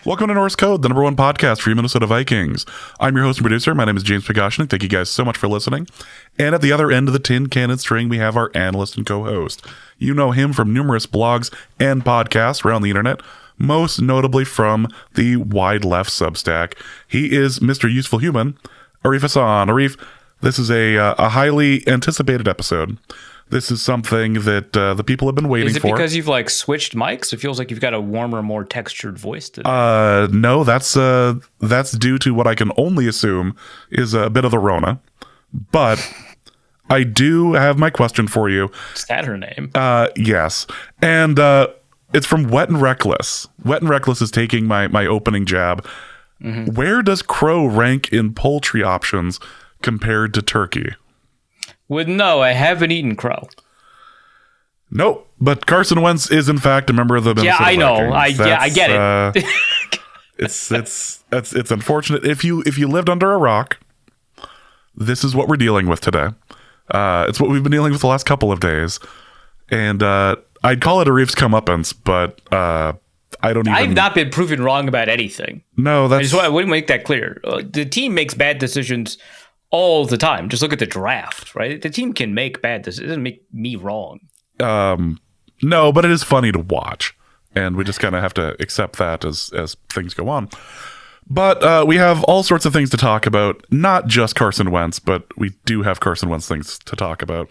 Welcome to Norse Code, the number one podcast for your Minnesota Vikings. I'm your host and producer. My name is James Pagashnik. Thank you guys so much for listening. And at the other end of the tin cannon string, we have our analyst and co-host. You know him from numerous blogs and podcasts around the internet, most notably from the Wide Left Substack. He is Mr. Useful Human, Arif Hassan. Arif, this is a highly anticipated episode. This is something that the people have been waiting for. Is it because you've switched mics? It feels like you've got a warmer, more textured voice today. No, that's due to what I can only assume is a bit of the Rona. But I do have my question for you. Is that her name? Yes. And it's from Wet and Reckless. Wet and Reckless is taking my opening jab. Mm-hmm. Where does crow rank in poultry options compared to turkey? No, I haven't eaten crow. Nope, but Carson Wentz is in fact a member of the Minnesota Vikings. I get it. It's unfortunate. If you lived under a rock, this is what we're dealing with today. It's what we've been dealing with the last couple of days, and I'd call it Arif's comeuppance, but I've not been proven wrong about anything. No, I wouldn't make that clear. The team makes bad decisions all the time. Just look at the draft, right? The team can make bad decisions. It doesn't make me wrong. No, but it is funny to watch, and we just kind of have to accept that as things go on. But we have all sorts of things to talk about, not just Carson Wentz, but we do have Carson Wentz things to talk about.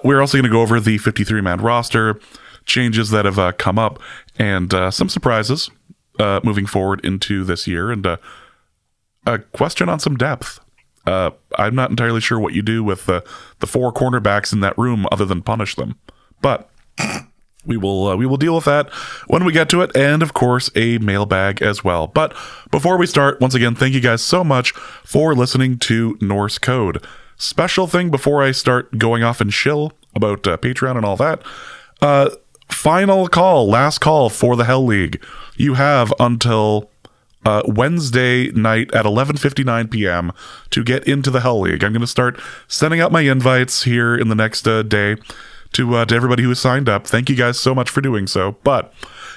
We're also going to go over the 53-man roster, changes that have come up, and some surprises moving forward into this year, and a question on some depth. I'm not entirely sure what you do with the four cornerbacks in that room other than punish them, but we will deal with that when we get to it, and of course a mailbag as well. But before we start, once again, thank you guys so much for listening to Norse Code. Special thing before I start going off and shill about Patreon and all that. Final call, last call for the Hell League. You have until Wednesday night at 11:59 p.m. to get into the Hell League. I'm going to start sending out my invites here in the next day to everybody who has signed up. Thank you guys so much for doing so. But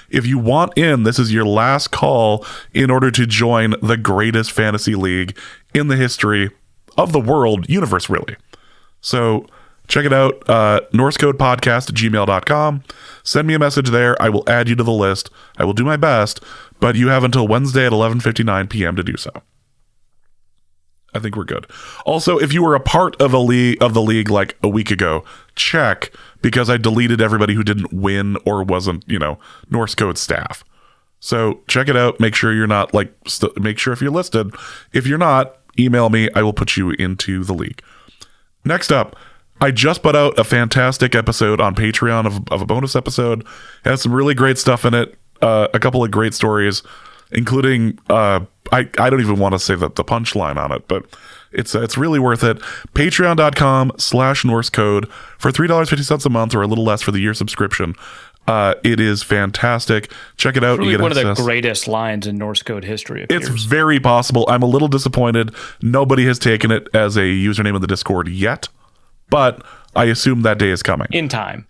if you want in, this is your last call in order to join the greatest fantasy league in the history of the world, universe, really. So check it out, norsecodepodcast@gmail.com. Send me a message there. I will add you to the list. I will do my best, but you have until Wednesday at 11:59 p.m. to do so. I think we're good. Also, if you were a part of the league like a week ago, check, because I deleted everybody who didn't win or wasn't, Norse Code staff. So check it out. Make sure you're not make sure if you're listed. If you're not, email me. I will put you into the league. Next up, I just put out a fantastic episode on Patreon of a bonus episode. It has some really great stuff in it. A couple of great stories, including I don't even want to say the punchline on it, but it's really worth it. Patreon.com/NorseCode for $3.50 a month, or a little less for the year subscription. It is fantastic. Check it out. It's really one of the greatest lines in Norse Code history. It's very possible. I'm a little disappointed. Nobody has taken it as a username in the Discord yet, but I assume that day is coming. In time,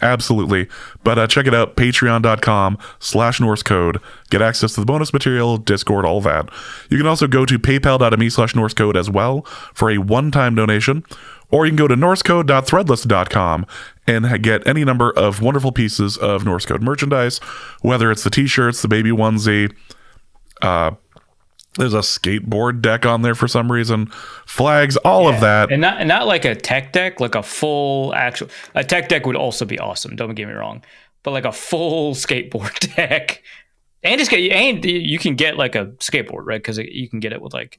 absolutely. But check it out, patreon.com/NorseCode. Get access to the bonus material, Discord, all that. You can also go to paypal.me/NorseCode as well for a one-time donation, or you can go to norsecode.threadless.com and get any number of wonderful pieces of Norse Code merchandise, whether it's the t-shirts, the baby onesie, there's a skateboard deck on there for some reason, flags, all of that, and not like a tech deck, like a full actual. A tech deck would also be awesome. Don't get me wrong, but like a full skateboard deck, and you can get like a skateboard, right? Because you can get it with like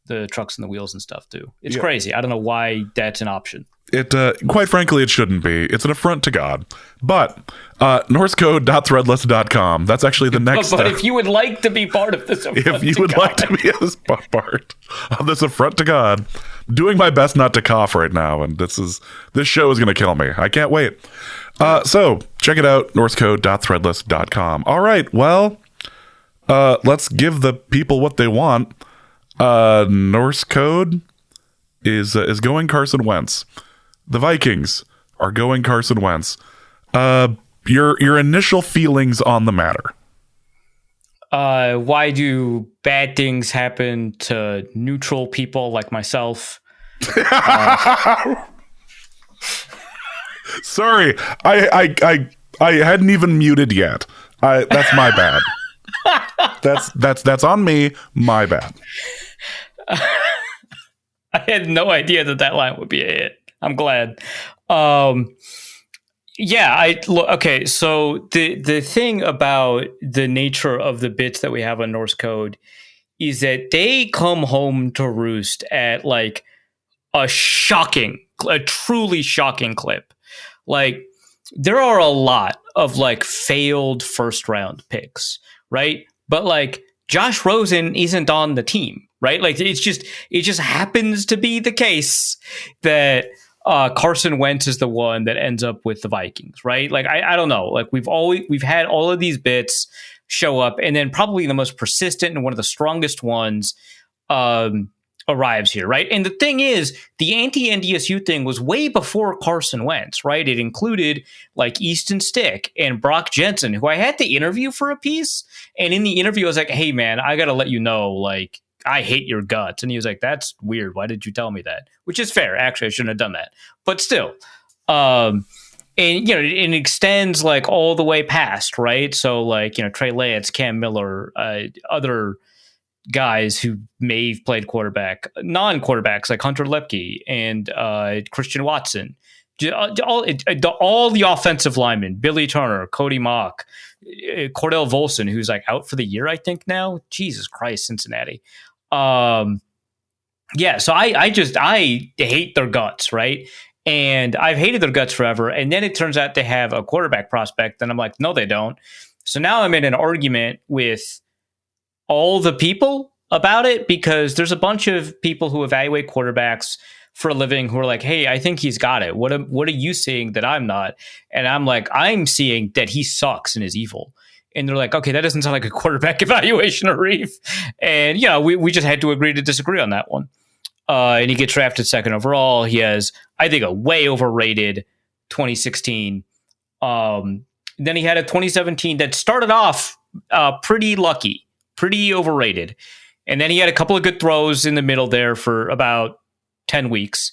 the trucks and the wheels and stuff too. It's crazy. I don't know why that's an option. It quite frankly, it shouldn't be. It's an affront to God. But norsecode.threadless.com. That's actually the next step. But if you would like to be part of this affront if you would like to be a part of this affront to God, doing my best not to cough right now, and this show is going to kill me. I can't wait. So check it out, norsecode.threadless.com. All right, well, let's give the people what they want. Norse Code is going Carson Wentz. The Vikings are going Carson Wentz. Your initial feelings on the matter? Why do bad things happen to neutral people like myself? Sorry, I hadn't even muted yet. That's my bad. That's on me. My bad. I had no idea that line would be a hit. I'm glad. Yeah, okay. So the thing about the nature of the bits that we have on Norse Code is that they come home to roost at like a truly shocking clip. Like there are a lot of like failed first round picks, right? But like Josh Rosen isn't on the team, right? Like it just happens to be the case that Carson Wentz is the one that ends up with the Vikings, right? Like I don't know. Like we've had all of these bits show up, and then probably the most persistent and one of the strongest ones arrives here, right? And the thing is, the anti-NDSU thing was way before Carson Wentz, right? It included like Easton Stick and Brock Jensen, who I had to interview for a piece. And in the interview, I was like, "Hey, man, I got to let you know, like, I hate your guts." And he was like, "That's weird. Why did you tell me that?" Which is fair. Actually, I shouldn't have done that. But still, and you know, it extends like all the way past, right? So like, you know, Trey Lance, Cam Miller, other guys who may have played quarterback, non-quarterbacks like Hunter Lepke and Christian Watson, all the offensive linemen, Billy Turner, Cody Mock, Cordell Volson, who's like out for the year, I think now. Jesus Christ, Cincinnati. Yeah, so I hate their guts, right? And I've hated their guts forever. And then it turns out they have a quarterback prospect, and I'm like, no, they don't. So now I'm in an argument with all the people about it, because there's a bunch of people who evaluate quarterbacks for a living who are like, hey, I think he's got it. What are you seeing that I'm not? And I'm like, I'm seeing that he sucks and is evil. And they're like, okay, that doesn't sound like a quarterback evaluation, Arif. And yeah, we just had to agree to disagree on that one. And he gets drafted second overall. He has, I think, a way overrated 2016. Then he had a 2017 that started off pretty lucky, pretty overrated. And then he had a couple of good throws in the middle there for about 10 weeks.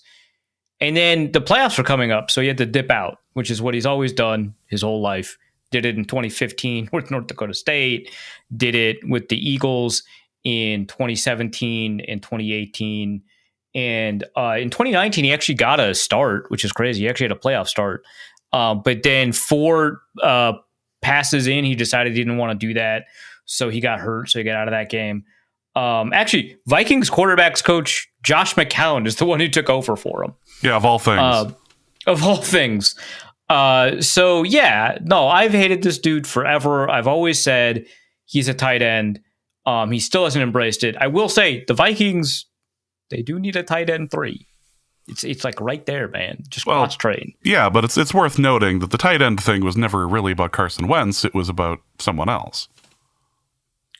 And then the playoffs were coming up, so he had to dip out, which is what he's always done his whole life. Did it in 2015 with North Dakota State, did it with the Eagles in 2017 and 2018. And in 2019, he actually got a start, which is crazy. He actually had a playoff start. But then 4 passes in, he decided he didn't want to do that. So he got hurt, so he got out of that game. Actually, Vikings quarterbacks coach Josh McCown is the one who took over for him. Yeah, of all things. Of all things. So, yeah, no, I've hated this dude forever. I've always said he's a tight end. He still hasn't embraced it. I will say the Vikings, they do need a tight end 3. It's like right there, man. Just cross-train. Yeah, but it's worth noting that the tight end thing was never really about Carson Wentz. It was about someone else.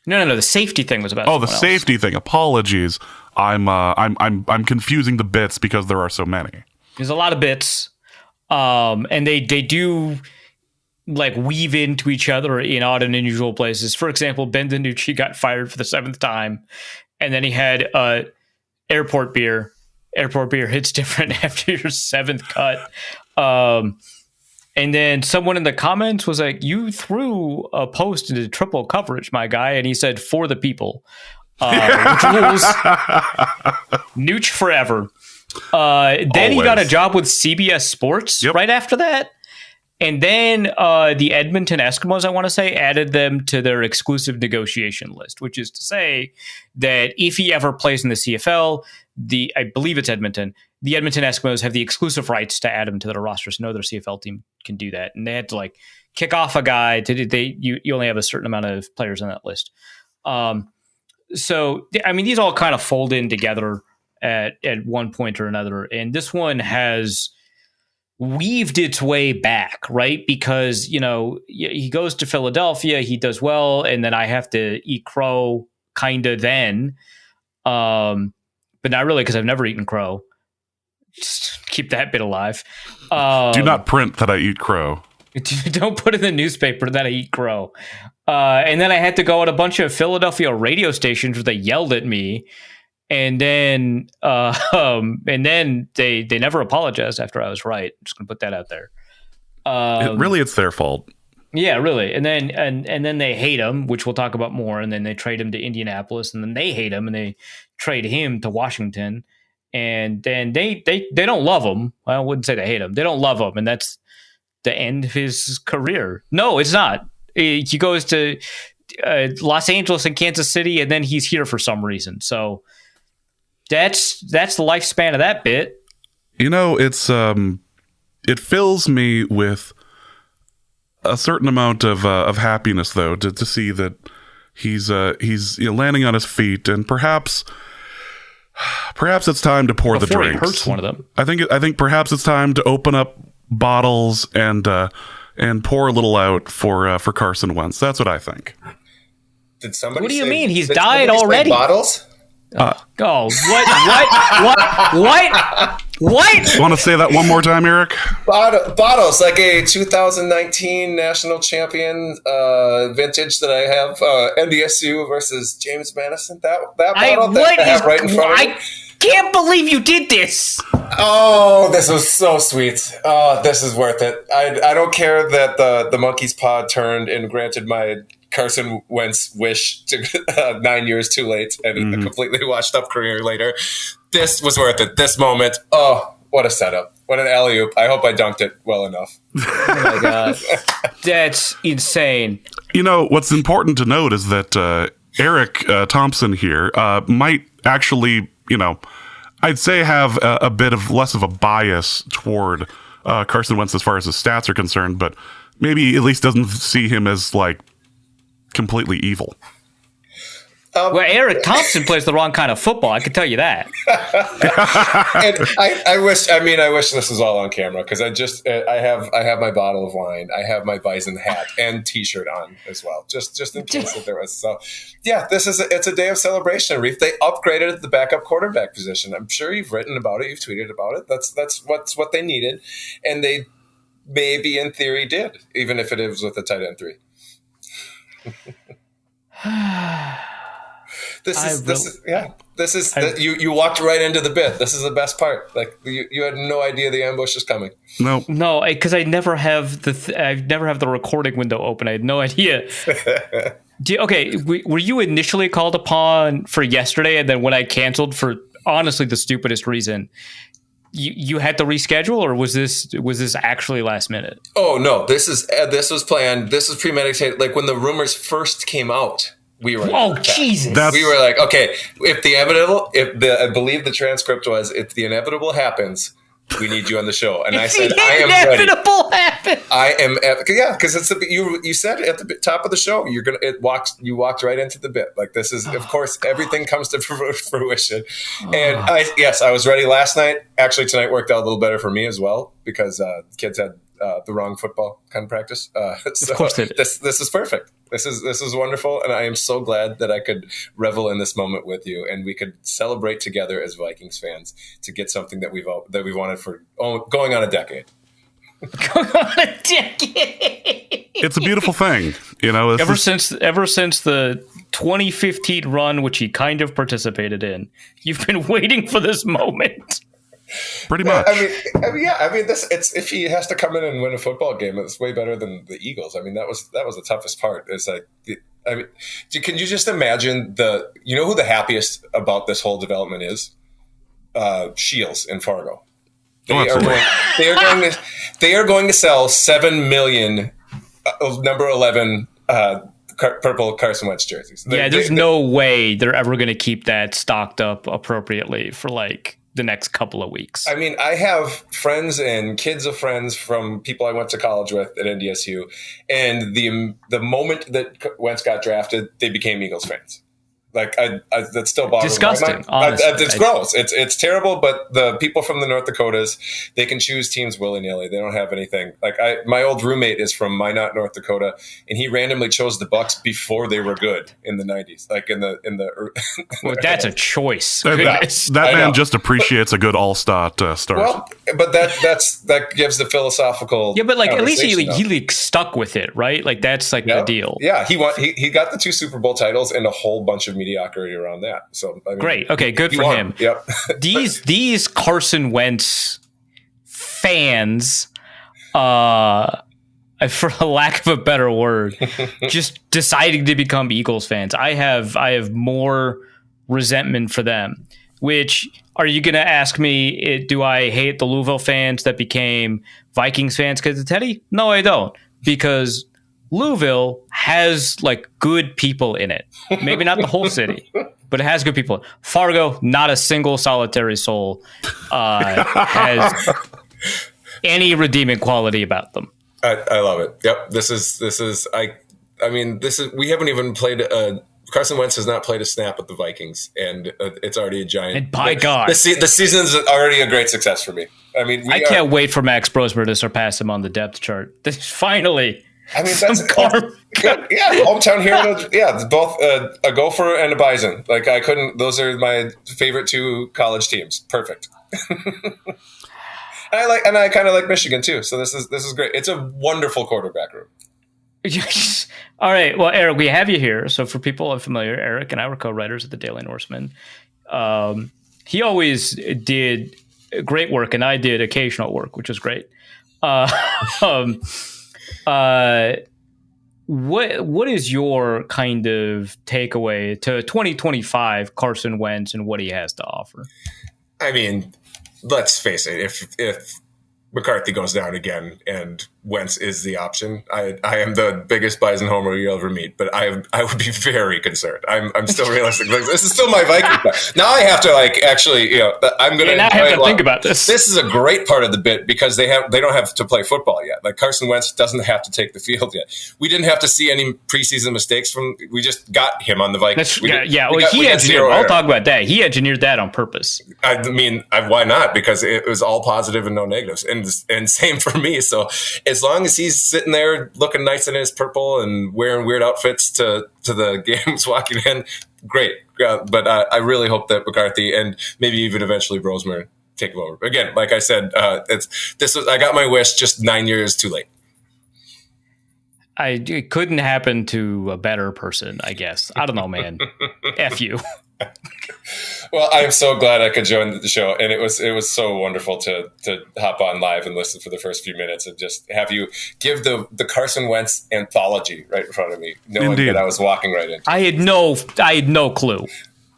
No. The safety thing was about. Oh, the safety thing. Apologies. I'm confusing the bits because there are so many. There's a lot of bits, and they do like weave into each other in odd and unusual places. For example, Ben DiNucci got fired for the 7th time, and then he had airport beer. Airport beer hits different after your 7th cut. And then someone in the comments was like, you threw a post into triple coverage, my guy. And he said, for the people. Which rules. Nooch forever. Then he got a job with CBS Sports right after that. And then the Edmonton Eskimos, I want to say, added them to their exclusive negotiation list, which is to say that if he ever plays in the CFL, I believe it's Edmonton, the Edmonton Eskimos have the exclusive rights to add him to their roster. So no other CFL team can do that. And they had to like kick off a guy. You only have a certain amount of players on that list. So, I mean, these all kind of fold in together at one point or another. And this one has weaved its way back, right? Because, you know, he goes to Philadelphia, he does well, and then I have to eat crow kind of then. But not really, because I've never eaten crow. Just keep that bit alive. Do not print that I eat crow. Don't put in the newspaper that I eat crow. And then I had to go at a bunch of Philadelphia radio stations where they yelled at me. And then they never apologized after I was right. I'm just gonna put that out there. It's their fault. Yeah, really. And then they hate him, which we'll talk about more. And then they trade him to Indianapolis, and then they hate him, and they trade him to Washington. And then they don't love him. I wouldn't say they hate him. They don't love him, and that's the end of his career. No, it's not. He goes to Los Angeles and Kansas City, and then he's here for some reason. So. That's the lifespan of that bit. It's it fills me with a certain amount of happiness, though, to see that he's landing on his feet, and perhaps it's time to pour Before the drinks. He hurts one of them. I think perhaps it's time to open up bottles and pour a little out for Carson Wentz. That's what I think. Did somebody? What do you say, mean? He's did died somebody say already. Bottles? What? Want to say that one more time, Eric? Bottles, like a 2019 national champion vintage that I have, NDSU versus James Madison. That bottle that I have right in front of me. I can't believe you did this. Oh, this was so sweet. Oh, this is worth it. I don't care that the Monkeys pod turned and granted my Carson Wentz wish to 9 years too late and a completely washed up career later. This was worth it. This moment. Oh, what a setup. What an alley-oop. I hope I dunked it well enough. Oh my God. That's insane. What's important to note is that Eric Thompson here might actually, I'd say have a bit of less of a bias toward Carson Wentz as far as his stats are concerned, but maybe at least doesn't see him as like completely evil. Well, Eric Thompson plays the wrong kind of football. I can tell you that. And I wish this was all on camera, because I have my bottle of wine, I have my Bison hat and T-shirt on as well, just in case that there was. So, yeah, it's a day of celebration. Arif, they upgraded the backup quarterback position. I'm sure you've written about it, you've tweeted about it. That's what they needed, and they maybe in theory did, even if it was with a tight end 3. You walked right into the bit. This is the best part. Like you had no idea the ambush is coming. No, because I never have the recording window open. I had no idea. Were you initially called upon for yesterday, and then when I canceled for honestly the stupidest reason, you had to reschedule, or was this actually last minute? Oh no, this was planned. This was premeditated. Like when the rumors first came out, we were Jesus. We were like, okay, I believe the transcript was, if the inevitable happens, we need you on the show. And I said, I am ready. Happens. I am, because it's you said at the top of the show, you walked right into the bit. Like this is, of course, everything comes to fruition. And I was ready last night. Actually, tonight worked out a little better for me as well, because kids had the wrong football kind of practice. So of course they did. This is perfect. This is wonderful, and I am so glad that I could revel in this moment with you, and we could celebrate together as Vikings fans to get something that we've wanted for going on a decade. It's a beautiful thing, Ever since the 2015 run, which he kind of participated in, you've been waiting for this moment. Pretty much. It's if he has to come in and win a football game, it's way better than the Eagles. I mean, that was the toughest part. It's like, can you just imagine who the happiest about this whole development is? Shields in Fargo. They are going to sell 7 million number 11 purple Carson Wentz jerseys. There's no way they're ever going to keep that stocked up appropriately for like the next couple of weeks. I mean, I have friends and kids of friends from people I went to college with at NDSU, and the moment that Wentz got drafted, they became Eagles fans. Like that still bothers disgusting. my mind. Honestly, It's gross. It's terrible. But the people from the North Dakotas, they can choose teams willy nilly. They don't have anything. Like my old roommate is from Minot, North Dakota, and he randomly chose the Bucks before they were good in the '90s. Like in the. Well, that's a choice. That man just appreciates a good all-star start. Well, but that gives the philosophical. Yeah, but like at least he like stuck with it, right? Like that's like the deal. Yeah, he got the 2 Super Bowl titles and a whole bunch of mediocrity around that. So I mean, great. Okay, good for him. Yep. These Carson Wentz fans, for a lack of a better word, just deciding to become Eagles fans. I have more resentment for them. Which are you going to ask me? Do I hate the Louisville fans that became Vikings fans because of Teddy? No, I don't, because Louisville has like good people in it. Maybe not the whole city, but it has good people. Fargo, not a single solitary soul has any redeeming quality about them. I love it. Yep. This is we haven't even played Carson Wentz has not played a snap with the Vikings, and it's already a giant. And by God, the season's already a great success for me. I mean, I can't wait for Max Brosmer to surpass him on the depth chart. Finally. I mean, that's good. Yeah, hometown hero. Yeah, both a Gopher and a Bison. Like I couldn't. Those are my favorite 2 college teams. Perfect. And I kind of like Michigan too. So this is great. It's a wonderful quarterback room. All right. Well, Eric, we have you here. So for people unfamiliar, Eric and I were co-writers at the Daily Norseman. He always did great work, and I did occasional work, which was great. What is your kind of takeaway to 2025 Carson Wentz and what he has to offer? I mean, let's face it. If McCarthy goes down again and Wentz is the option, I am the biggest Bison homer you'll ever meet, but I would be very concerned. I'm still realistic. Like, this is still my Vikings. Now I have to actually, I'm going to. I have to think about this. This is a great part of the bit because they don't have to play football yet. Like Carson Wentz doesn't have to take the field yet. We didn't have to see any preseason mistakes we just got him on the Vikings. I'll talk about that. He engineered that on purpose. I mean, why not? Because it was all positive and no negatives, and same for me. So as long as he's sitting there looking nice in his purple and wearing weird outfits to the games walking in, great. But I really hope that McCarthy and maybe even eventually Brosmer take him over. Again, like I said, I got my wish just 9 years too late. It couldn't happen to a better person, I guess. I don't know, man. F you. Well, I am so glad I could join the show, and it was so wonderful to hop on live and listen for the first few minutes and just have you give the Carson Wentz anthology right in front of me, knowing that I was walking right into. I had no clue.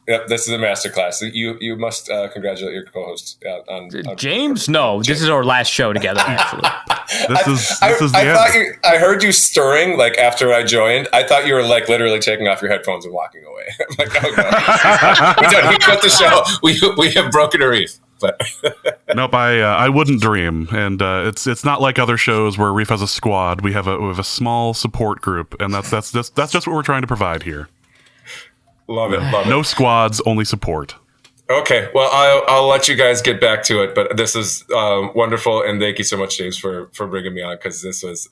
Yep, this is a masterclass. You must congratulate your co-host on James. No, this is our last show together. Actually, this is the end. I heard you stirring like after I joined. I thought you were like literally taking off your headphones and walking away. I'm like, oh god, we quit the show. We have broken Arif. But nope, I wouldn't dream, and it's not like other shows where Arif has a squad. We have a small support group, and that's just what we're trying to provide here. Love it. No squads, only support. Okay, well, I'll let you guys get back to it, but this is wonderful, and thank you so much, James, for bringing me on, because this was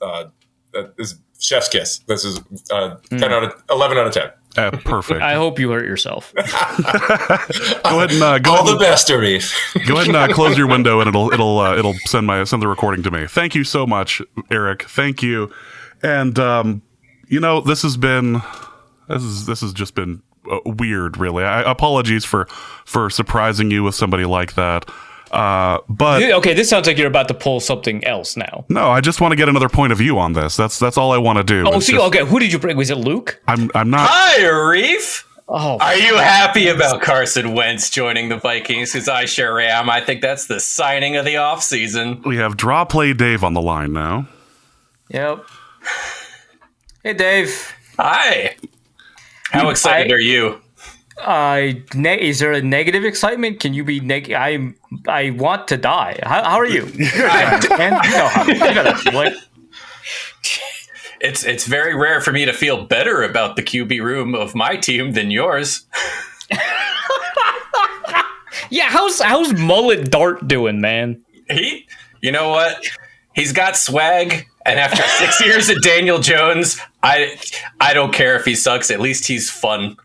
this chef's kiss. This is 11 out of 10. Perfect. I hope you hurt yourself. Go ahead and all the best, Arif. Go ahead and close your window, and it'll send the recording to me. Thank you so much, Eric. Thank you, and this has just been weird, really. Apologies for surprising you with somebody like that. But okay, this sounds like you're about to pull something else now. No, I just want to get another point of view on this. That's all I want to do. Okay. Who did you bring? Was it Luke? I'm not. Hi, Arif. Oh, are you happy about Carson Wentz joining the Vikings? Because I sure am. I think that's the signing of the offseason. We have Draw Play Dave on the line now. Yep. Hey, Dave. Hi. How excited are you? Is there a negative excitement? Can you be negative? I want to die. How are you? It's very rare for me to feel better about the QB room of my team than yours. Yeah, how's Mullet Dart doing, man? You know what? He's got swag, and after 6 years of Daniel Jones, I don't care if he sucks. At least he's fun.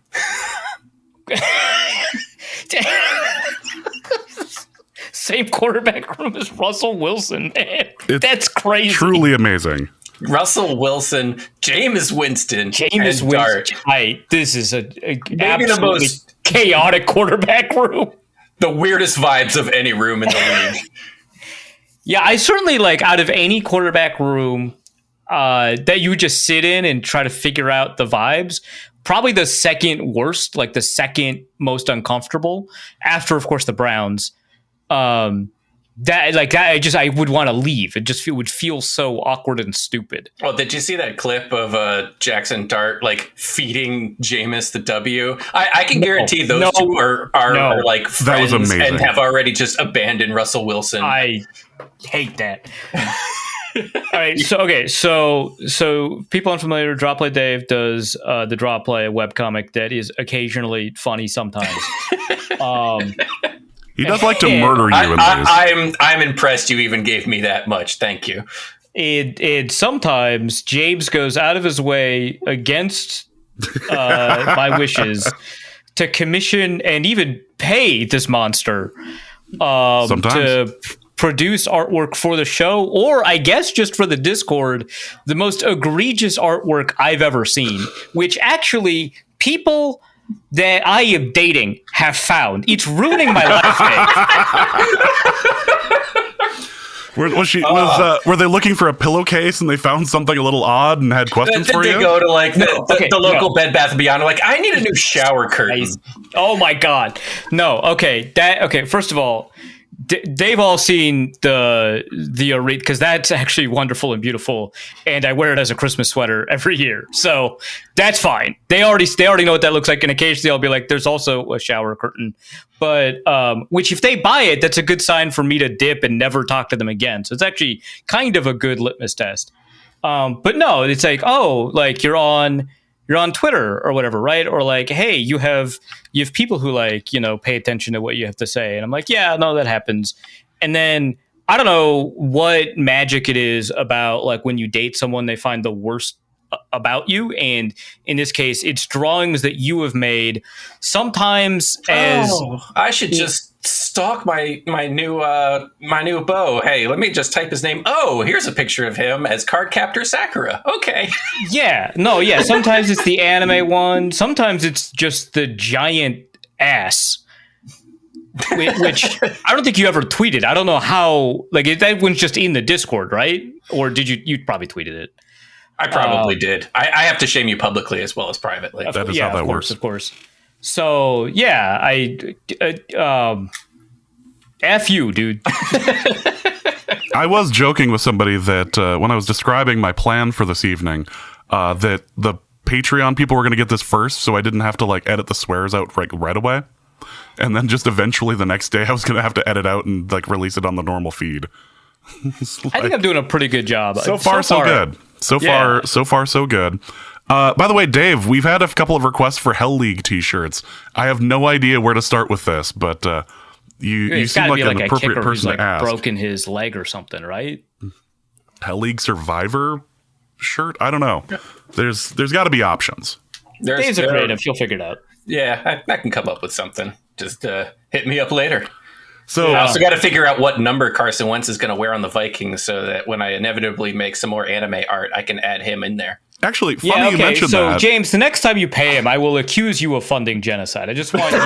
Same quarterback room as Russell Wilson, man. That's crazy. Truly amazing. Russell Wilson, Jameis Winston, Jameis and Dart. Winston. This is a Maybe absolutely the most chaotic quarterback room. The weirdest vibes of any room in the league. Yeah, I certainly like out of any quarterback room that you would just sit in and try to figure out the vibes. Probably the second worst, like the second most uncomfortable, after of course the Browns. I would want to leave. It would feel so awkward and stupid. Well, did you see that clip of Jackson Dart like feeding Jameis the W? I can guarantee those two are like friends and have already just abandoned Russell Wilson. I hate that. All right, so people unfamiliar, Drop Play Dave does the Drop Play webcomic that is occasionally funny sometimes. He does like to murder you in these. I'm impressed you even gave me that much. Thank you. It sometimes James goes out of his way against my wishes to commission and even pay this monster to produce artwork for the show, or I guess just for the Discord, the most egregious artwork I've ever seen, which actually people that I am dating have found. It's ruining my life, Dave. Were they looking for a pillowcase and they found something a little odd and had questions for you? Did they go to like the local Bed Bath & Beyond? Like, I need a new shower curtain. Oh my God. No. Okay. First of all, they've all seen the because that's actually wonderful and beautiful, and I wear it as a Christmas sweater every year, so that's fine. They already know what that looks like, and occasionally I'll be like, "There's also a shower curtain," but which if they buy it, that's a good sign for me to dip and never talk to them again. So it's actually kind of a good litmus test. But no, it's like, oh, like you're on Twitter or whatever, right? Or like, hey, you have people who like, pay attention to what you have to say. And I'm like, yeah, no, that happens. And then I don't know what magic it is about like when you date someone, they find the worst about you. And in this case, it's drawings that you have made sometimes I should just stalk my new beau. Hey, let me just type his name. Oh, here's a picture of him as Cardcaptor Sakura. Okay. Yeah. No, yeah. Sometimes it's the anime one. Sometimes it's just the giant ass. Which I don't think you ever tweeted. I don't know how, like, that one's just in the Discord, right? Or did you probably tweeted it? I probably did. I have to shame you publicly as well as privately. That is how that works. Of course. So, yeah, F you, dude. I was joking with somebody that when I was describing my plan for this evening, that the Patreon people were going to get this first, so I didn't have to like edit the swears out right away. And then just eventually the next day I was going to have to edit out and like release it on the normal feed. I think I'm doing a pretty good job. So far, so good. So far, so good. By the way, Dave, we've had a couple of requests for Hell League t-shirts. I have no idea where to start with this, but you seem like an appropriate person to ask. Broken his leg or something, right? Hell League Survivor shirt? I don't know. There's got to be options. Dave's a creative. He'll figure it out. Yeah, I can come up with something. Just hit me up later. So I also got to figure out what number Carson Wentz is going to wear on the Vikings so that when I inevitably make some more anime art, I can add him in there. Actually, funny you mentioned that. So, James, the next time you pay him, I will accuse you of funding genocide. I just want you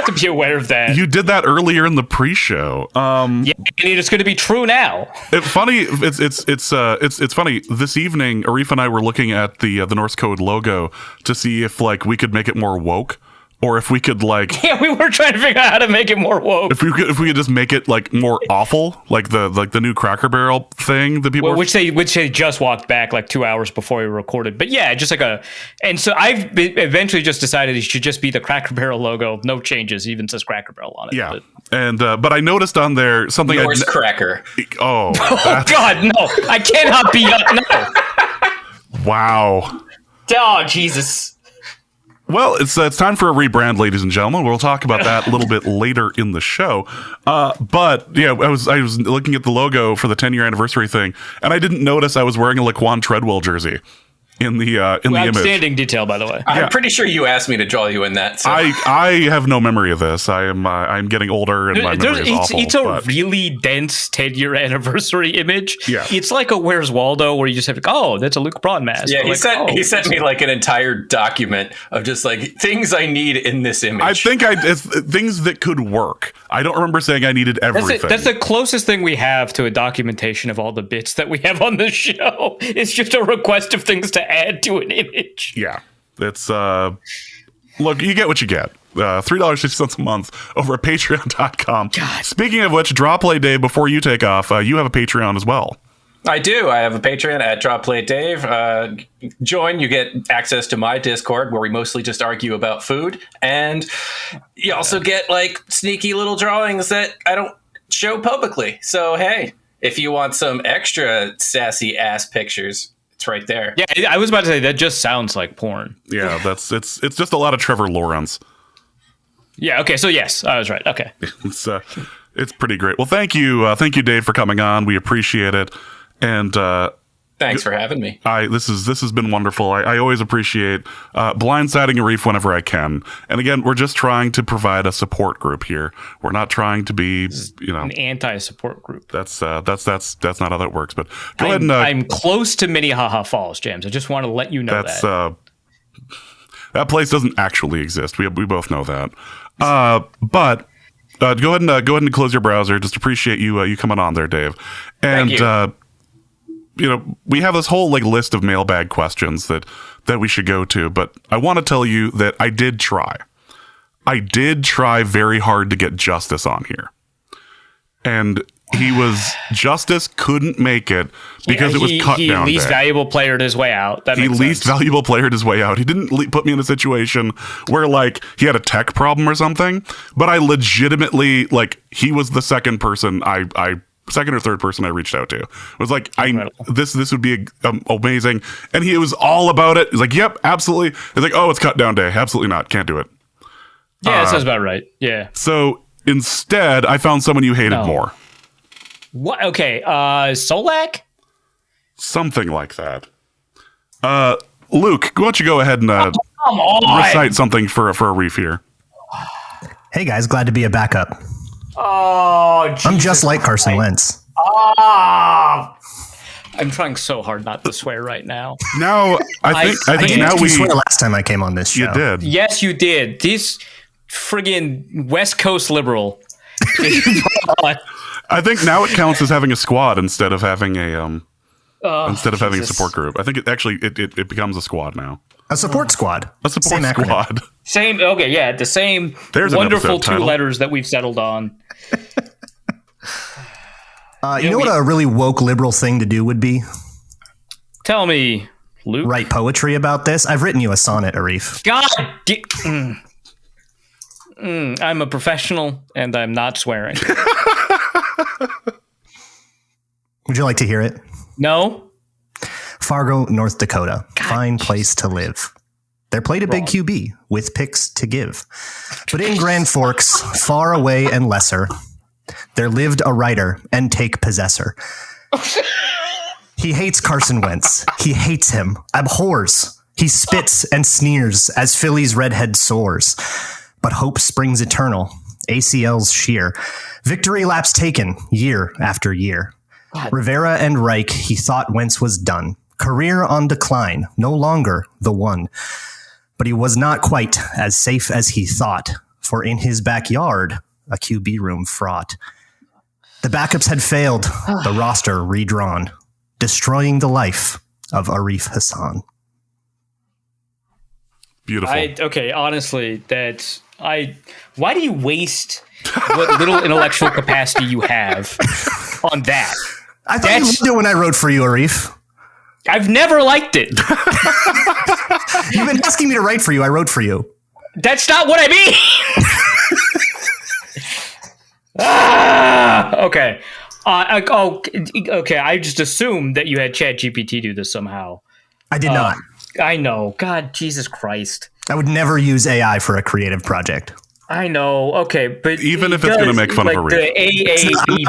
to be aware of that. You did that earlier in the pre-show. Yeah, and it's going to be true now. It's funny. It's funny. This evening, Arif and I were looking at the Norse Code logo to see if like we could make it more woke. Or if we could like, yeah, we were trying to figure out how to make it more woke. If we could just make it like more awful, like the new Cracker Barrel thing that people, which they just walked back like 2 hours before we recorded. But yeah, just like and so I've eventually just decided it should just be the Cracker Barrel logo, no changes, even says Cracker Barrel on it. Yeah, but I noticed on there something. Yours Cracker. Oh God, no! I cannot be no. Wow. Oh Jesus. Well, it's time for a rebrand, ladies and gentlemen. We'll talk about that a little bit later in the show. But yeah, I was looking at the logo for the 10-year anniversary thing, and I didn't notice I was wearing a Laquan Treadwell jersey in the image. Outstanding detail, by the way. I'm pretty sure you asked me to draw you in that. So. I have no memory of this. I'm getting older, and my memory is awful. It's a really dense 10-year anniversary image. Yeah. It's like a Where's Waldo, where you just have that's a Luke Braun mask. Yeah, he sent me like an entire document of just like things I need in this image. I think it's things that could work. I don't remember saying I needed everything. That's the closest thing we have to a documentation of all the bits that we have on the show. It's just a request of things to add to an image. Yeah. It's look, you get what you get. $3.60 a month over at patreon.com. God. Speaking of which, Draw Play Dave, before you take off, you have a Patreon as well. I do. I have a Patreon at Draw Play Dave. Join, you get access to my Discord where we mostly just argue about food, and you also get like sneaky little drawings that I don't show publicly. So hey, if you want some extra sassy ass pictures, it's right there. Yeah, I was about to say that just sounds like porn. Yeah, it's just a lot of Trevor Lawrence. Yeah. Okay. So yes, I was right. Okay. It's pretty great. Well, thank you, Dave, for coming on. We appreciate it, and thanks for having me. This has been wonderful. I always appreciate blindsiding Arif whenever I can. And again, we're just trying to provide a support group here. We're not trying to be, an anti-support group. That's not how that works. But go ahead and I'm close to Minnehaha Falls, James. I just want to let you know that. That place doesn't actually exist. We both know that. But go ahead and close your browser. Just appreciate you coming on there, Dave. And Thank you. We have this whole list of mailbag questions that we should go to, but I want to tell you that I did try. I did try very hard to get Justice on here. And Justice couldn't make it because it was cut down. He least valuable playered his way out. He least valuable playered his way out. He didn't put me in a situation where he had a tech problem or something, but I legitimately he was the second person second or third person I reached out to. It was this would be amazing, and he was all about it. He's like, yep, absolutely. He's like, oh, it's cut down day. Absolutely not. Can't do it. Yeah, that sounds about right. Yeah. So instead, I found someone you hated more. What? Okay. Solak? Something like that. Luke, why don't you go ahead and recite something for Arif here? Hey guys, glad to be a backup. Oh, Jesus I'm just like Carson Wentz. I'm trying so hard not to swear right now. Now, I think now we swear last time I came on this show. You did. Yes, you did. This friggin' West Coast liberal. I think now it counts as having a squad instead of having a having a support group. I think it becomes a squad now. A support squad. A support squad. Same. Okay, yeah, the same. There's wonderful two letters that we've settled on. You know what a really woke liberal thing to do would be? Tell me, Luke. Write poetry about this. I've written you a sonnet, Arif. God. I'm a professional, and I'm not swearing. Would you like to hear it? No. Fargo, North Dakota. Fine place to live. There played a big QB with picks to give. But in Grand Forks, far away and lesser, there lived a writer and take possessor. He hates Carson Wentz. He hates him. Abhors. He spits and sneers as Philly's redhead soars. But hope springs eternal. ACLs sheer. Victory laps taken year after year. God. Rivera and Reich, he thought Wentz was done. Career on decline, no longer the one. But he was not quite as safe as he thought, for in his backyard, a QB room fraught. The backups had failed, the roster redrawn, destroying the life of Arif Hassan. Beautiful. Honestly, why do you waste what little intellectual capacity you have on that? I thought you loved it when I wrote for you, Arif. I've never liked it. You've been asking me to write for you. I wrote for you. That's not what I mean. Okay. Okay. I just assumed that you had ChatGPT do this somehow. I did not. I know. God, Jesus Christ. I would never use AI for a creative project. I know. Okay, but Even if it's going to make fun of a reef.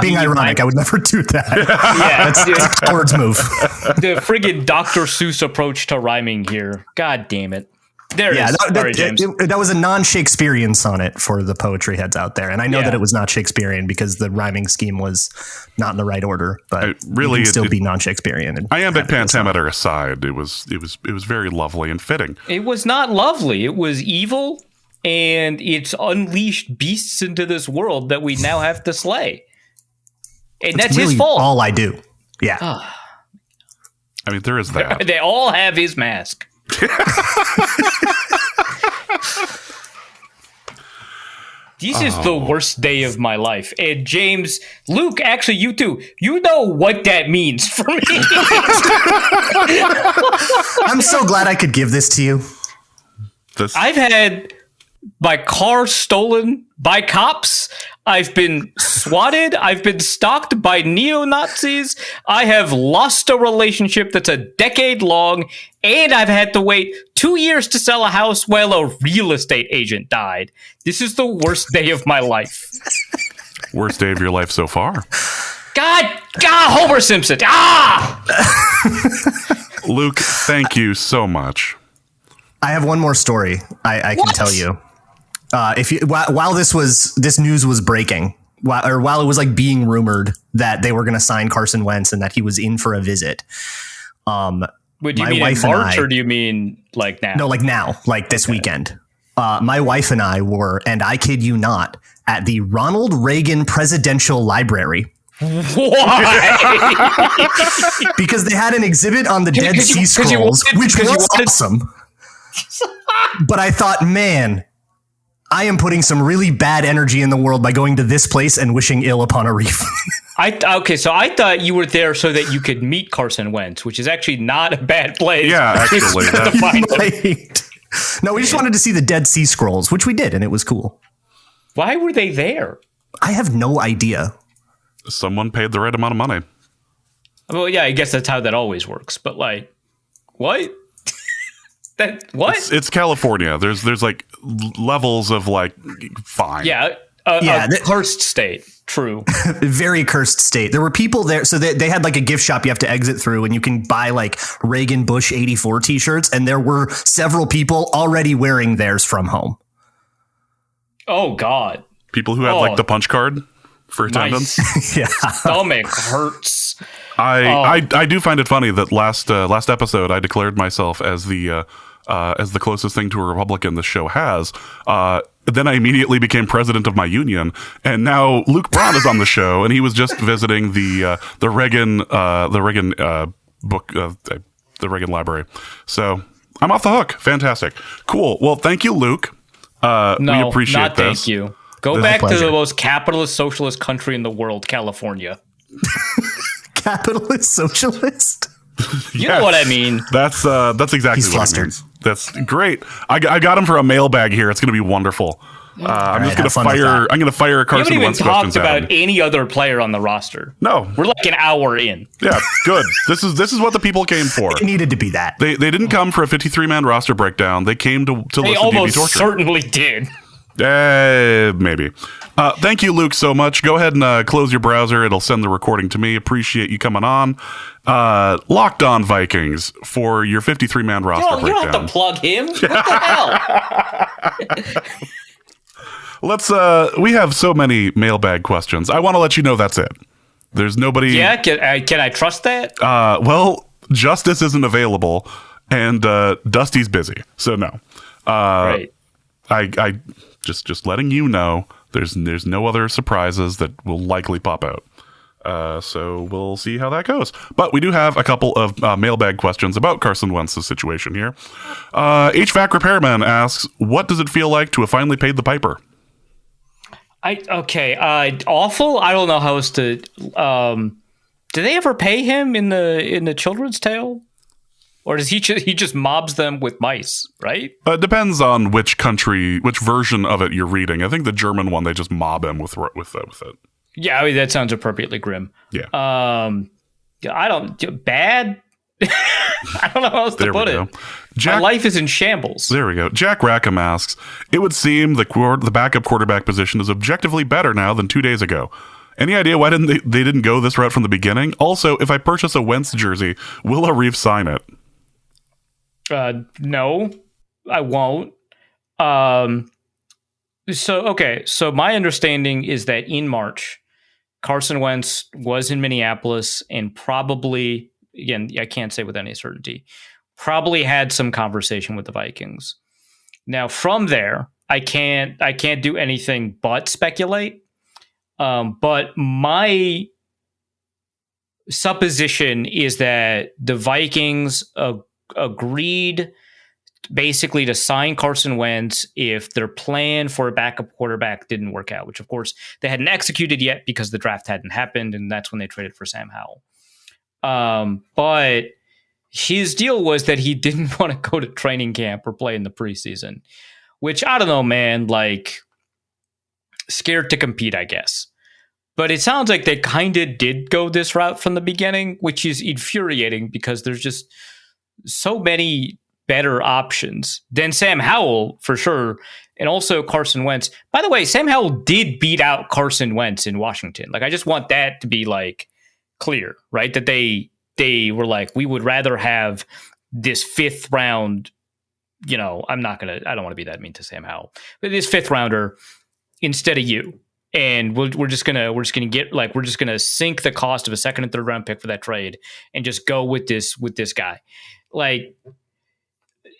Being ironic, I would never do that. Yeah, That's a coward's move. the friggin' Dr. Seuss approach to rhyming here. God damn it. There it is. Sorry, James. That was a non-Shakespearean sonnet for the poetry heads out there. And I know Yeah. that it was not Shakespearean because the rhyming scheme was not in the right order, but really, it can still be non-Shakespearean. And Iambic pentameter aside, it was very lovely and fitting. It was not lovely. It was evil, and it's unleashed beasts into this world that we now have to slay. And that's really his fault. all I do. Yeah. I mean, there is that. They all have his mask. This is the worst day of my life. And James, Luke, actually, you too. You know what that means for me. I'm so glad I could give this to you. I've had my car stolen by cops. I've been swatted. I've been stalked by neo-Nazis. I have lost a relationship that's a decade long. And I've had to wait 2 years to sell a house while a real estate agent died. This is the worst day of my life. Worst day of your life so far. God, Homer Simpson. Luke, thank you so much. I have one more story I can tell you. While this news was breaking, while it was like being rumored that they were going to sign Carson Wentz and that he was in for a visit. Wait, do you mean in March or do you mean like now? No, like now, like this weekend. My wife and I were, and I kid you not, at the Ronald Reagan Presidential Library. Why? Because they had an exhibit on the Dead Sea Scrolls, which was awesome. But I thought, man, I am putting some really bad energy in the world by going to this place and wishing ill upon a reef. So I thought you were there so that you could meet Carson Wentz, which is actually not a bad place. Yeah, actually. No, we just wanted to see the Dead Sea Scrolls, which we did, and it was cool. Why were they there? I have no idea. Someone paid the right amount of money. Well, yeah, I guess that's how that always works. But like, what? What? It's California. There's like levels of like fine. Yeah, cursed state. True. Very cursed state. There were people there. So they had like a gift shop you have to exit through and you can buy like Reagan Bush 84 t-shirts. And there were several people already wearing theirs from home. Oh, God. People who had like the punch card for attendance. Yeah. Stomach hurts. I do find it funny that last episode I declared myself as the closest thing to a Republican the show has. Then I immediately became president of my union, and now Luke Braun is on the show, and he was just visiting the Reagan book, the Reagan Library. So I'm off the hook. Fantastic, cool. Well, thank you, Luke. We appreciate not this. Thank you. Go back to the most capitalist socialist country in the world, California. Capitalist socialist. You know what I mean. That's exactly what it means. That's great. I got him for a mailbag here. It's going to be wonderful. I'm just going to fire. I'm going to fire Carson Wentz questions We haven't even talked at about him. any other player on the roster. No, we're like an hour in. Yeah, good. This is what the people came for. It needed to be that. They didn't come for a 53-man roster breakdown. They came to listen to you be tortured. They almost certainly did. Maybe. Thank you, Luke, so much. Go ahead and close your browser. It'll send the recording to me. Appreciate you coming on. Locked On Vikings for your 53-man roster breakdown. You don't have to plug him. What the hell? We have so many mailbag questions. I want to let you know that's it. There's nobody. Yeah, can I trust that? Well, Justice isn't available, and Dusty's busy, so no. Right. I just letting you know. There's no other surprises that will likely pop out. So we'll see how that goes. But we do have a couple of mailbag questions about Carson Wentz's situation here. HVAC Repairman asks, what does it feel like to have finally paid the piper? Awful. I don't know how else to. Do they ever pay him in the Children's Tale? Or does he just mobs them with mice, right? It depends on which version of it you're reading. I think the German one, they just mob him with it. Yeah, I mean, that sounds appropriately grim. Yeah. I don't bad. I don't know how else to put it. My life is in shambles. There we go. Jack Rackham asks, it would seem the backup quarterback position is objectively better now than 2 days ago. Any idea why they didn't go this route from the beginning? Also, if I purchase a Wentz jersey, will Arif sign it? No, I won't. So my understanding is that in March, Carson Wentz was in Minneapolis and probably, again, I can't say with any certainty, probably had some conversation with the Vikings. Now, from there, I can't do anything but speculate. But my supposition is that the Vikings agreed basically to sign Carson Wentz if their plan for a backup quarterback didn't work out, which of course they hadn't executed yet because the draft hadn't happened, and that's when they traded for Sam Howell. But his deal was that he didn't want to go to training camp or play in the preseason, which I don't know, man, like scared to compete, I guess. But it sounds like they kind of did go this route from the beginning, which is infuriating because there's just so many better options than Sam Howell, for sure, and also Carson Wentz. By the way, Sam Howell did beat out Carson Wentz in Washington. Like, I just want that to be like clear, right? That they were like, we would rather have this 5th round, I don't want to be that mean to Sam Howell, but this 5th rounder instead of you. And we're just gonna sink the cost of a 2nd and 3rd round pick for that trade and just go with this guy. Like,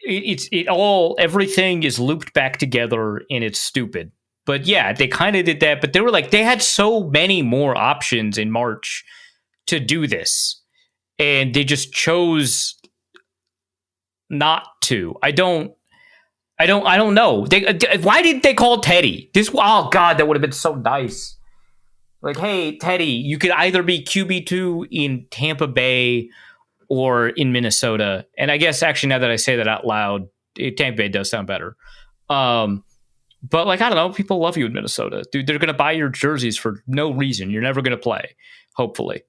everything is looped back together and it's stupid. But yeah, they kind of did that, but they had so many more options in March to do this, and they just chose not to. I don't know. Why didn't they call Teddy? Oh God, that would have been so nice. Like, hey, Teddy, you could either be QB2 in Tampa Bay or in Minnesota. And I guess actually, now that I say that out loud, Tampa Bay does sound better. But like, I don't know, people love you in Minnesota, dude. They're gonna buy your jerseys for no reason. You're never gonna play, hopefully.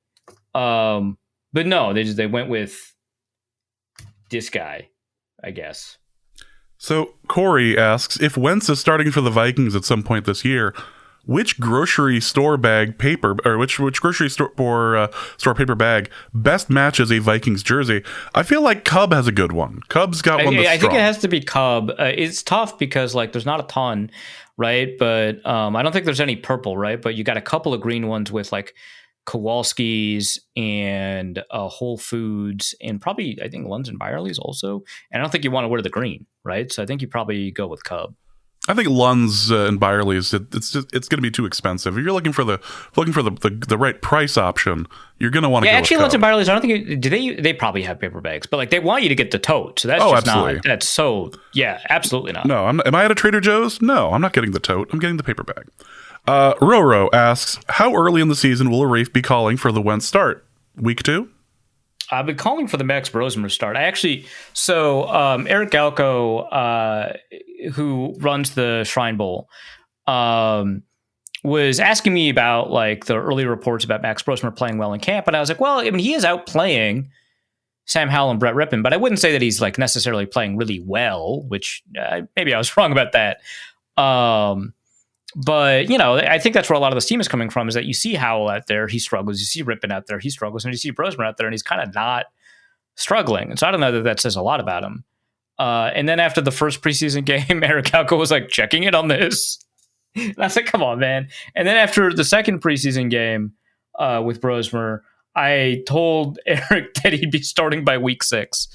But no, they went with this guy, I guess. So Corey asks, if Wentz is starting for the Vikings at some point this year, which grocery store bag paper, or which grocery store paper bag best matches a Vikings jersey? I feel like Cub has a good one. Cub's got one that's strong. I think it has to be Cub. It's tough because like there's not a ton, right? But I don't think there's any purple, right? But you got a couple of green ones with like Kowalski's and Whole Foods, and probably I think Lunds and Byerly's also. And I don't think you want to wear the green, right? So I think you probably go with Cub. I think Lunds and Byerly's it's going to be too expensive. If you're looking for the right price option, you're going to want to go actually with Lunds and Cub. Byerly's. I don't think they probably have paper bags, but like they want you to get the tote. So that's absolutely not. That's so absolutely not. No, am I at a Trader Joe's? No, I'm not getting the tote. I'm getting the paper bag. Roro asks, how early in the season will Arif be calling for the Wentz start? Week 2? I've been calling for the Max Brosmer start. Eric Galco, who runs the Shrine Bowl, was asking me about like the early reports about Max Brosmer playing well in camp, and I was like, well, I mean, he is out playing Sam Howell and Brett Rippon, but I wouldn't say that he's like necessarily playing really well, which maybe I was wrong about that. But, I think that's where a lot of this team is coming from, is that you see Howell out there, he struggles. You see Rippon out there, he struggles. And you see Brosmer out there, and he's kind of not struggling. And so I don't know that says a lot about him. And then after the first preseason game, Eric Galco was like checking it on this. And I was like, come on, man. And then after the second preseason game with Brosmer, I told Eric that he'd be starting by week 6.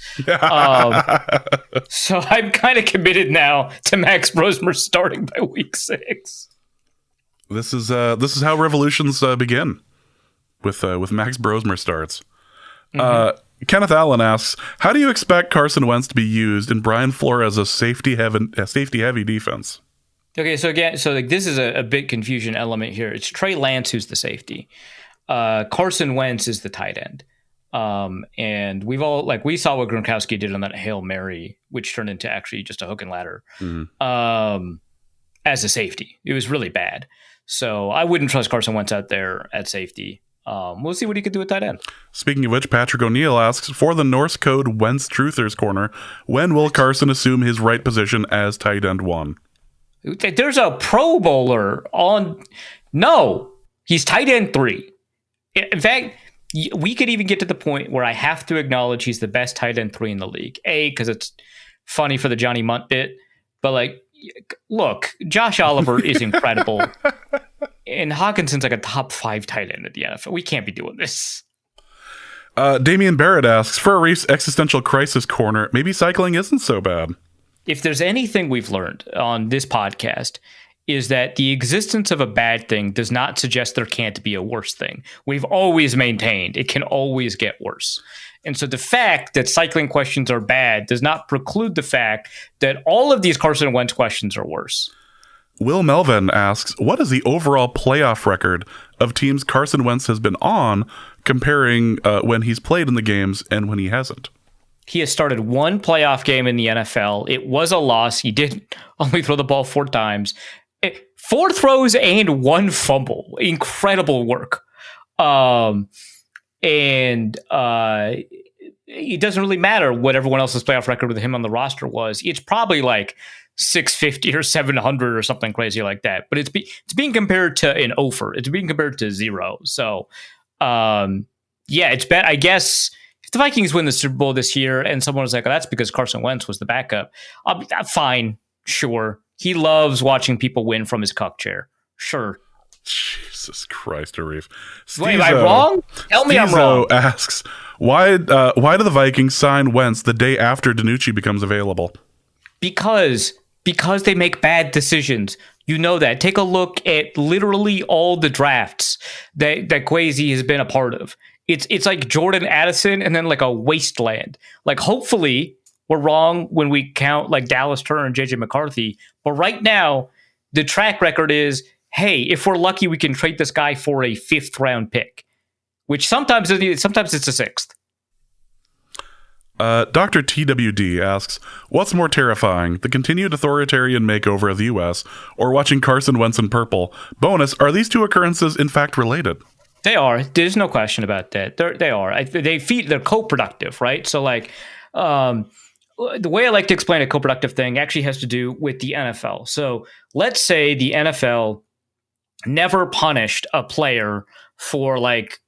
So I'm kind of committed now to Max Brosmer starting by week 6. This is how revolutions begin with Max Brosmer starts. Kenneth Allen asks, how do you expect Carson Wentz to be used in Brian Flores' safety heavy defense? Okay, so again, this is a bit confusion element here. It's Trey Lance who's the safety. Carson Wentz is the tight end. And we saw what Gronkowski did on that Hail Mary, which turned into actually just a hook and ladder, as a safety. It was really bad. So I wouldn't trust Carson Wentz out there at safety. We'll see what he could do at tight end. Speaking of which, Patrick O'Neill asks, for the Norse Code Wentz Truthers Corner, when will Carson assume his right position as tight end 1? There's a Pro Bowler on. No, he's tight end 3. In fact, we could even get to the point where I have to acknowledge he's the best tight end 3 in the league. A, because it's funny for the Johnny Munt bit, but like, look, Josh Oliver is incredible. And Hawkinson's like a top 5 tight end at the NFL. We can't be doing this. Damian Barrett asks, for a Reef's existential crisis corner, maybe cycling isn't so bad. If there's anything we've learned on this podcast, is that the existence of a bad thing does not suggest there can't be a worse thing. We've always maintained it can always get worse. And so the fact that cycling questions are bad does not preclude the fact that all of these Carson Wentz questions are worse. Will Melvin asks, what is the overall playoff record of teams Carson Wentz has been on, comparing when he's played in the games and when he hasn't? He has started 1 playoff game in the NFL. It was a loss. He did only throw the ball 4 times. 4 throws and 1 fumble. Incredible work. It doesn't really matter what everyone else's playoff record with him on the roster was. It's probably like 650 or 700 or something crazy like that. But it's being compared to an offer. It's being compared to 0. So, it's bad. I guess if the Vikings win the Super Bowl this year and someone was like, oh, that's because Carson Wentz was the backup, fine, sure. He loves watching people win from his cuck chair. Sure. Jesus Christ, Arif. Wait, am I wrong? Tell me I'm wrong. Asks, why do the Vikings sign Wentz the day after DiNucci becomes available? Because they make bad decisions. You know that. Take a look at literally all the drafts that Kwesi has been a part of. It's like Jordan Addison and then like a wasteland. Like, hopefully we're wrong when we count like Dallas Turner and JJ McCarthy. But right now, the track record is, hey, if we're lucky, we can trade this guy for a 5th round pick, which sometimes it's a 6th. Dr. TWD asks, what's more terrifying, the continued authoritarian makeover of the U.S. or watching Carson Wentz in purple? Bonus, are these 2 occurrences in fact related? They are. There's no question about that. They are. They're co-productive, right? So like, the way I like to explain a co-productive thing actually has to do with the NFL. So let's say the NFL never punished a player for like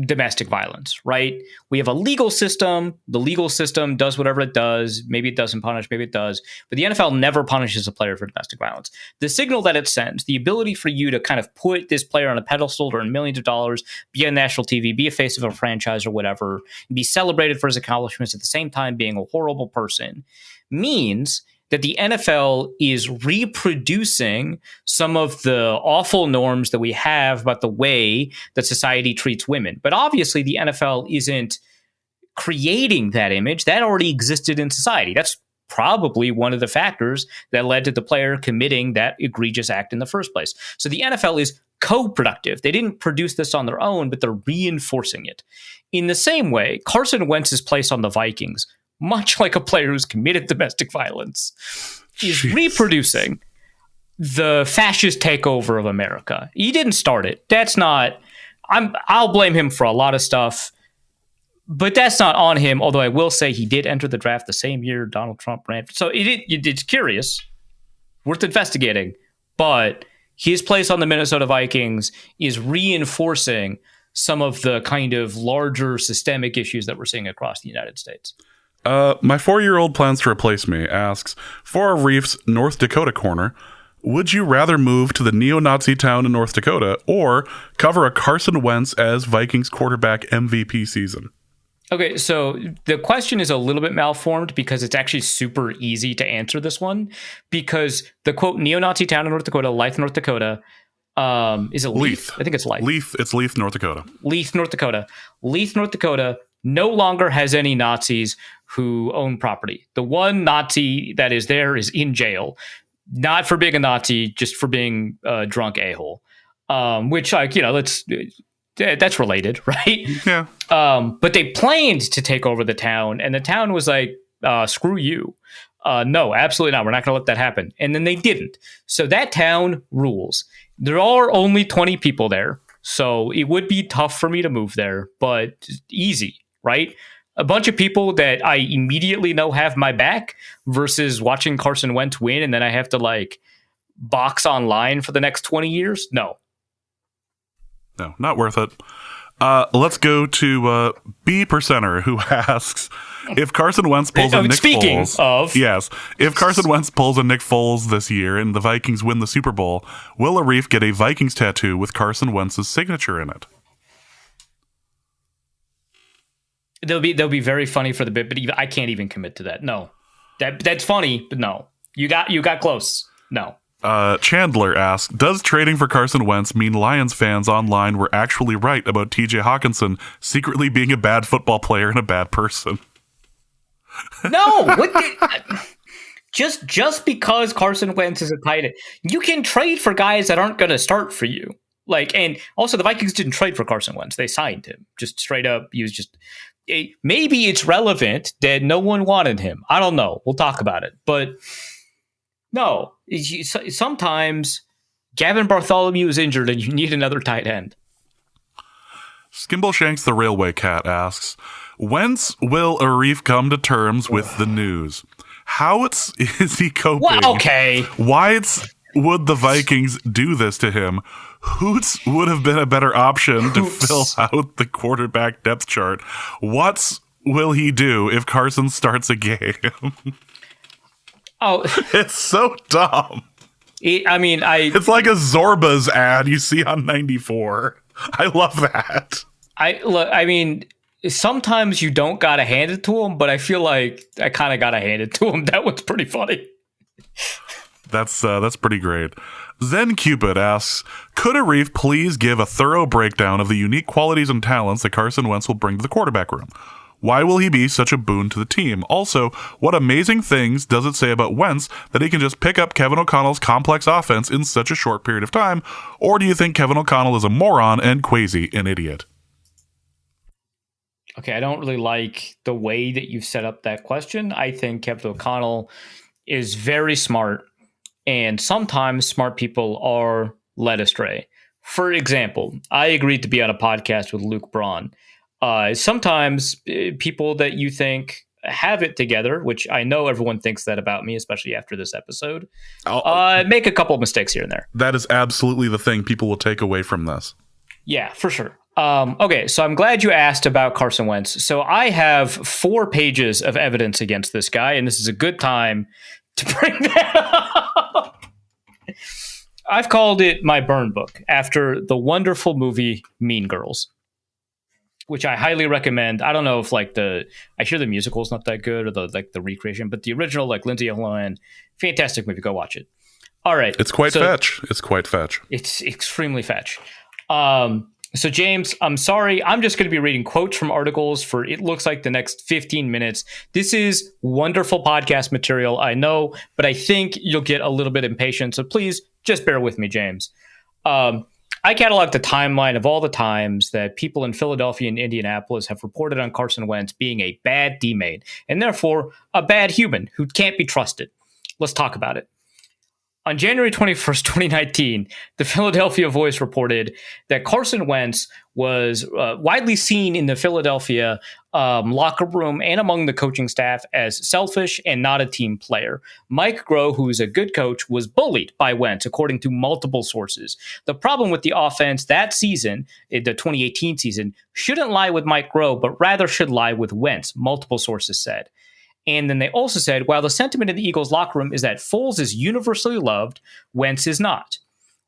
domestic violence, right? We have a legal system. The legal system does whatever it does. Maybe it doesn't punish, maybe it does. But the NFL never punishes a player for domestic violence. The signal that it sends, the ability for you to kind of put this player on a pedestal to earn millions of dollars, be on national TV, be a face of a franchise or whatever, and be celebrated for his accomplishments at the same time being a horrible person, means that the NFL is reproducing some of the awful norms that we have about the way that society treats women. But obviously, the NFL isn't creating that image. That already existed in society. That's probably one of the factors that led to the player committing that egregious act in the first place. So the NFL is co-productive. They didn't produce this on their own, but they're reinforcing it. In the same way, Carson Wentz's place on the Vikings, much like a player who's committed domestic violence, is reproducing the fascist takeover of America. He didn't start it. That's not... I'll blame him for a lot of stuff, but that's not on him, although I will say he did enter the draft the same year Donald Trump ran. So it's curious, worth investigating, but his place on the Minnesota Vikings is reinforcing some of the kind of larger systemic issues that we're seeing across the United States. My 4-year-old plans to replace me asks, for a Reef's North Dakota corner, would you rather move to the neo-Nazi town in North Dakota or cover a Carson Wentz as Vikings quarterback MVP season? Okay, so the question is a little bit malformed because it's actually super easy to answer this one, because the quote neo-Nazi town in North Dakota, Leith, North Dakota, is it Leith? I think it's Leith. Leith, it's Leith, North Dakota. Leith, North Dakota. Leith, North Dakota no longer has any Nazis who own property. The one Nazi that is there is in jail, not for being a Nazi, just for being a drunk a-hole. Which, like, you know, that's related, right? Yeah. But they planned to take over the town, and the town was like, screw you. No, absolutely not. We're not going to let that happen. And then they didn't. So that town rules. There are only 20 people there. So it would be tough for me to move there, but easy, right? A bunch of people that I immediately know have my back versus watching Carson Wentz win and then I have to like box online for the next 20 years. No, not worth it. Let's go to B Percenter, who asks if Carson Wentz pulls a Nick Foles. Yes, if Carson Wentz pulls a Nick Foles this year and the Vikings win the Super Bowl, will Arif get a Vikings tattoo with Carson Wentz's signature in it? They'll be very funny for the bit, but I can't even commit to that. No, that's funny, but no, you got close. No. Chandler asks, does trading for Carson Wentz mean Lions fans online were actually right about TJ Hawkinson secretly being a bad football player and a bad person? No, just because Carson Wentz is a tight end, you can trade for guys that aren't going to start for you. Like, and also the Vikings didn't trade for Carson Wentz; they signed him. Just straight up, he was just. Maybe it's relevant that no one wanted him. I don't know. We'll talk about it, but. No, sometimes Gavin Bartholomew is injured and you need another tight end. Skimbleshanks the Railway Cat asks, whence will Arif come to terms with the news? How is he coping? Well, okay. Why would the Vikings do this to him? Hoots would have been a better option to fill out the quarterback depth chart. What will he do if Carson starts a game? Oh, it's so dumb. It's like a Zorba's ad you see on 94. I love that. Sometimes you don't gotta hand it to him, but I feel like I kind of gotta hand it to him. That was pretty funny. That's pretty great. Zen Cupid asks, could Arif please give a thorough breakdown of the unique qualities and talents that Carson Wentz will bring to the quarterback room? Why will he be such a boon to the team? Also, what amazing things does it say about Wentz that he can just pick up Kevin O'Connell's complex offense in such a short period of time? Or do you think Kevin O'Connell is a moron and Quasi an idiot? Okay, I don't really like the way that you've set up that question. I think Kevin O'Connell is very smart, and sometimes smart people are led astray. For example, I agreed to be on a podcast with Luke Braun. Sometimes people that you think have it together, which I know everyone thinks that about me, especially after this episode, make a couple mistakes here and there. That is absolutely the thing people will take away from this. Yeah, for sure. Okay, so I'm glad you asked about Carson Wentz. So I have 4 pages of evidence against this guy, and this is a good time to bring that up. I've called it my burn book after the wonderful movie Mean Girls, which I highly recommend. I don't know if I hear the musical is not that good or the recreation, but the original, like Lindsay Lohan, fantastic movie. Go watch it. All right. It's quite fetch. It's extremely fetch. So James, I'm sorry. I'm just going to be reading quotes from articles for it looks like the next 15 minutes. This is wonderful podcast material, I know, but I think you'll get a little bit impatient. So please just bear with me, James. I cataloged the timeline of all the times that people in Philadelphia and Indianapolis have reported on Carson Wentz being a bad teammate and therefore a bad human who can't be trusted. Let's talk about it. On January 21st, 2019, the Philadelphia Voice reported that Carson Wentz was widely seen in the Philadelphia locker room and among the coaching staff as selfish and not a team player. Mike Groh, who is a good coach, was bullied by Wentz, according to multiple sources. The problem with the offense that season, the 2018 season, shouldn't lie with Mike Groh, but rather should lie with Wentz, multiple sources said. And then they also said, while the sentiment in the Eagles locker room is that Foles is universally loved, Wentz is not.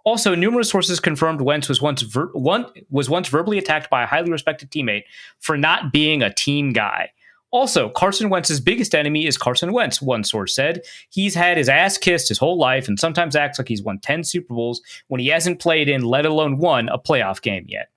Also, numerous sources confirmed Wentz was once verbally attacked by a highly respected teammate for not being a team guy. Also, Carson Wentz's biggest enemy is Carson Wentz, one source said. He's had his ass kissed his whole life and sometimes acts like he's won 10 Super Bowls when he hasn't played in, let alone won, a playoff game yet.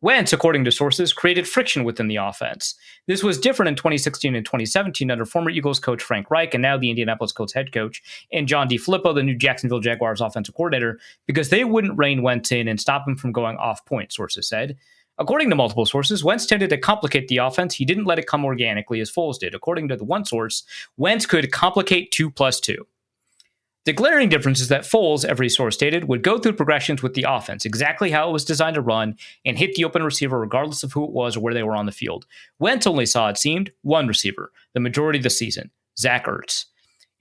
Wentz, according to sources, created friction within the offense. This was different in 2016 and 2017 under former Eagles coach Frank Reich and now the Indianapolis Colts head coach and John DeFilippo, the new Jacksonville Jaguars offensive coordinator, because they wouldn't rein Wentz in and stop him from going off point, sources said. According to multiple sources, Wentz tended to complicate the offense. He didn't let it come organically as Foles did. According to the one source, Wentz could complicate 2+2. The glaring difference is that Foles, every source stated, would go through progressions with the offense, exactly how it was designed to run, and hit the open receiver regardless of who it was or where they were on the field. Wentz only saw, it seemed, one receiver, the majority of the season, Zach Ertz.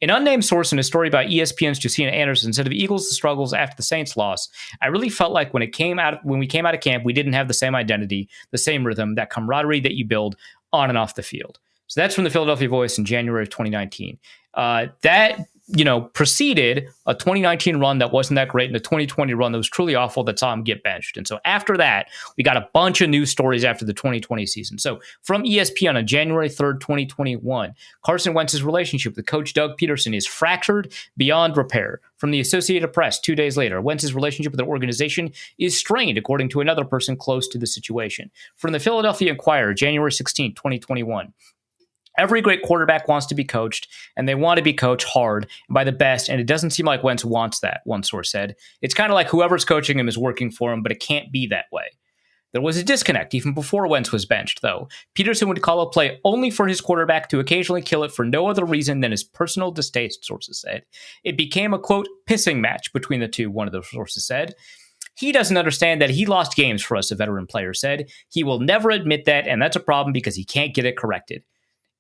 An unnamed source in a story by ESPN's Josina Anderson said of Eagles' struggles after the Saints loss, I really felt like when we came out of camp, we didn't have the same identity, the same rhythm, that camaraderie that you build on and off the field. So that's from the Philadelphia Voice in January of 2019. That preceded a 2019 run that wasn't that great and a 2020 run that was truly awful that saw him get benched. And so after that, we got a bunch of news stories after the 2020 season. So from ESPN on January 3rd, 2021, Carson Wentz's relationship with coach Doug Peterson is fractured beyond repair. From the Associated Press 2 days later, Wentz's relationship with the organization is strained, according to another person close to the situation. From the Philadelphia Inquirer, January 16th, 2021, every great quarterback wants to be coached, and they want to be coached hard by the best, and it doesn't seem like Wentz wants that, one source said. It's kind of like whoever's coaching him is working for him, but it can't be that way. There was a disconnect even before Wentz was benched, though. Peterson would call a play only for his quarterback to occasionally kill it for no other reason than his personal distaste, sources said. It became a, quote, pissing match between the two, one of the sources said. He doesn't understand that he lost games for us, a veteran player said. He will never admit that, and that's a problem because he can't get it corrected.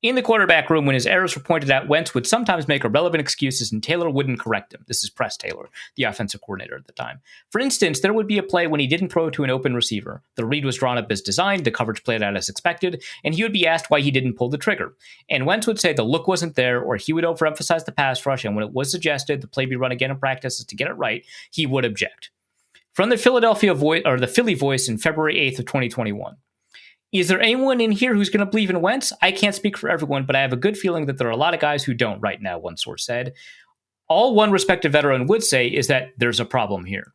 In the quarterback room, when his errors were pointed out, Wentz would sometimes make irrelevant excuses and Taylor wouldn't correct him. This is Press Taylor, the offensive coordinator at the time. For instance, there would be a play when he didn't throw to an open receiver. The read was drawn up as designed, the coverage played out as expected, and he would be asked why he didn't pull the trigger. And Wentz would say the look wasn't there, or he would overemphasize the pass rush, and when it was suggested the play be run again in practice to get it right, he would object. From the Philly Voice in February 8th of 2021. Is there anyone in here who's going to believe in Wentz? I can't speak for everyone, but I have a good feeling that there are a lot of guys who don't right now, one source said. All one respected veteran would say is that there's a problem here.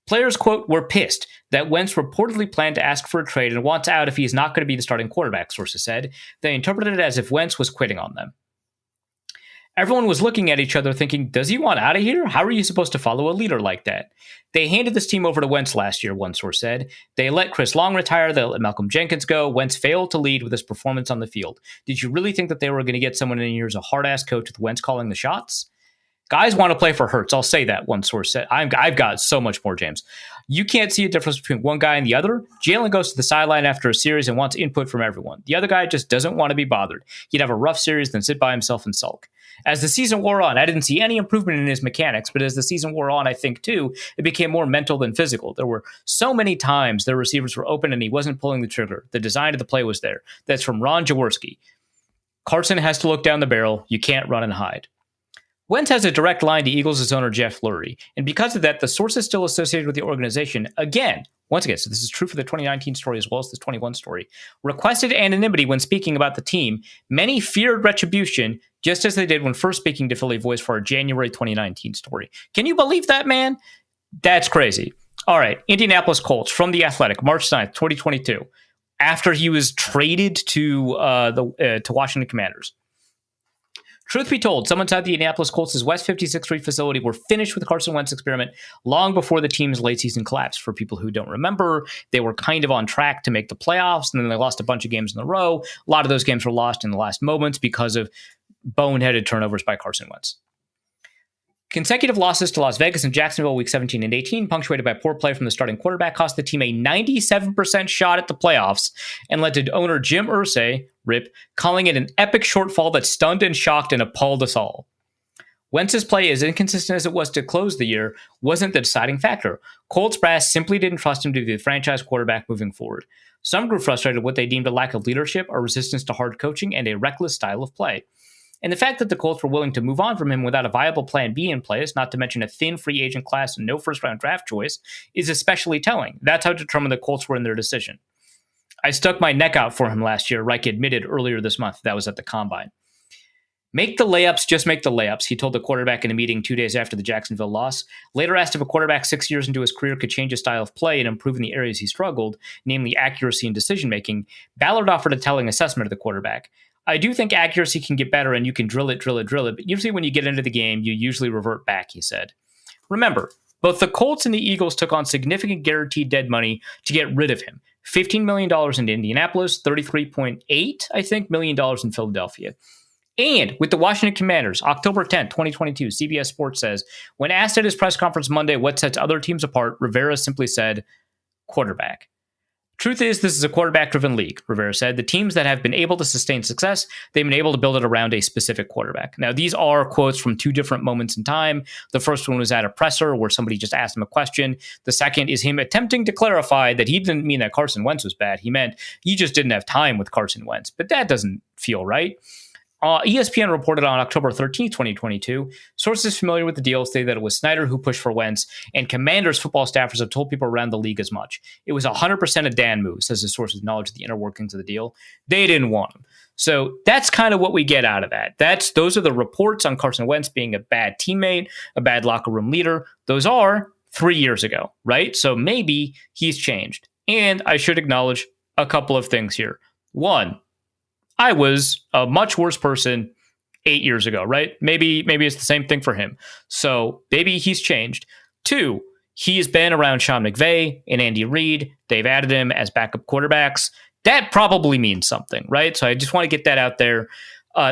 Players, quote, were pissed that Wentz reportedly planned to ask for a trade and wants out if he's not going to be the starting quarterback, sources said. They interpreted it as if Wentz was quitting on them. Everyone was looking at each other thinking, does he want out of here? How are you supposed to follow a leader like that? They handed this team over to Wentz last year, one source said. They let Chris Long retire. They let Malcolm Jenkins go. Wentz failed to lead with his performance on the field. Did you really think that they were going to get someone in here as a hard-ass coach with Wentz calling the shots? Guys want to play for Hurts. I'll say that, one source said. I've got so much more, James. You can't see a difference between one guy and the other. Jalen goes to the sideline after a series and wants input from everyone. The other guy just doesn't want to be bothered. He'd have a rough series, then sit by himself and sulk. As the season wore on, I didn't see any improvement in his mechanics, but as the season wore on, I think, too, it became more mental than physical. There were so many times their receivers were open and he wasn't pulling the trigger. The design of the play was there. That's from Ron Jaworski. Carson has to look down the barrel. You can't run and hide. Wentz has a direct line to Eagles' owner Jeff Lurie, and because of that, the sources still associated with the organization, once again, so this is true for the 2019 story as well as the 21 story, requested anonymity when speaking about the team. Many feared retribution, just as they did when first speaking to Philly Voice for our January 2019 story. Can you believe that, man? That's crazy. All right, Indianapolis Colts from The Athletic, March 9th, 2022, after he was traded to Washington Commanders. Truth be told, some inside the Indianapolis Colts' West 56th Street facility were finished with the Carson Wentz experiment long before the team's late season collapse. For people who don't remember, they were kind of on track to make the playoffs, and then they lost a bunch of games in a row. A lot of those games were lost in the last moments because of boneheaded turnovers by Carson Wentz. Consecutive losses to Las Vegas and Jacksonville week 17 and 18, punctuated by poor play from the starting quarterback, cost the team a 97% shot at the playoffs and led to owner Jim Irsay, RIP, calling it an epic shortfall that stunned and shocked and appalled us all. Wentz's play, as inconsistent as it was to close the year, wasn't the deciding factor. Colts brass simply didn't trust him to be the franchise quarterback moving forward. Some grew frustrated with what they deemed a lack of leadership, a resistance to hard coaching, and a reckless style of play. And the fact that the Colts were willing to move on from him without a viable plan B in place, not to mention a thin free agent class and no first-round draft choice, is especially telling. That's how determined the Colts were in their decision. I stuck my neck out for him last year, Reich admitted earlier this month. That was at the Combine. Make the layups, just make the layups, he told the quarterback in a meeting 2 days after the Jacksonville loss. Later asked if a quarterback 6 years into his career could change his style of play and improve in the areas he struggled, namely accuracy and decision-making, Ballard offered a telling assessment of the quarterback. I do think accuracy can get better and you can drill it, but usually when you get into the game, you usually revert back, he said. Remember, both the Colts and the Eagles took on significant guaranteed dead money to get rid of him. $15 million in Indianapolis, $33.8 million in Philadelphia. And with the Washington Commanders, October 10th, 2022, CBS Sports says, when asked at his press conference Monday what sets other teams apart, Rivera simply said, quarterback. Truth is, this is a quarterback-driven league, Rivera said. The teams that have been able to sustain success, they've been able to build it around a specific quarterback. Now, these are quotes from two different moments in time. The first one was at a presser where somebody just asked him a question. The second is him attempting to clarify that he didn't mean that Carson Wentz was bad. He meant he just didn't have time with Carson Wentz. But that doesn't feel right. ESPN reported on October 13th, 2022, sources familiar with the deal say that it was Snyder who pushed for Wentz, and Commanders football staffers have told people around the league as much. It was 100% a Dan move, says the source with knowledge of the inner workings of the deal. They didn't want him. So that's kind of what we get out of that. Those are the reports on Carson Wentz being a bad teammate, a bad locker room leader. Those are 3 years ago, right? So maybe he's changed. And I should acknowledge a couple of things here. One, I was a much worse person 8 years ago, right? Maybe it's the same thing for him. So maybe he's changed. Two, he's been around Sean McVay and Andy Reid. They've added him as backup quarterbacks. That probably means something, right? So I just want to get that out there.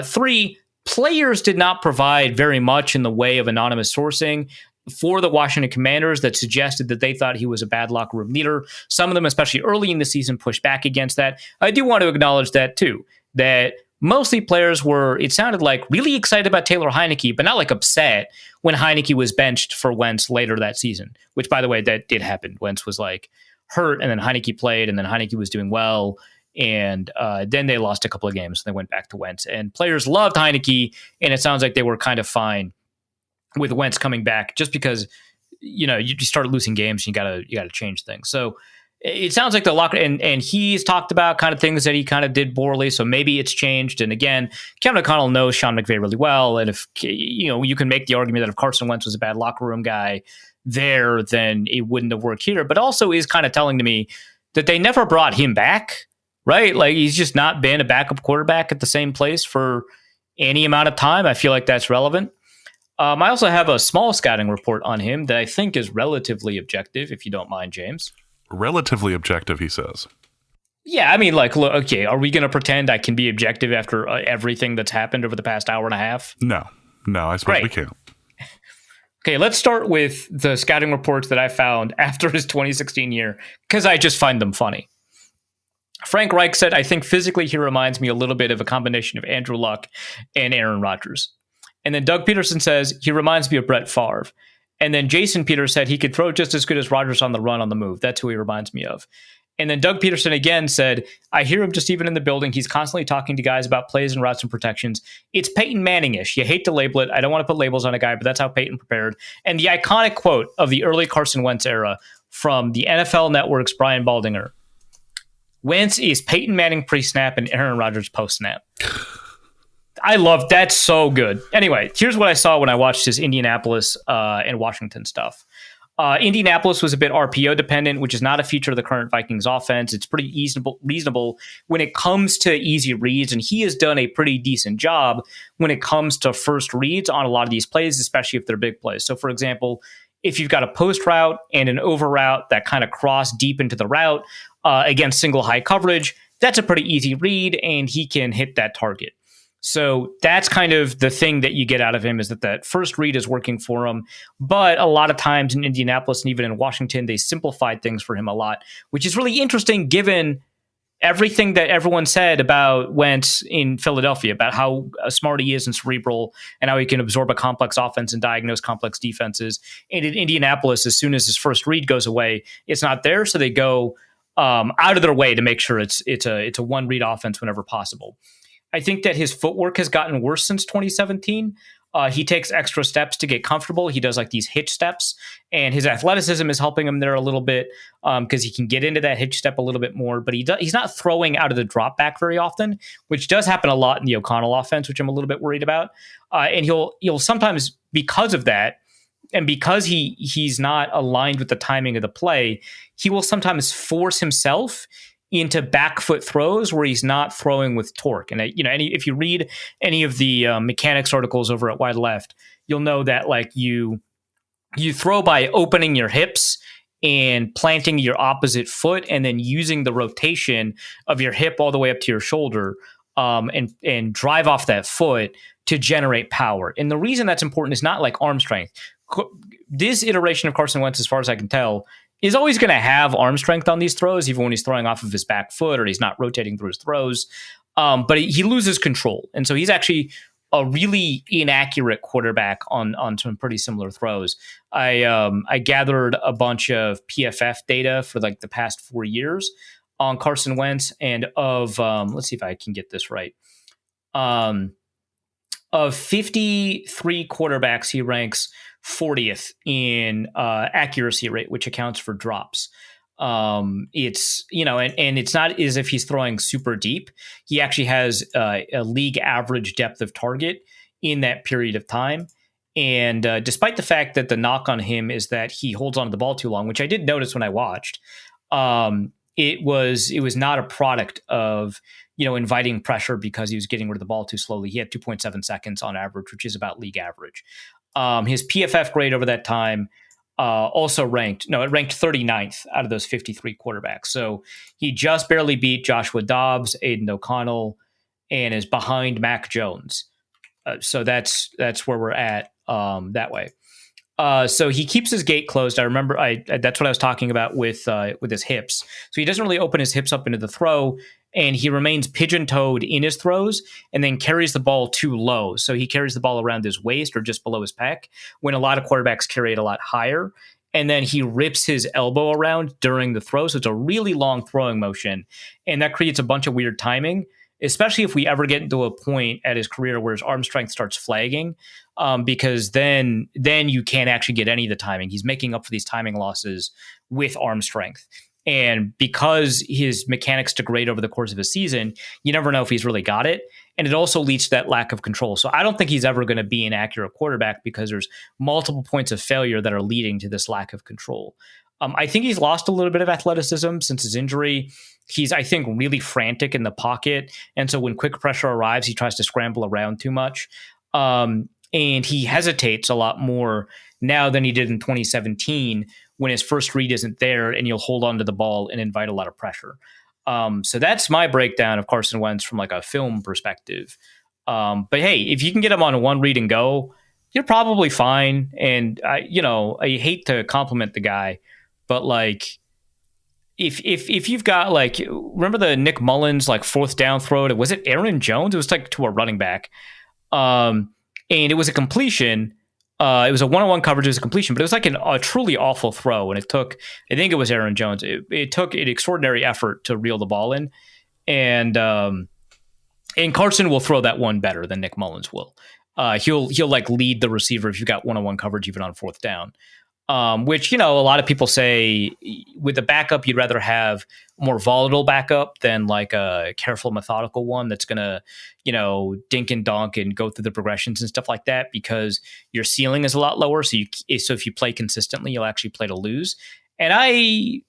Three, players did not provide very much in the way of anonymous sourcing for the Washington Commanders that suggested that they thought he was a bad locker room leader. Some of them, especially early in the season, pushed back against that. I do want to acknowledge that too, that mostly players were, it sounded like, really excited about Taylor Heineke, but not like upset when Heineke was benched for Wentz later that season, which, by the way, that did happen. Wentz was like hurt, and then Heineke played, and then Heineke was doing well, and then they lost a couple of games, and they went back to Wentz. And players loved Heineke, and it sounds like they were kind of fine with Wentz coming back, just because, you know, you started losing games, and you gotta change things. So it sounds like the locker, and he's talked about kind of things that he kind of did poorly, so maybe it's changed. And again, Kevin O'Connell knows Sean McVay really well, and if, you know, you can make the argument that if Carson Wentz was a bad locker room guy there, then it wouldn't have worked here. But also is kind of telling to me that they never brought him back, right? Like, he's just not been a backup quarterback at the same place for any amount of time. I feel like that's relevant. I also have a small scouting report on him that I think is relatively objective, if you don't mind, James. Relatively objective, he says. Yeah, I mean, like, look, okay, are we going to pretend I can be objective after everything that's happened over the past hour and a half? No, I suppose we can't. Okay, let's start with the scouting reports that I found after his 2016 year, because I just find them funny. Frank Reich said, I think physically he reminds me a little bit of a combination of Andrew Luck and Aaron Rodgers. And then Doug Peterson says, he reminds me of Brett Favre. And then Jason Peters said he could throw just as good as Rodgers on the run on the move. That's who he reminds me of. And then Doug Peterson again said, I hear him just even in the building. He's constantly talking to guys about plays and routes and protections. It's Peyton Manning-ish. You hate to label it. I don't want to put labels on a guy, but that's how Peyton prepared. And the iconic quote of the early Carson Wentz era from the NFL Network's Brian Baldinger. Wentz is Peyton Manning pre-snap and Aaron Rodgers post-snap. I love that. So good. Anyway, here's what I saw when I watched his Indianapolis and Washington stuff. Indianapolis was a bit RPO dependent, which is not a feature of the current Vikings offense. It's pretty reasonable when it comes to easy reads, and he has done a pretty decent job when it comes to first reads on a lot of these plays, especially if they're big plays. So, for example, if you've got a post route and an over route that kind of cross deep into the route against single high coverage, that's a pretty easy read, and he can hit that target. So that's kind of the thing that you get out of him, is that first read is working for him. But a lot of times in Indianapolis and even in Washington, they simplified things for him a lot, which is really interesting given everything that everyone said about Wentz in Philadelphia, about how smart he is and cerebral and how he can absorb a complex offense and diagnose complex defenses. And in Indianapolis, as soon as his first read goes away, it's not there. So they go out of their way to make sure it's a one read offense whenever possible. I think that his footwork has gotten worse since 2017. He takes extra steps to get comfortable. He does like these hitch steps, and his athleticism is helping him there a little bit because he can get into that hitch step a little bit more. But he's not throwing out of the drop back very often, which does happen a lot in the O'Connell offense, which I'm a little bit worried about. And he'll sometimes, because of that, and because he's not aligned with the timing of the play, he will sometimes force himself into back foot throws where he's not throwing with torque. And if you read any of the mechanics articles over at Wide Left, you'll know that like you throw by opening your hips and planting your opposite foot and then using the rotation of your hip all the way up to your shoulder and drive off that foot to generate power. And the reason that's important is not like arm strength. This iteration of Carson Wentz, as far as I can tell, is always going to have arm strength on these throws, even when he's throwing off of his back foot or he's not rotating through his throws. But he loses control. And so he's actually a really inaccurate quarterback on some pretty similar throws. I gathered a bunch of PFF data for like the past 4 years on Carson Wentz, and of let's see if I can get this right. Of 53 quarterbacks, he ranks 40th in accuracy rate, which accounts for drops. It's, and it's not as if he's throwing super deep. He actually has a league average depth of target in that period of time. And despite the fact that the knock on him is that he holds on to the ball too long, which I did notice when I watched, it was not a product of, inviting pressure because he was getting rid of the ball too slowly. He had 2.7 seconds on average, which is about league average. His PFF grade over that time also ranked 39th out of those 53 quarterbacks. So he just barely beat Joshua Dobbs, Aiden O'Connell, and is behind Mac Jones. So that's where we're at that way. So he keeps his gate closed. I remember that's what I was talking about with his hips. So he doesn't really open his hips up into the throw, and he remains pigeon-toed in his throws and then carries the ball too low. So he carries the ball around his waist or just below his pec, when a lot of quarterbacks carry it a lot higher. And then he rips his elbow around during the throw. So it's a really long throwing motion, and that creates a bunch of weird timing, especially if we ever get into a point at his career where his arm strength starts flagging, because then you can't actually get any of the timing. He's making up for these timing losses with arm strength. And because his mechanics degrade over the course of a season, you never know if he's really got it. And it also leads to that lack of control. So I don't think he's ever going to be an accurate quarterback because there's multiple points of failure that are leading to this lack of control. I think he's lost a little bit of athleticism since his injury. He's, I think, really frantic in the pocket. And so when quick pressure arrives, he tries to scramble around too much. And he hesitates a lot more now than he did in 2017, when his first read isn't there and you'll hold on to the ball and invite a lot of pressure. So that's my breakdown of Carson Wentz from like a film perspective. But hey, if you can get him on a one read and go, you're probably fine. And I hate to compliment the guy, but like, if you've got like, remember the Nick Mullins like fourth down throw was it Aaron Jones? It was like to a running back. And it was a completion. It was a one-on-one coverage. It was a completion, but it was like a truly awful throw. And it took, I think it was Aaron Jones. It took an extraordinary effort to reel the ball in. And Carson will throw that one better than Nick Mullins will. He'll like lead the receiver if you've got one-on-one coverage, even on fourth down. Which, a lot of people say with the backup, you'd rather have a more volatile backup than like a careful, methodical one that's going to, dink and donk and go through the progressions and stuff like that, because your ceiling is a lot lower. So if you play consistently, you'll actually play to lose. And I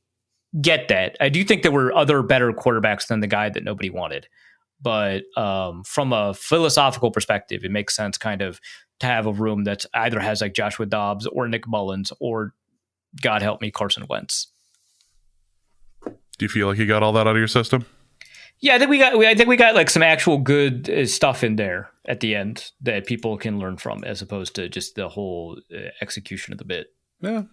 get that. I do think there were other better quarterbacks than the guy that nobody wanted. But from a philosophical perspective, it makes sense kind of to have a room that either has like Joshua Dobbs or Nick Mullins or, God help me, Carson Wentz. Do you feel like you got all that out of your system? Yeah, I think we got like some actual good stuff in there at the end that people can learn from, as opposed to just the whole execution of the bit. Yeah.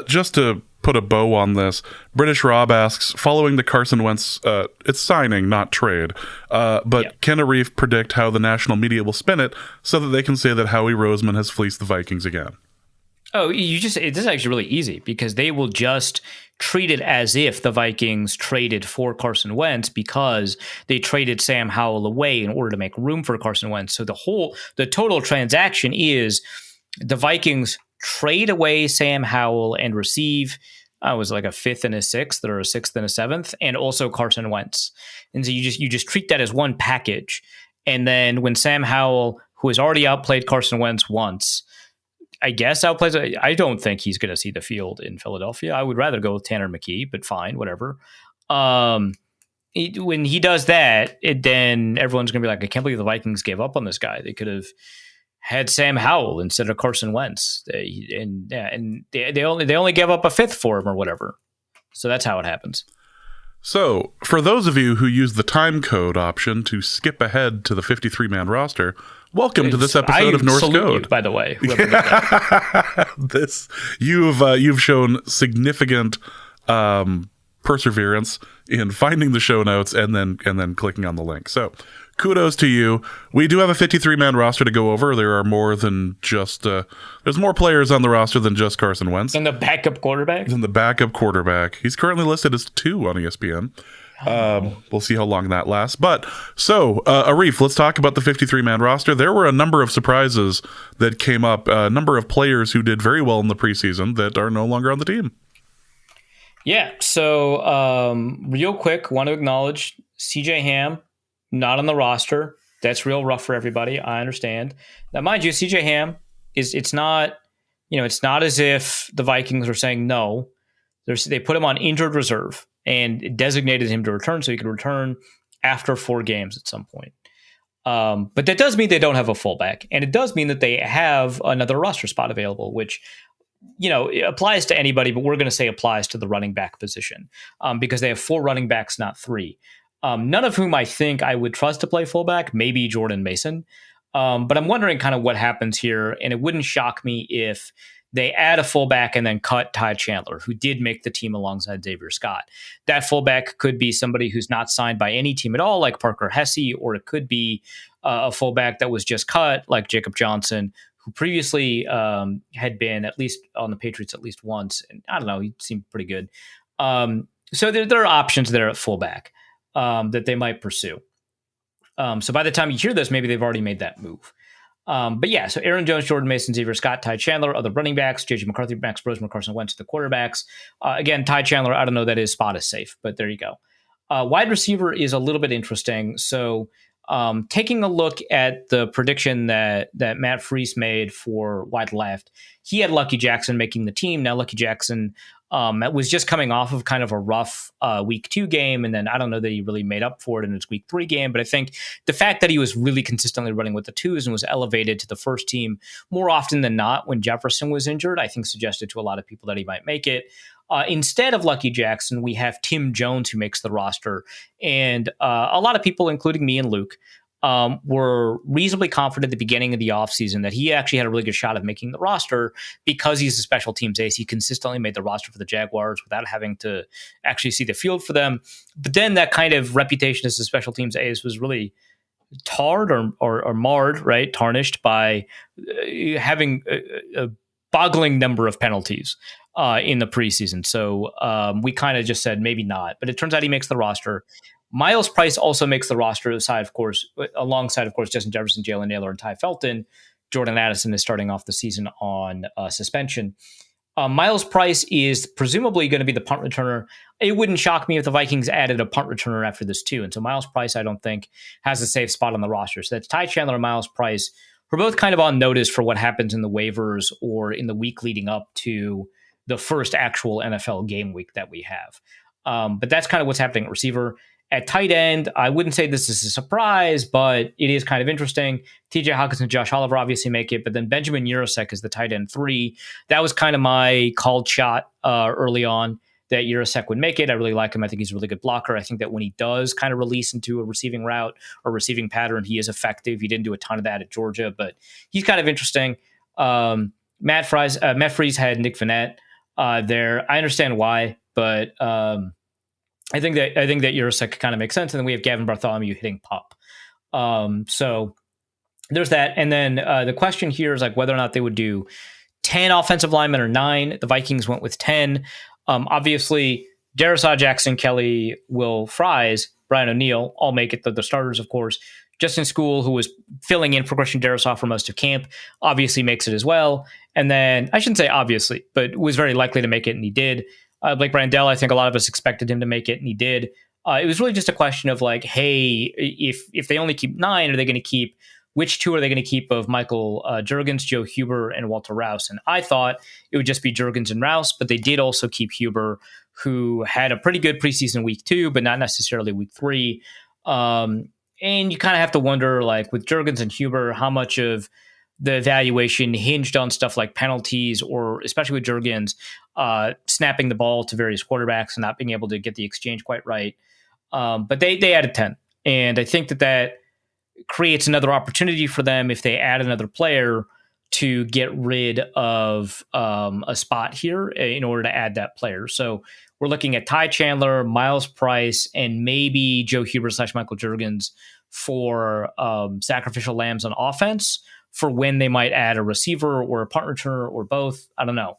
Just to put a bow on this, British Rob asks, following the Carson Wentz, it's signing, not trade, but can Arif predict how the national media will spin it so that they can say that Howie Roseman has fleeced the Vikings again? Oh, this is actually really easy, because they will just treat it as if the Vikings traded for Carson Wentz because they traded Sam Howell away in order to make room for Carson Wentz. So the total transaction is the Vikings trade away Sam Howell and receive, was like a fifth and a sixth, or a sixth and a seventh, and also Carson Wentz. And so you just treat that as one package. And then when Sam Howell, who has already outplayed Carson Wentz once, I guess outplays, I don't think he's going to see the field in Philadelphia. I would rather go with Tanner McKee, but fine, whatever. When he does that, then everyone's going to be like, I can't believe the Vikings gave up on this guy. They could have had Sam Howell instead of Carson Wentz. And they only gave up a fifth for him or whatever. So that's how it happens. So, for those of you who use the time code option to skip ahead to the 53-man roster, welcome to this episode of Norse salute Code. you, by the way. whoever did that. You've shown significant perseverance in finding the show notes and then clicking on the link. So, kudos to you. We do have a 53-man roster to go over. There are more than just there's more players on the roster than just Carson Wentz. And the backup quarterback? And the backup quarterback. He's currently listed as 2 on ESPN. We'll see how long that lasts. But so, Arif, let's talk about the 53-man roster. There were a number of surprises that came up, a number of players who did very well in the preseason that are no longer on the team. Yeah. So, real quick, want to acknowledge CJ Ham, not on the roster. That's real rough for everybody. I understand. Now, mind you, CJ Ham it's not as if the Vikings are saying no. They put him on injured reserve and designated him to return so he could return after 4 games at some point. But that does mean they don't have a fullback, and it does mean that they have another roster spot available, which it applies to anybody, but we're going to say applies to the running back position because they have 4 running backs, not 3. None of whom I think I would trust to play fullback, maybe Jordan Mason. But I'm wondering kind of what happens here, and it wouldn't shock me if they add a fullback and then cut Ty Chandler, who did make the team alongside Xavier Scott. That fullback could be somebody who's not signed by any team at all, like Parker Hesse, or it could be a fullback that was just cut, like Jacob Johnson, who previously had been at least on the Patriots at least once. And I don't know, he seemed pretty good. So there are options there at fullback that they might pursue. So by the time you hear this, maybe they've already made that move. But yeah, so Aaron Jones, Jordan Mason, Xavier Scott, Ty Chandler, other running backs, JJ McCarthy, Max Brosman, Carson Wentz, the quarterbacks. Again, Ty Chandler, I don't know that his spot is safe, but there you go. Wide receiver is a little bit interesting. So taking a look at the prediction that Matt Freese made for wide left, he had Lucky Jackson making the team. Now Lucky Jackson was just coming off of kind of a rough week 2 game. And then I don't know that he really made up for it in his week 3 game. But I think the fact that he was really consistently running with the 2s and was elevated to the first team more often than not when Jefferson was injured, I think suggested to a lot of people that he might make it. Instead of Lucky Jackson, we have Tim Jones, who makes the roster. And a lot of people, including me and Luke, were reasonably confident at the beginning of the offseason that he actually had a really good shot of making the roster because he's a special teams ace. He consistently made the roster for the Jaguars without having to actually see the field for them. But then that kind of reputation as a special teams ace was really tarred or marred, right? Tarnished by having a boggling number of penalties in the preseason. So we kind of just said maybe not. But it turns out he makes the roster. Miles Price also makes the roster alongside, of course, Justin Jefferson, Jalen Naylor, and Ty Felton. Jordan Addison is starting off the season on suspension. Miles Price is presumably going to be the punt returner. It wouldn't shock me if the Vikings added a punt returner after this too. And so Miles Price, I don't think, has a safe spot on the roster. So that's Ty Chandler and Miles Price. We're both kind of on notice for what happens in the waivers or in the week leading up to the first actual NFL game week that we have. But that's kind of what's happening at receiver. At tight end, I wouldn't say this is a surprise, but it is kind of interesting. TJ Hawkins and Josh Oliver obviously make it, but then Benjamin Urasek is the tight end 3. That was kind of my called shot early on that Urasek would make it. I really like him. I think he's a really good blocker. I think that when he does kind of release into a receiving route or receiving pattern, he is effective. He didn't do a ton of that at Georgia, but he's kind of interesting. Matt Freese had Nick Vannett there. I understand why, but I think that Urasek kind of makes sense. And then we have Gavin Bartholomew hitting pup. So there's that. And then the question here is like whether or not they would do 10 offensive linemen or 9. The Vikings went with 10. Obviously, Darisaw, Jackson, Kelly, Will Fries, Brian O'Neill all make it. The starters, of course. Justin School, who was filling in for Christian Darisaw for most of camp, obviously makes it as well. And then, I shouldn't say obviously, but was very likely to make it, and he did. Blake Brandel, I think a lot of us expected him to make it, and he did. It was really just a question of like, hey, if they only keep 9, are they going to keep which 2 are they going to keep of Michael Juergens, Joe Huber, and Walter Rouse? And I thought it would just be Juergens and Rouse, but they did also keep Huber, who had a pretty good preseason week 2, but not necessarily week 3. And you kind of have to wonder, like with Juergens and Huber, how much of the evaluation hinged on stuff like penalties, or especially with Juergens, snapping the ball to various quarterbacks and not being able to get the exchange quite right. But they added 10. And I think that creates another opportunity for them if they add another player to get rid of a spot here in order to add that player. So we're looking at Ty Chandler, Miles Price, and maybe Joe Huber / Michael Juergens for sacrificial lambs on offense for when they might add a receiver or a punt returner or both. I don't know.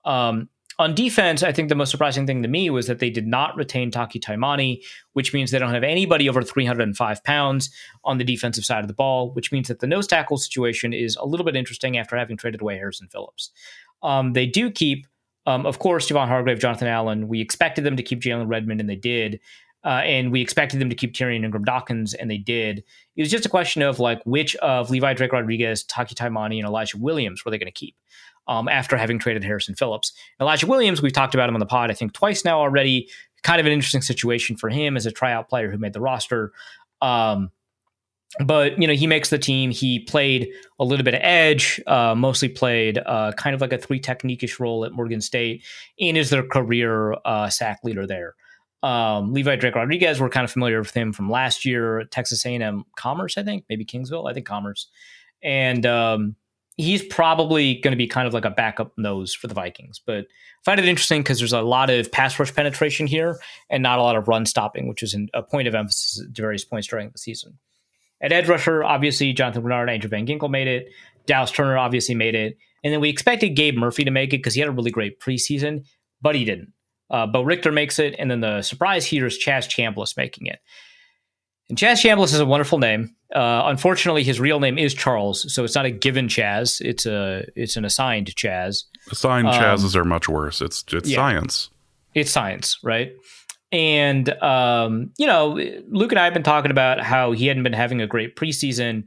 On defense, I think the most surprising thing to me was that they did not retain Taki Taimani, which means they don't have anybody over 305 pounds on the defensive side of the ball, which means that the nose tackle situation is a little bit interesting after having traded away Harrison Phillips. They do keep, of course, Javon Hargrave, Jonathan Allen. We expected them to keep Jalen Redmond, and they did. And we expected them to keep Tyrion Ingram Dawkins, and they did. It was just a question of like which of Levi Drake Rodriguez, Taki Taimani, and Elijah Williams were they going to keep after having traded Harrison Phillips. Elijah Williams, we've talked about him on the pod, I think, twice now already. Kind of an interesting situation for him as a tryout player who made the roster. But, he makes the team. He played a little bit of edge, mostly played kind of like a 3 technique-ish role at Morgan State, and is their career sack leader there. Levi Drake Rodriguez, we're kind of familiar with him from last year at Texas A&M Commerce, I think, maybe Kingsville, I think Commerce. And he's probably going to be kind of like a backup nose for the Vikings. But I find it interesting because there's a lot of pass rush penetration here and not a lot of run stopping, which is a point of emphasis at various points during the season. At edge rusher, obviously, Jonathan Bernard, Andrew Van Ginkel made it. Dallas Turner obviously made it. And then we expected Gabe Murphy to make it because he had a really great preseason, but he didn't. Bo Richter makes it, and then the surprise here is Chaz Chambliss making it. And Chaz Chambliss is a wonderful name. Unfortunately, his real name is Charles, so it's not a given Chaz. It's an assigned Chaz. Assigned Chazes are much worse. It's science. It's science, right? And, Luke and I have been talking about how he hadn't been having a great preseason.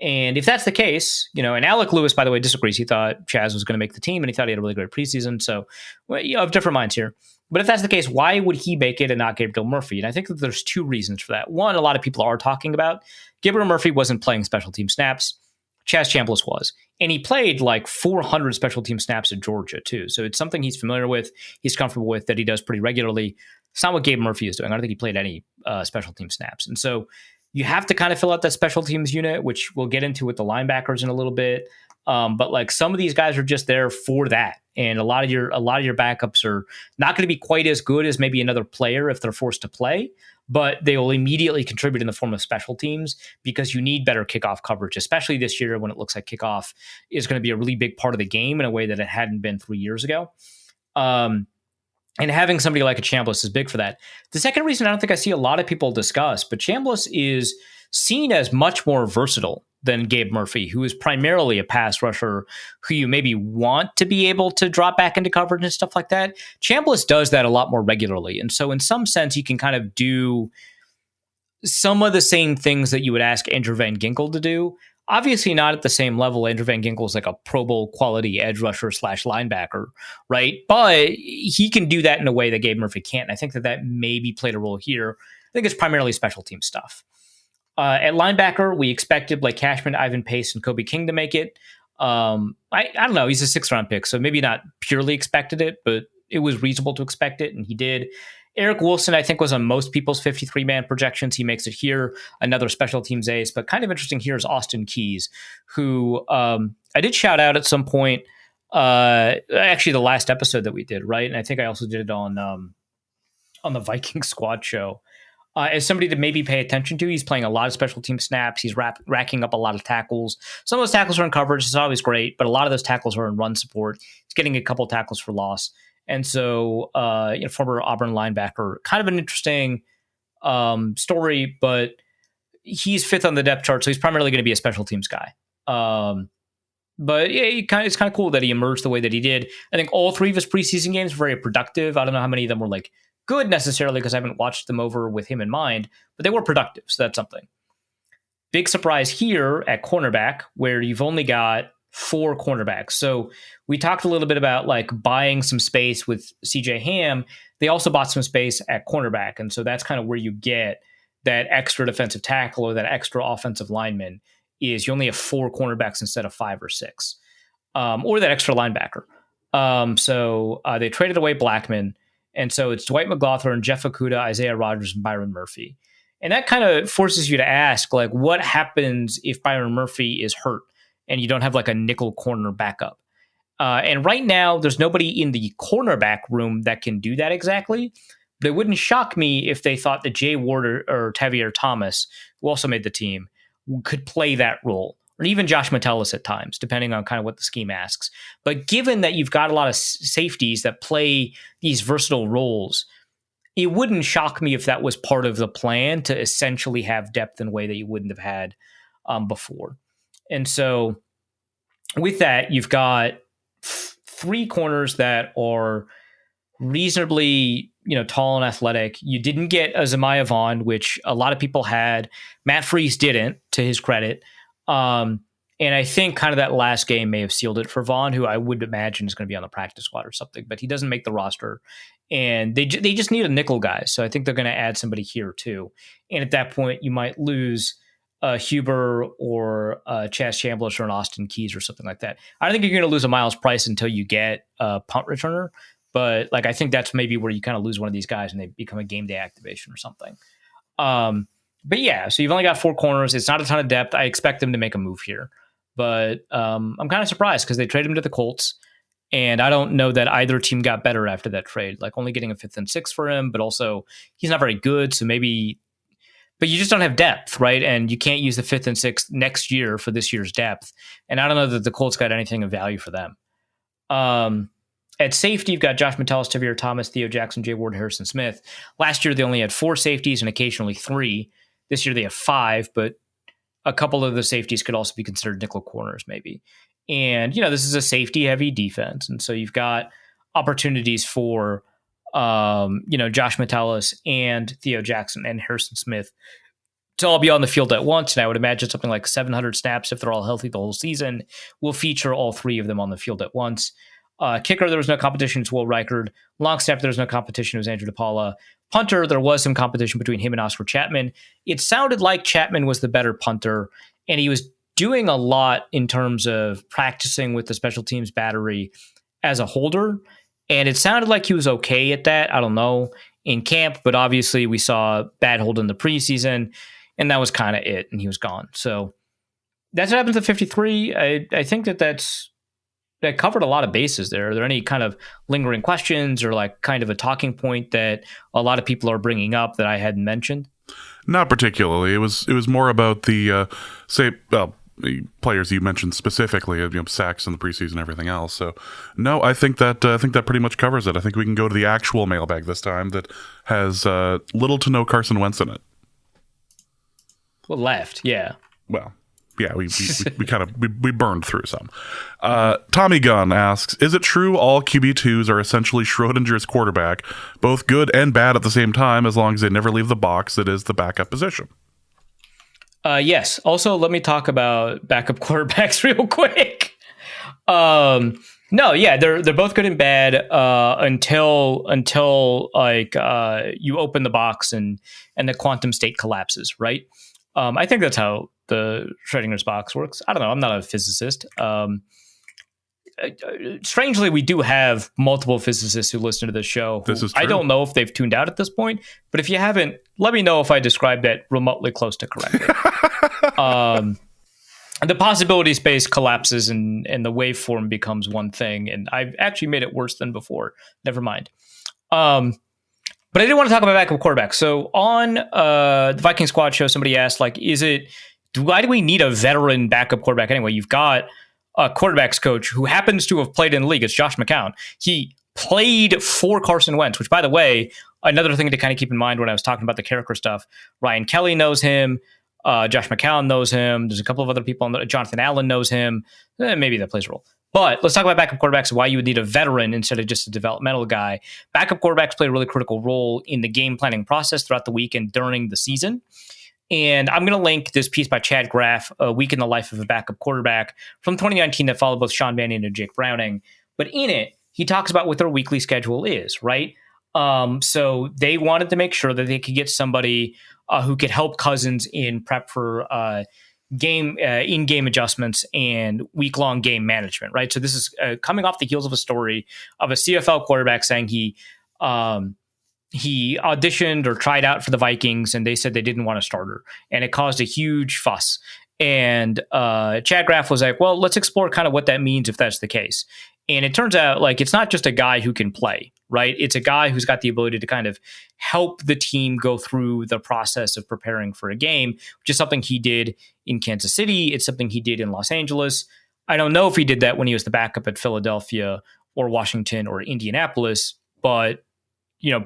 And if that's the case, and Alec Lewis, by the way, disagrees. He thought Chaz was going to make the team, and he thought he had a really great preseason. So, you have different minds here. But if that's the case, why would he make it and not Gabriel Murphy? And I think that there's 2 reasons for that. One, a lot of people are talking about Gabriel Murphy wasn't playing special team snaps. Chaz Chambliss was. And he played like 400 special team snaps at Georgia, too. So it's something he's familiar with, he's comfortable with, that he does pretty regularly. It's not what Gabe Murphy is doing. I don't think he played any special team snaps. And so you have to kind of fill out that special teams unit, which we'll get into with the linebackers in a little bit. But like some of these guys are just there for that. And a lot of your backups are not going to be quite as good as maybe another player if they're forced to play, but they will immediately contribute in the form of special teams because you need better kickoff coverage, especially this year when it looks like kickoff is going to be a really big part of the game in a way that it hadn't been 3 years ago. And having somebody like a Chambliss is big for that. The second reason I don't think I see a lot of people discuss, but Chambliss is seen as much more versatile than Gabe Murphy, who is primarily a pass rusher who you maybe want to be able to drop back into coverage and stuff like that. Chambliss does that a lot more regularly. And so in some sense, you can kind of do some of the same things that you would ask Andrew Van Ginkel to do. Obviously not at the same level. Andrew Van Ginkel is like a Pro Bowl quality edge rusher / linebacker, right? But he can do that in a way that Gabe Murphy can't. And I think that maybe played a role here. I think it's primarily special team stuff. At linebacker, we expected Blake Cashman, Ivan Pace, and Kobe King to make it. I don't know. He's a 6th-round pick, so maybe not purely expected it, but it was reasonable to expect it, and he did. Eric Wilson, I think, was on most people's 53-man projections. He makes it here, another special teams ace. But kind of interesting here is Austin Keys, who I did shout out at some point, actually the last episode that we did, right? And I think I also did it on the Viking Squad show. As somebody to maybe pay attention to, he's playing a lot of special team snaps. He's racking up a lot of tackles. Some of those tackles are in coverage. It's always great, but a lot of those tackles are in run support. He's getting a couple tackles for loss. And so, former Auburn linebacker, kind of an interesting story, but he's 5th on the depth chart, so he's primarily going to be a special teams guy. But yeah, it's kind of cool that he emerged the way that he did. I think all 3 of his preseason games were very productive. I don't know how many of them were like good necessarily because I haven't watched them over with him in mind, but they were productive. So that's something. Big surprise here at cornerback, where you've only got 4 cornerbacks. So we talked a little bit about like buying some space with CJ Ham. They also bought some space at cornerback. And so that's kind of where you get that extra defensive tackle or that extra offensive lineman is you only have 4 cornerbacks instead of 5 or 6, or that extra linebacker. So they traded away Blackman. And so it's Dwight McLaughlin, Jeff Okuda, Isaiah Rodgers, and Byron Murphy. And that kind of forces you to ask, like, what happens if Byron Murphy is hurt and you don't have like a nickel corner backup? And right now, there's nobody in the cornerback room that can do that exactly. But it wouldn't shock me if they thought that Jay Ward or Tavier Thomas, who also made the team, could play that role. Or even Josh Metellus at times, depending on kind of what the scheme asks. But given that you've got a lot of safeties that play these versatile roles, it wouldn't shock me if that was part of the plan to essentially have depth in a way that you wouldn't have had before. And so with that, you've got three corners that are reasonably, tall and athletic. You didn't get a Zemaiah Vaughn, which a lot of people had. Matt Freese didn't, to his credit. And I think kind of that last game may have sealed it for Vaughn, who I would imagine is going to be on the practice squad or something, but he doesn't make the roster. And they just need a nickel guy. So I think they're going to add somebody here too. And at that point, you might lose Huber or Chaz Chambliss or an Austin Keys or something like that. I don't think you're going to lose a Miles Price until you get a punt returner. But like, I think that's maybe where you kind of lose one of these guys and they become a game day activation or something. But yeah, so you've only got four corners. It's not a ton of depth. I expect them to make a move here. But I'm kind of surprised because they traded him to the Colts. And I don't know that either team got better after that trade. Like only getting a 5th and 6th for him, but also he's not very good. So maybe, but you just don't have depth, right? And you can't use the 5th and 6th next year for this year's depth. And I don't know that the Colts got anything of value for them. At safety, you've got Josh Metellus, Tavier Thomas, Theo Jackson, Jay Ward, Harrison Smith. Last year, they only had 4 safeties and occasionally 3. This year, they have 5, but a couple of the safeties could also be considered nickel corners, maybe. And, this is a safety-heavy defense. And so you've got opportunities for, Josh Metellus and Theo Jackson and Harrison Smith to all be on the field at once. And I would imagine something like 700 snaps, if they're all healthy the whole season, will feature all 3 of them on the field at once. Kicker, there was no competition. It's Will Reichard. Long snapper, there was no competition. It was Andrew DePaula. Punter, there was some competition between him and Oscar Chapman. It sounded like Chapman was the better punter, and he was doing a lot in terms of practicing with the special teams battery as a holder. And it sounded like he was okay at that. I don't know, in camp, but obviously we saw bad hold in the preseason, and that was kind of it, and he was gone. So that's what happens at 53. I think that covered a lot of bases there. Are there any kind of lingering questions or like kind of a talking point that a lot of people are bringing up that I hadn't mentioned? Not particularly. It was more about the the players you mentioned specifically, sacks in the preseason and everything else. So no, I think that pretty much covers it. I think we can go to the actual mailbag this time that has little to no Carson Wentz in it. Well, left, yeah. Well, yeah, we burned through some. Tommy Gunn asks, is it true all QB2s are essentially Schrodinger's quarterback, both good and bad at the same time, as long as they never leave the box that is the backup position? Yes. Also, let me talk about backup quarterbacks real quick. No, yeah, they're both good and bad until like you open the box and the quantum state collapses, right? I think that's how the Schrodinger's box works. I don't know. I'm not a physicist. Strangely, we do have multiple physicists who listen to this show. This is true. I don't know if they've tuned out at this point, but if you haven't, let me know if I described that remotely close to correctly. The possibility space collapses and the waveform becomes one thing, and I've actually made it worse than before. Never mind. But I did want to talk about backup quarterback. So on the Viking Squad show, somebody asked, like, why do we need a veteran backup quarterback anyway? You've got a quarterbacks coach who happens to have played in the league. It's Josh McCown. He played for Carson Wentz, which, by the way, another thing to kind of keep in mind when I was talking about the character stuff, Ryan Kelly knows him. Josh McCown knows him. There's a couple of other people. Jonathan Allen knows him. Maybe that plays a role. But let's talk about backup quarterbacks and why you would need a veteran instead of just a developmental guy. Backup quarterbacks play a really critical role in the game planning process throughout the week and during the season. And I'm going to link this piece by Chad Graff, A Week in the Life of a Backup Quarterback, from 2019 that followed both Sean Mannion and Jake Browning. But in it, he talks about what their weekly schedule is, right? So they wanted to make sure that they could get somebody who could help Cousins in prep for game in-game adjustments and week-long game management, right? So this is coming off the heels of a story of a CFL quarterback saying he auditioned or tried out for the Vikings, and they said they didn't want a starter, and it caused a huge fuss. And Chad Graff was like, well, let's explore kind of what that means if that's the case. And it turns out like it's not just a guy who can play, right? It's a guy who's got the ability to kind of help the team go through the process of preparing for a game, which is something he did in Kansas City. It's something he did in Los Angeles. I don't know if he did that when he was the backup at Philadelphia or Washington or Indianapolis, but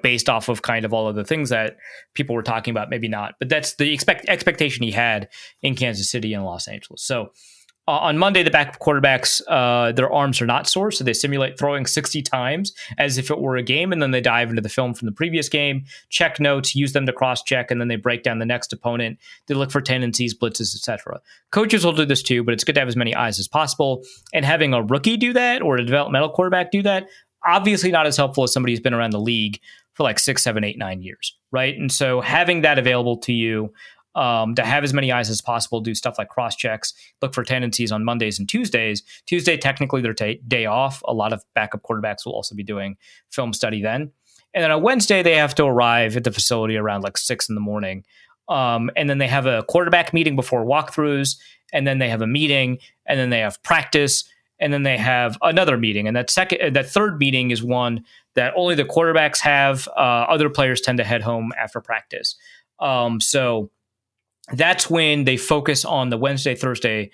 based off of kind of all of the things that people were talking about, maybe not. But that's the expectation he had in Kansas City and Los Angeles. So on Monday, the backup quarterbacks, their arms are not sore, so they simulate throwing 60 times as if it were a game, and then they dive into the film from the previous game, check notes, use them to cross-check, and then they break down the next opponent. They look for tendencies, blitzes, etc. Coaches will do this too, but it's good to have as many eyes as possible. And having a rookie do that or a developmental quarterback do that, obviously not as helpful as somebody who's been around the league for like 6, 7, 8, 9 years, right? And so having that available to you, to have as many eyes as possible, do stuff like cross checks, look for tendencies on Mondays and Tuesdays. Tuesday, technically their day off. A lot of backup quarterbacks will also be doing film study then. And then on Wednesday, they have to arrive at the facility around like 6 in the morning. And then they have a quarterback meeting before walkthroughs. And then they have a meeting, and then they have practice, and then they have another meeting. And that third meeting is one that only the quarterbacks have. Other players tend to head home after practice. So that's when they focus on the Wednesday, Thursday,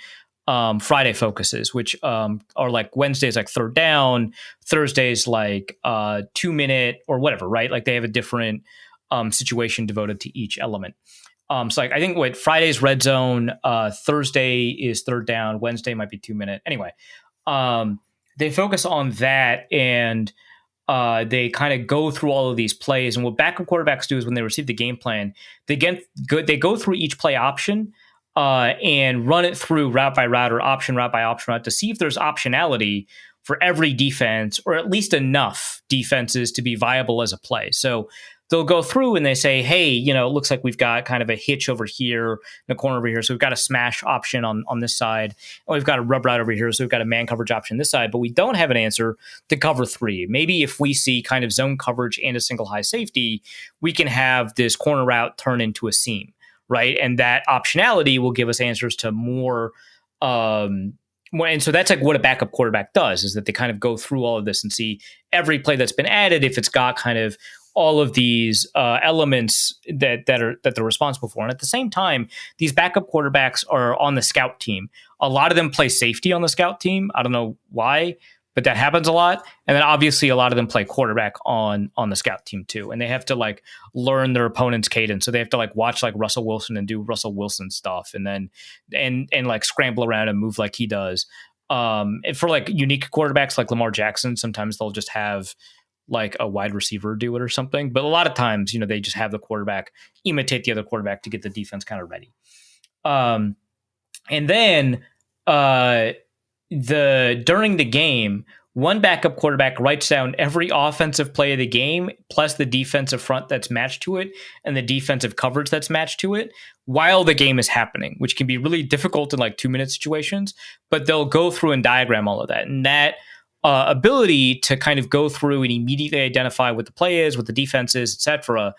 Friday focuses, which are like Wednesdays like third down, Thursdays like 2-minute or whatever, right? Like they have a different situation devoted to each element. So like I think Friday's red zone, Thursday is third down, Wednesday might be 2-minute. Anyway, they focus on that, and they kind of go through all of these plays. And what backup quarterbacks do is when they receive the game plan, they go through each play option and run it through route by route or option route by option route to see if there's optionality for every defense, or at least enough defenses to be viable as a play. So they'll go through and they say, hey, it looks like we've got kind of a hitch over here, in the corner over here. So we've got a smash option on this side. And we've got a rub route over here. So we've got a man coverage option this side, but we don't have an answer to cover 3. Maybe if we see kind of zone coverage and a single high safety, we can have this corner route turn into a seam, right? And that optionality will give us answers to more. And so that's like what a backup quarterback does, is that they kind of go through all of this and see every play that's been added, if it's got kind of all of these elements that they're responsible for. And at the same time, these backup quarterbacks are on the scout team. A lot of them play safety on the scout team. I don't know why, but that happens a lot. And then obviously a lot of them play quarterback on the scout team too. And they have to like learn their opponent's cadence. So they have to like watch like Russell Wilson and do Russell Wilson stuff, and then and like scramble around and move like he does. And for like unique quarterbacks like Lamar Jackson, sometimes they'll just have like a wide receiver do it or something. But a lot of times, they just have the quarterback imitate the other quarterback to get the defense kind of ready. And then during the game, one backup quarterback writes down every offensive play of the game, plus the defensive front that's matched to it and the defensive coverage that's matched to it while the game is happening, which can be really difficult in like 2-minute situations, but they'll go through and diagram all of that. And that ability to kind of go through and immediately identify what the play is, what the defense is, etc.,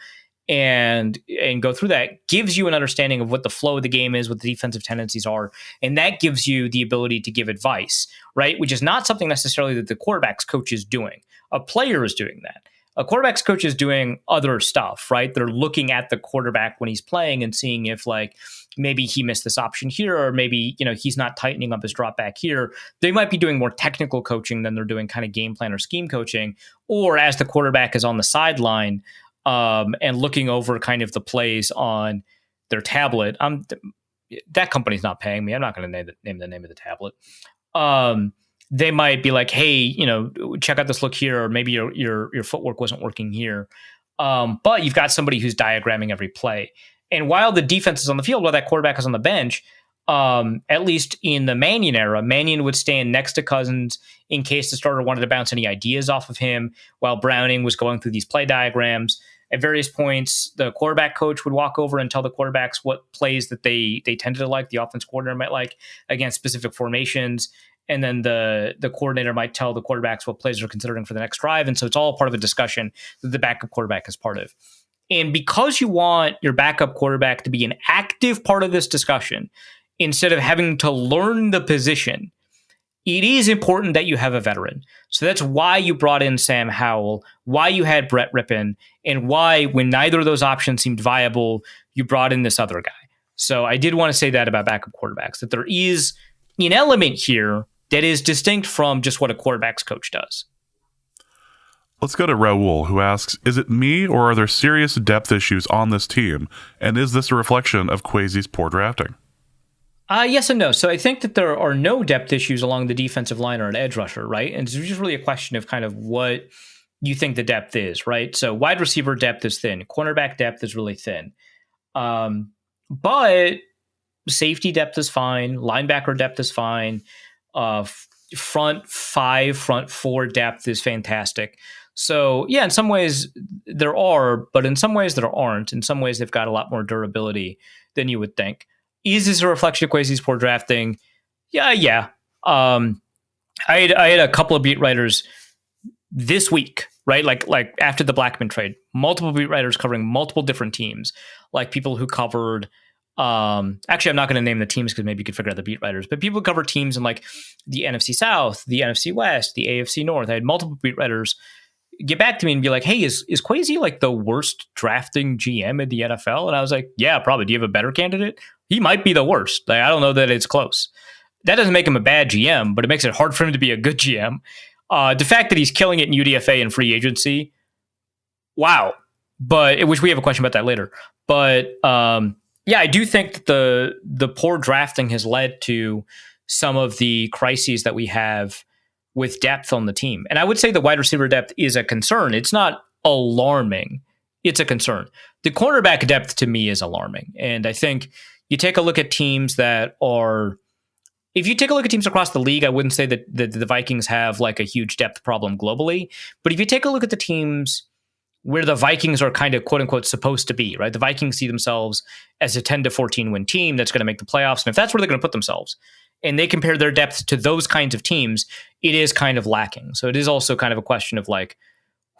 and go through that gives you an understanding of what the flow of the game is, what the defensive tendencies are, and that gives you the ability to give advice, right? Which is not something necessarily that the quarterback's coach is doing. A player is doing that. A quarterback's coach is doing other stuff, right? They're looking at the quarterback when he's playing and seeing if like maybe he missed this option here, or maybe, he's not tightening up his drop back here. They might be doing more technical coaching than they're doing kind of game plan or scheme coaching. Or as the quarterback is on the sideline and looking over kind of the plays on their tablet. That company's not paying me. I'm not going to name the name of the tablet. They might be like, hey, check out this look here, or maybe your footwork wasn't working here. But you've got somebody who's diagramming every play. And while the defense is on the field, while that quarterback is on the bench, at least in the Mannion era, Mannion would stand next to Cousins in case the starter wanted to bounce any ideas off of him while Browning was going through these play diagrams. At various points, the quarterback coach would walk over and tell the quarterbacks what plays that they tended to like, the offense coordinator might like, against specific formations. And then the coordinator might tell the quarterbacks what plays they're considering for the next drive. And so it's all part of a discussion that the backup quarterback is part of. And because you want your backup quarterback to be an active part of this discussion, instead of having to learn the position, it is important that you have a veteran. So that's why you brought in Sam Howell, why you had Brett Rippon, and why, when neither of those options seemed viable, you brought in this other guy. So I did want to say that about backup quarterbacks, that there is an element here that is distinct from just what a quarterback's coach does. Let's go to Raul, who asks, is it me or are there serious depth issues on this team? And is this a reflection of Kwesi's poor drafting? Yes and no. So I think that there are no depth issues along the defensive line or an edge rusher, right? And it's just really a question of kind of what you think the depth is, right? So wide receiver depth is thin. Cornerback depth is really thin. But safety depth is fine. Linebacker depth is fine. Front 5, front 4 depth is fantastic. So yeah, in some ways there are, but in some ways there aren't. In some ways they've got a lot more durability than you would think. Is this a reflection of Kwesi's poor drafting? Yeah. I had a couple of beat writers this week, right? Like after the Blackman trade, multiple beat writers covering multiple different teams, like people who covered. Actually, I'm not going to name the teams because maybe you could figure out the beat writers, but people who cover teams in like the NFC South, the NFC West, the AFC North. I had multiple beat writers get back to me and be like, hey, is Kwesi like the worst drafting GM in the NFL? And I was like, yeah, probably. Do you have a better candidate? He might be the worst. Like, I don't know that it's close. That doesn't make him a bad GM, but it makes it hard for him to be a good GM. The fact that he's killing it in UDFA and free agency, wow. But which we have a question about that later. But yeah, I do think that the poor drafting has led to some of the crises that we have with depth on the team. And I would say the wide receiver depth is a concern. It's not alarming. It's a concern. The cornerback depth to me is alarming. And I think you take a look at teams that are, if you take a look at teams across the league, I wouldn't say that the Vikings have like a huge depth problem globally. But if you take a look at the teams where the Vikings are kind of quote unquote supposed to be, right? The Vikings see themselves as a 10 to 14 win team that's going to make the playoffs. And if that's where they're going to put themselves, and they compare their depth to those kinds of teams, it is kind of lacking. So it is also kind of a question of like,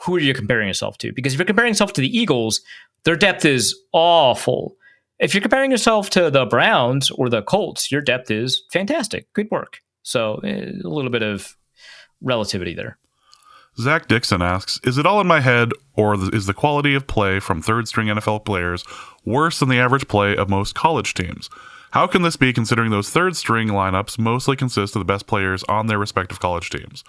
who are you comparing yourself to? Because if you're comparing yourself to the Eagles, their depth is awful. If you're comparing yourself to the Browns or the Colts, your depth is fantastic. Good work. So a little bit of relativity there. Zach Dixon asks, is it all in my head, or is the quality of play from third-string NFL players worse than the average play of most college teams? How can this be, considering those third-string lineups mostly consist of the best players on their respective college teams?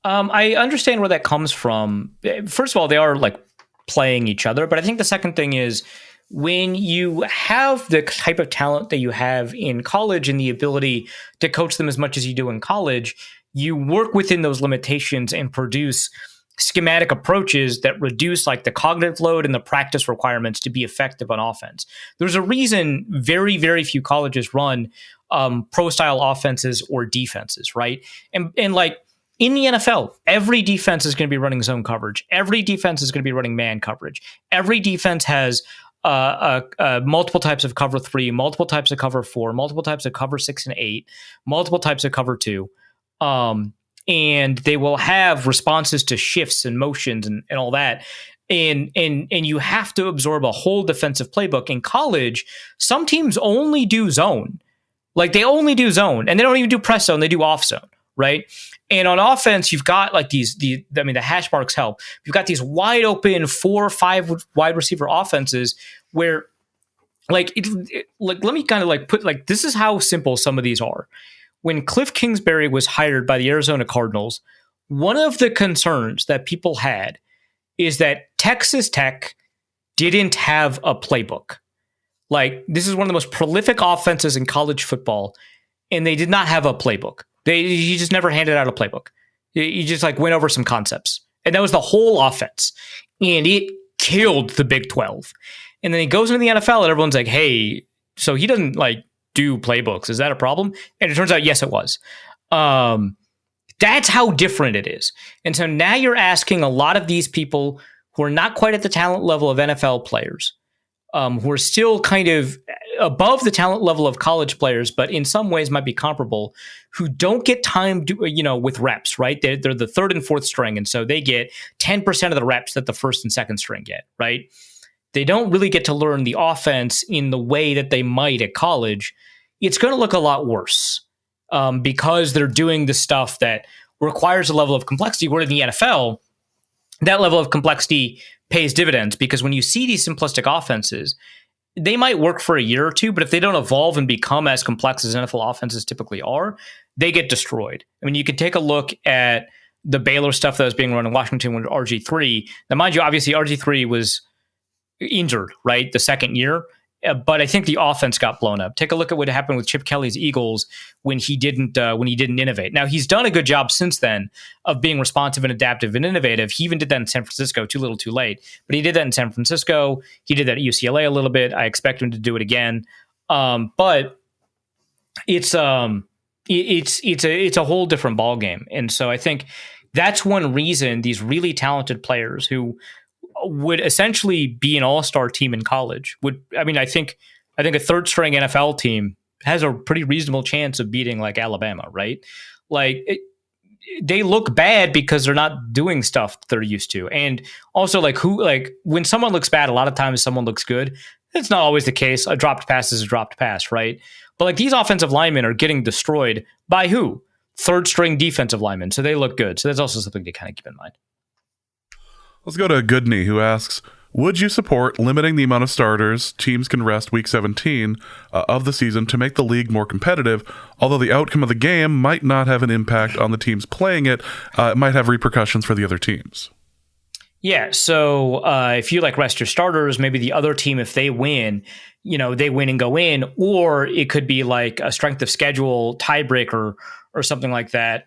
I understand where that comes from. First of all, they are like playing each other, but I think the second thing is when you have the type of talent that you have in college and the ability to coach them as much as you do in college, you work within those limitations and produce schematic approaches that reduce like the cognitive load and the practice requirements to be effective on offense. There's a reason very, very few colleges run pro style offenses or defenses, right? And like in the NFL, every defense is going to be running zone coverage. Every defense is going to be running man coverage. Every defense has multiple types of cover 3, multiple types of cover 4, multiple types of cover 6 and 8, multiple types of cover 2. And they will have responses to shifts and motions and all that. And you have to absorb a whole defensive playbook. In college, some teams only do zone. Like they only do zone, and they don't even do press zone, they do off zone, right? And on offense, you've got like the hash marks help. You've got these wide open 4 or 5 wide receiver offenses where like let me kind of like put like, this is how simple some of these are. When Cliff Kingsbury was hired by the Arizona Cardinals, one of the concerns that people had is that Texas Tech didn't have a playbook. Like, this is one of the most prolific offenses in college football, and they did not have a playbook. He just never handed out a playbook. He just like went over some concepts, and that was the whole offense, and it killed the Big 12. And then he goes into the NFL, and everyone's like, "Hey, so he doesn't like do playbooks. Is that a problem?" And it turns out, yes, it was. That's how different it is. And so now you're asking a lot of these people who are not quite at the talent level of NFL players, who are still kind of above the talent level of college players, but in some ways might be comparable, who don't get time with reps, right? They're the third and fourth string, and so they get 10% of the reps that the first and second string get, right? They don't really get to learn the offense in the way that they might at college. It's going to look a lot worse because they're doing the stuff that requires a level of complexity, where in the NFL, that level of complexity pays dividends, because when you see these simplistic offenses, they might work for a year or two, but if they don't evolve and become as complex as NFL offenses typically are, they get destroyed. I mean, you could take a look at the Baylor stuff that was being run in Washington with RG3. Now, mind you, obviously RG3 was injured, right, the second year, but I think the offense got blown up. Take a look at what happened with Chip Kelly's Eagles when he didn't innovate. Now, he's done a good job since then of being responsive and adaptive and innovative. He even did that in San Francisco, too little, too late. But he did that in San Francisco. He did that at UCLA a little bit. I expect him to do it again. But it's a whole different ballgame. And so I think that's one reason these really talented players who would essentially be an all-star team in college I think a third string NFL team has a pretty reasonable chance of beating like Alabama, right? They look bad because they're not doing stuff they're used to. And also when someone looks bad, a lot of times someone looks good. It's not always the case. A dropped pass is a dropped pass, right? But these offensive linemen are getting destroyed by who? Third string defensive linemen. So they look good. So that's also something to kind of keep in mind. Let's go to Goodney, who asks, would you support limiting the amount of starters teams can rest week 17 of the season to make the league more competitive? Although the outcome of the game might not have an impact on the teams playing it, it might have repercussions for the other teams. Yeah, so if you rest your starters, maybe the other team, if they win, they win and go in, or it could be like a strength of schedule tiebreaker or something like that,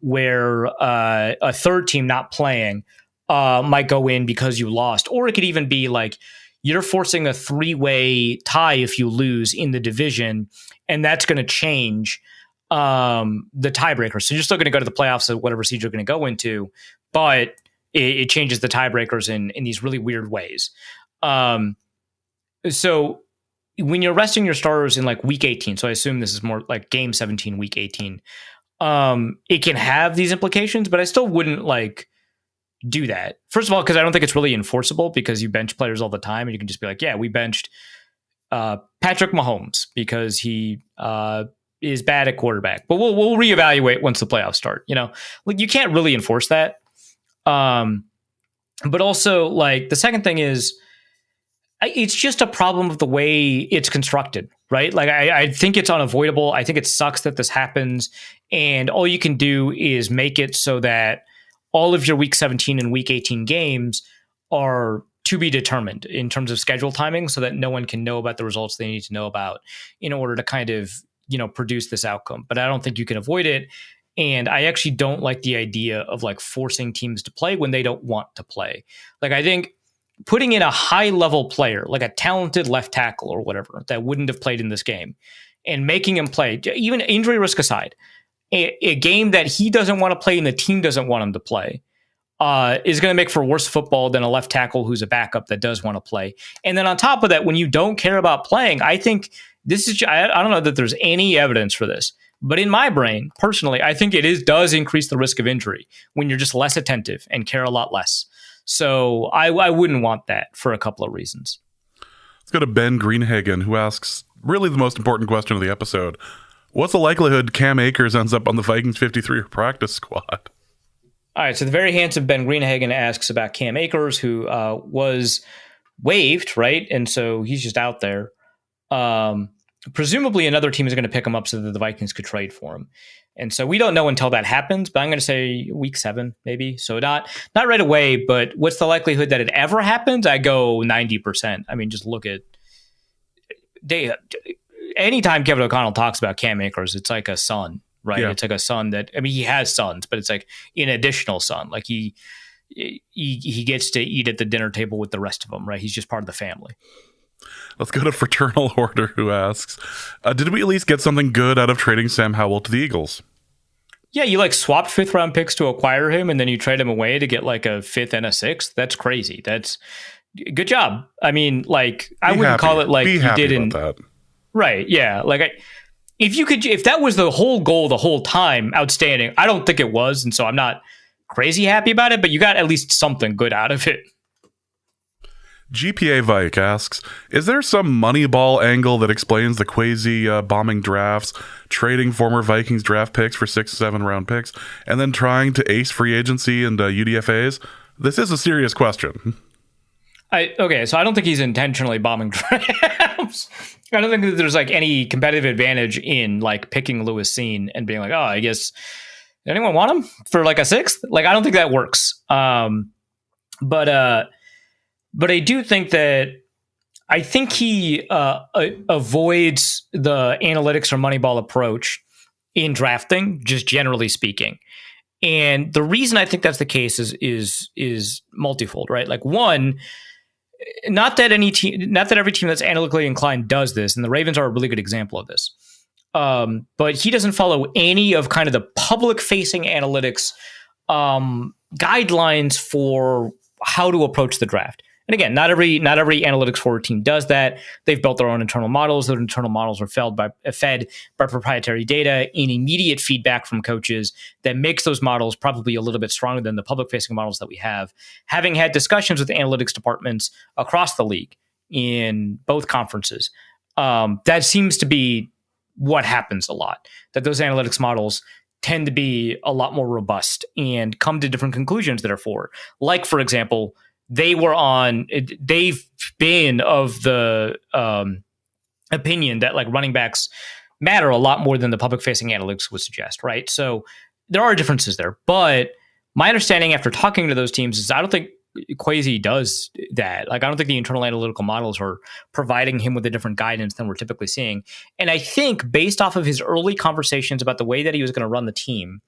where a third team not playing might go in because you lost. Or it could even be like you're forcing a 3-way tie if you lose in the division, and that's going to change the tiebreaker. So you're still going to go to the playoffs at whatever seed you're going to go into, but it changes the tiebreakers in these really weird ways. So when you're resting your starters in week 18, so I assume this is more like game 17, week 18, it can have these implications, but I still wouldn't do that. First of all, because I don't think it's really enforceable, because you bench players all the time and you can just be like, yeah, we benched Patrick Mahomes because he is bad at quarterback, but we'll reevaluate once the playoffs start. You can't really enforce that. But also the second thing is it's just a problem of the way it's constructed, right? I think it's unavoidable. I think it sucks that this happens, and all you can do is make it so that all of your week 17 and week 18 games are to be determined in terms of schedule timing, so that no one can know about the results they need to know about in order to kind of, produce this outcome. But I don't think you can avoid it. And I actually don't like the idea of forcing teams to play when they don't want to play. I think putting in a high level player, like a talented left tackle or whatever, that wouldn't have played in this game, and making him play, even injury risk aside, a game that he doesn't want to play and the team doesn't want him to play, is going to make for worse football than a left tackle who's a backup that does want to play. And then on top of that, when you don't care about playing, I think this is, I don't know that there's any evidence for this, but in my brain, personally, I think does increase the risk of injury when you're just less attentive and care a lot less. So I wouldn't want that for a couple of reasons. Let's go to Ben Greenhagen, who asks really the most important question of the episode. What's the likelihood Cam Akers ends up on the Vikings 53 practice squad? All right, so the very handsome Ben Greenhagen asks about Cam Akers, who was waived, right? And so he's just out there. Presumably another team is going to pick him up so that the Vikings could trade for him. And so we don't know until that happens, but I'm going to say week 7, maybe. So not right away, but what's the likelihood that it ever happens? I go 90%. I mean, just look at anytime Kevin O'Connell talks about Cam Akers, it's like a son, right? Yeah. It's like a son that, I mean, he has sons, but it's like an additional son. Like he gets to eat at the dinner table with the rest of them, right? He's just part of the family. Let's go to Fraternal Hoarder, who asks, did we at least get something good out of trading Sam Howell to the Eagles? Yeah, you like swapped 5th round picks to acquire him, and then you trade him away to get like a 5th and a 6th. That's crazy. That's good job. I mean, like I wouldn't call it like you didn't. That. Right? Yeah. Like if that was the whole goal the whole time, outstanding. I don't think it was, and so I'm not crazy happy about it. But you got at least something good out of it. GPA Vike asks, is there some Moneyball angle that explains the Kwesi bombing drafts, trading former Vikings draft picks for 6 7 round picks, and then trying to ace free agency and UDFAs? This is a serious question. Okay, so I don't think he's intentionally bombing drafts. I don't think that there's like any competitive advantage in like picking Lewis Seen and being like, oh, I guess, did anyone want him for like a 6th? Like, I don't think that works. But I do think that he avoids the analytics or Moneyball approach in drafting, just generally speaking. And the reason I think that's the case is multifold, right? Like, one, not that every team that's analytically inclined does this, and the Ravens are a really good example of this. But he doesn't follow any of kind of the public-facing analytics guidelines for how to approach the draft. And again, not every analytics forward team does that. They've built their own internal models. Those internal models are fed by proprietary data and immediate feedback from coaches that makes those models probably a little bit stronger than the public-facing models that we have. Having had discussions with analytics departments across the league in both conferences, that seems to be what happens a lot, that those analytics models tend to be a lot more robust and come to different conclusions, therefore. Like, for example, they've been of the opinion that like running backs matter a lot more than the public facing analytics would suggest, right? So there are differences there, but my understanding after talking to those teams is I don't think Kwesi does that. Like, I don't think the internal analytical models are providing him with a different guidance than we're typically seeing. And I think based off of his early conversations about the way that he was going to run the team,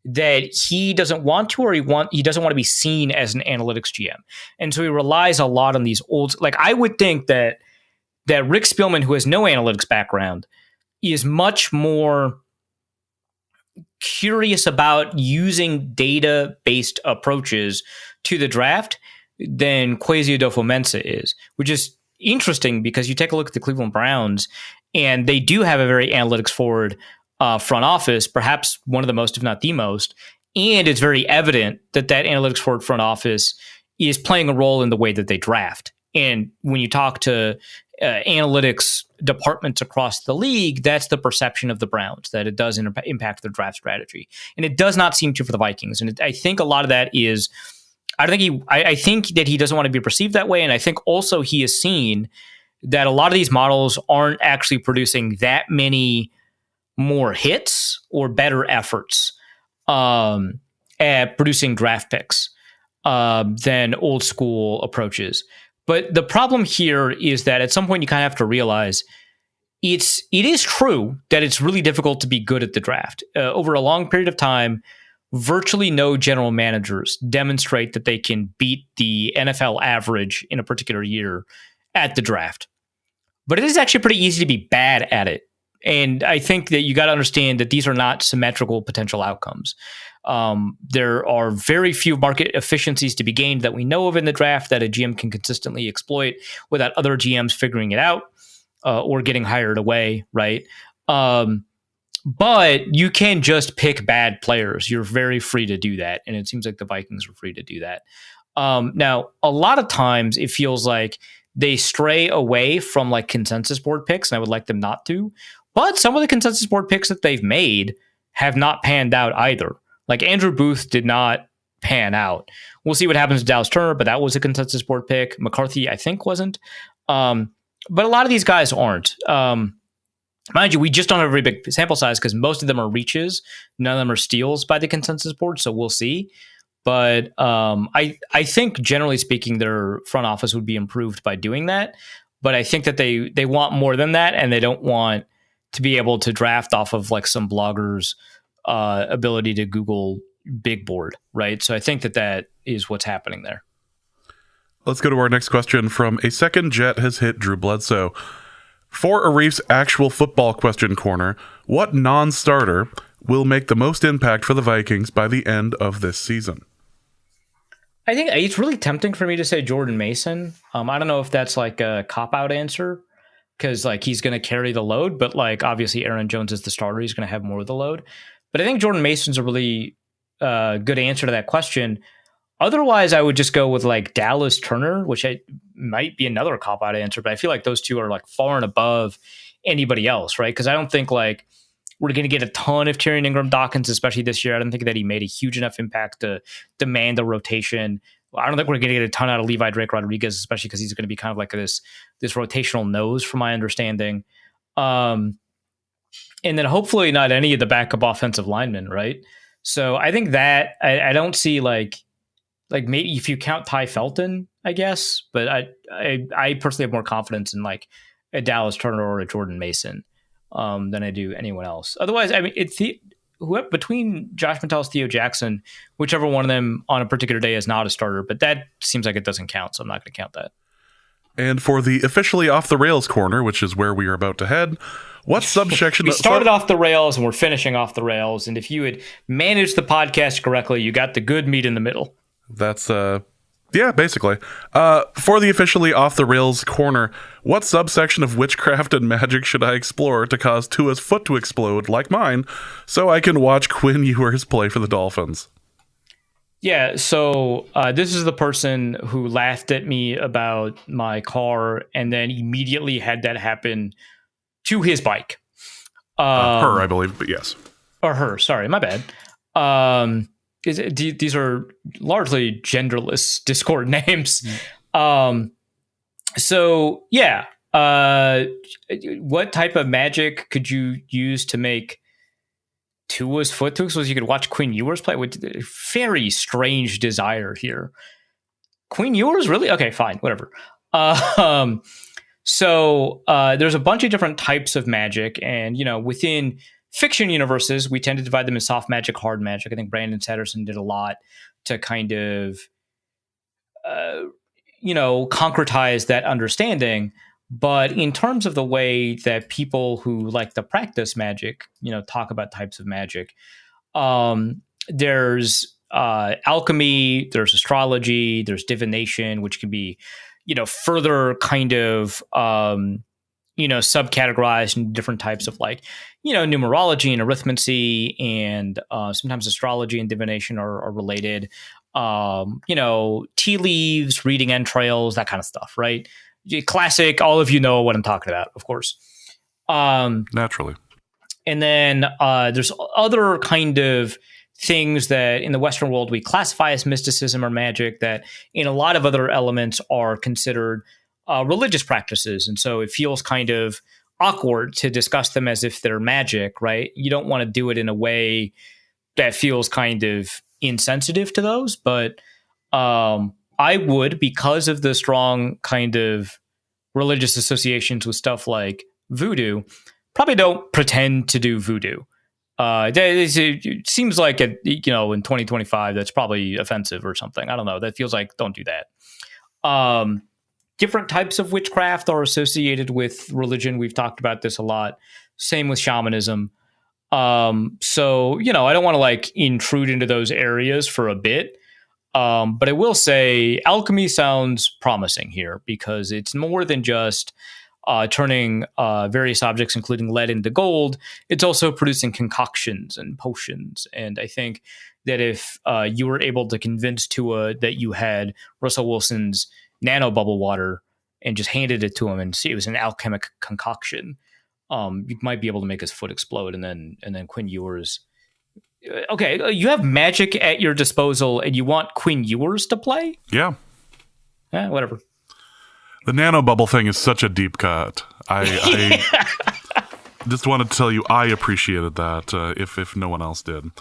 that he doesn't want to, or he doesn't want to be seen as an analytics GM. And so he relies a lot on these old, like I would think that Rick Spielman, who has no analytics background, is much more curious about using data-based approaches to the draft than Kwesi Adofo-Mensah is, which is interesting because you take a look at the Cleveland Browns and they do have a very analytics forward front office, perhaps one of the most, if not the most. And it's very evident that analytics forward front office is playing a role in the way that they draft. And when you talk to analytics departments across the league, that's the perception of the Browns, that it does impact their draft strategy. And it does not seem to for the Vikings. And I think a lot of that is, I think that he doesn't want to be perceived that way. And I think also he has seen that a lot of these models aren't actually producing that many more hits or better efforts at producing draft picks than old school approaches. But the problem here is that at some point you kind of have to realize it is true that it's really difficult to be good at the draft. Over a long period of time, virtually no general managers demonstrate that they can beat the NFL average in a particular year at the draft. But it is actually pretty easy to be bad at it. And I think that you got to understand that these are not symmetrical potential outcomes. There are very few market efficiencies to be gained that we know of in the draft that a GM can consistently exploit without other GMs figuring it out or getting hired away, right? But you can just pick bad players. You're very free to do that. And it seems like the Vikings are free to do that. Now, a lot of times it feels like they stray away from like consensus board picks, and I would like them not to. But some of the consensus board picks that they've made have not panned out either. Like Andrew Booth did not pan out. We'll see what happens to Dallas Turner, but that was a consensus board pick. McCarthy, I think, wasn't. But a lot of these guys aren't. Mind you, we just don't have a very big sample size because most of them are reaches. None of them are steals by the consensus board, so we'll see. But I think, generally speaking, their front office would be improved by doing that. But I think that they want more than that, and they don't want to be able to draft off of like some blogger's ability to Google big board, right? So I think that is what's happening there. Let's go to our next question from A Second Jet Has Hit Drew Bledsoe. For Arif's actual football question corner, what non-starter will make the most impact for the Vikings by the end of this season? I think it's really tempting for me to say Jordan Mason. I don't know if that's like a cop-out answer because like he's going to carry the load, but like obviously Aaron Jones is the starter. He's going to have more of the load. But I think Jordan Mason's a really good answer to that question. Otherwise, I would just go with like Dallas Turner, which might be another cop-out answer, but I feel like those two are like far and above anybody else, right? Because I don't think like we're going to get a ton of Tyrion Ingram Dawkins, especially this year. I don't think that he made a huge enough impact to demand a rotation. I don't think we're going to get a ton out of Levi Drake Rodriguez, especially because he's going to be kind of like this rotational nose, from my understanding. And then hopefully not any of the backup offensive linemen, right? So I think that I don't see like maybe if you count Ty Felton, I guess, but I personally have more confidence in like a Dallas Turner or a Jordan Mason than I do anyone else. Otherwise, I mean, it's between Josh Metellus, Theo Jackson, whichever one of them on a particular day is not a starter, but that seems like it doesn't count, so I'm not going to count that. And for the officially off the rails corner, which is where we are about to head, what subsection? We started off the rails and we're finishing off the rails. And if you had managed the podcast correctly, you got the good meat in the middle. That's yeah, basically. For the officially off the rails corner, what subsection of witchcraft and magic should I explore to cause Tua's foot to explode like mine, so I can watch Quinn Ewers play for the Dolphins? Yeah, so this is the person who laughed at me about my car and then immediately had that happen to his bike. Her, I believe, but yes. Or her, sorry, my bad. These are largely genderless Discord names. So, yeah. What type of magic could you use to make Tua's foot to explode? You could watch Quinn Ewers play. With a very strange desire here. Quinn Ewers, really? Okay, fine, whatever. So there's a bunch of different types of magic, and within fiction universes, we tend to divide them in soft magic, hard magic. I think Brandon Sanderson did a lot to kind of concretize that understanding. But in terms of the way that people who like to practice magic, talk about types of magic, there's alchemy, there's astrology, there's divination, which can be, further kind of, subcategorized in different types of numerology and arithmancy, and sometimes astrology and divination are related. Tea leaves, reading entrails, that kind of stuff, right? Classic. All of you know what I'm talking about, of course. Naturally. And then there's other kind of things that in the Western world we classify as mysticism or magic that in a lot of other elements are considered religious practices. And so it feels kind of awkward to discuss them as if they're magic, right? You don't want to do it in a way that feels kind of insensitive to those. But I would, because of the strong kind of religious associations with stuff like voodoo, probably don't pretend to do voodoo. It seems like in 2025 that's probably offensive or something. I don't know. That feels like don't do that. Different types of witchcraft are associated with religion. We've talked about this a lot. Same with shamanism. So I don't want to intrude into those areas for a bit. But I will say alchemy sounds promising here because it's more than just turning various objects, including lead, into gold. It's also producing concoctions and potions. And I think that if you were able to convince Tua that you had Russell Wilson's nano bubble water and just handed it to him and see it was an alchemic concoction, you might be able to make his foot explode. And then Quinn Ewers. Okay, you have magic at your disposal and you want Quinn Ewers to play? Yeah. Whatever. The nano bubble thing is such a deep cut. I just wanted to tell you I appreciated that, if no one else did.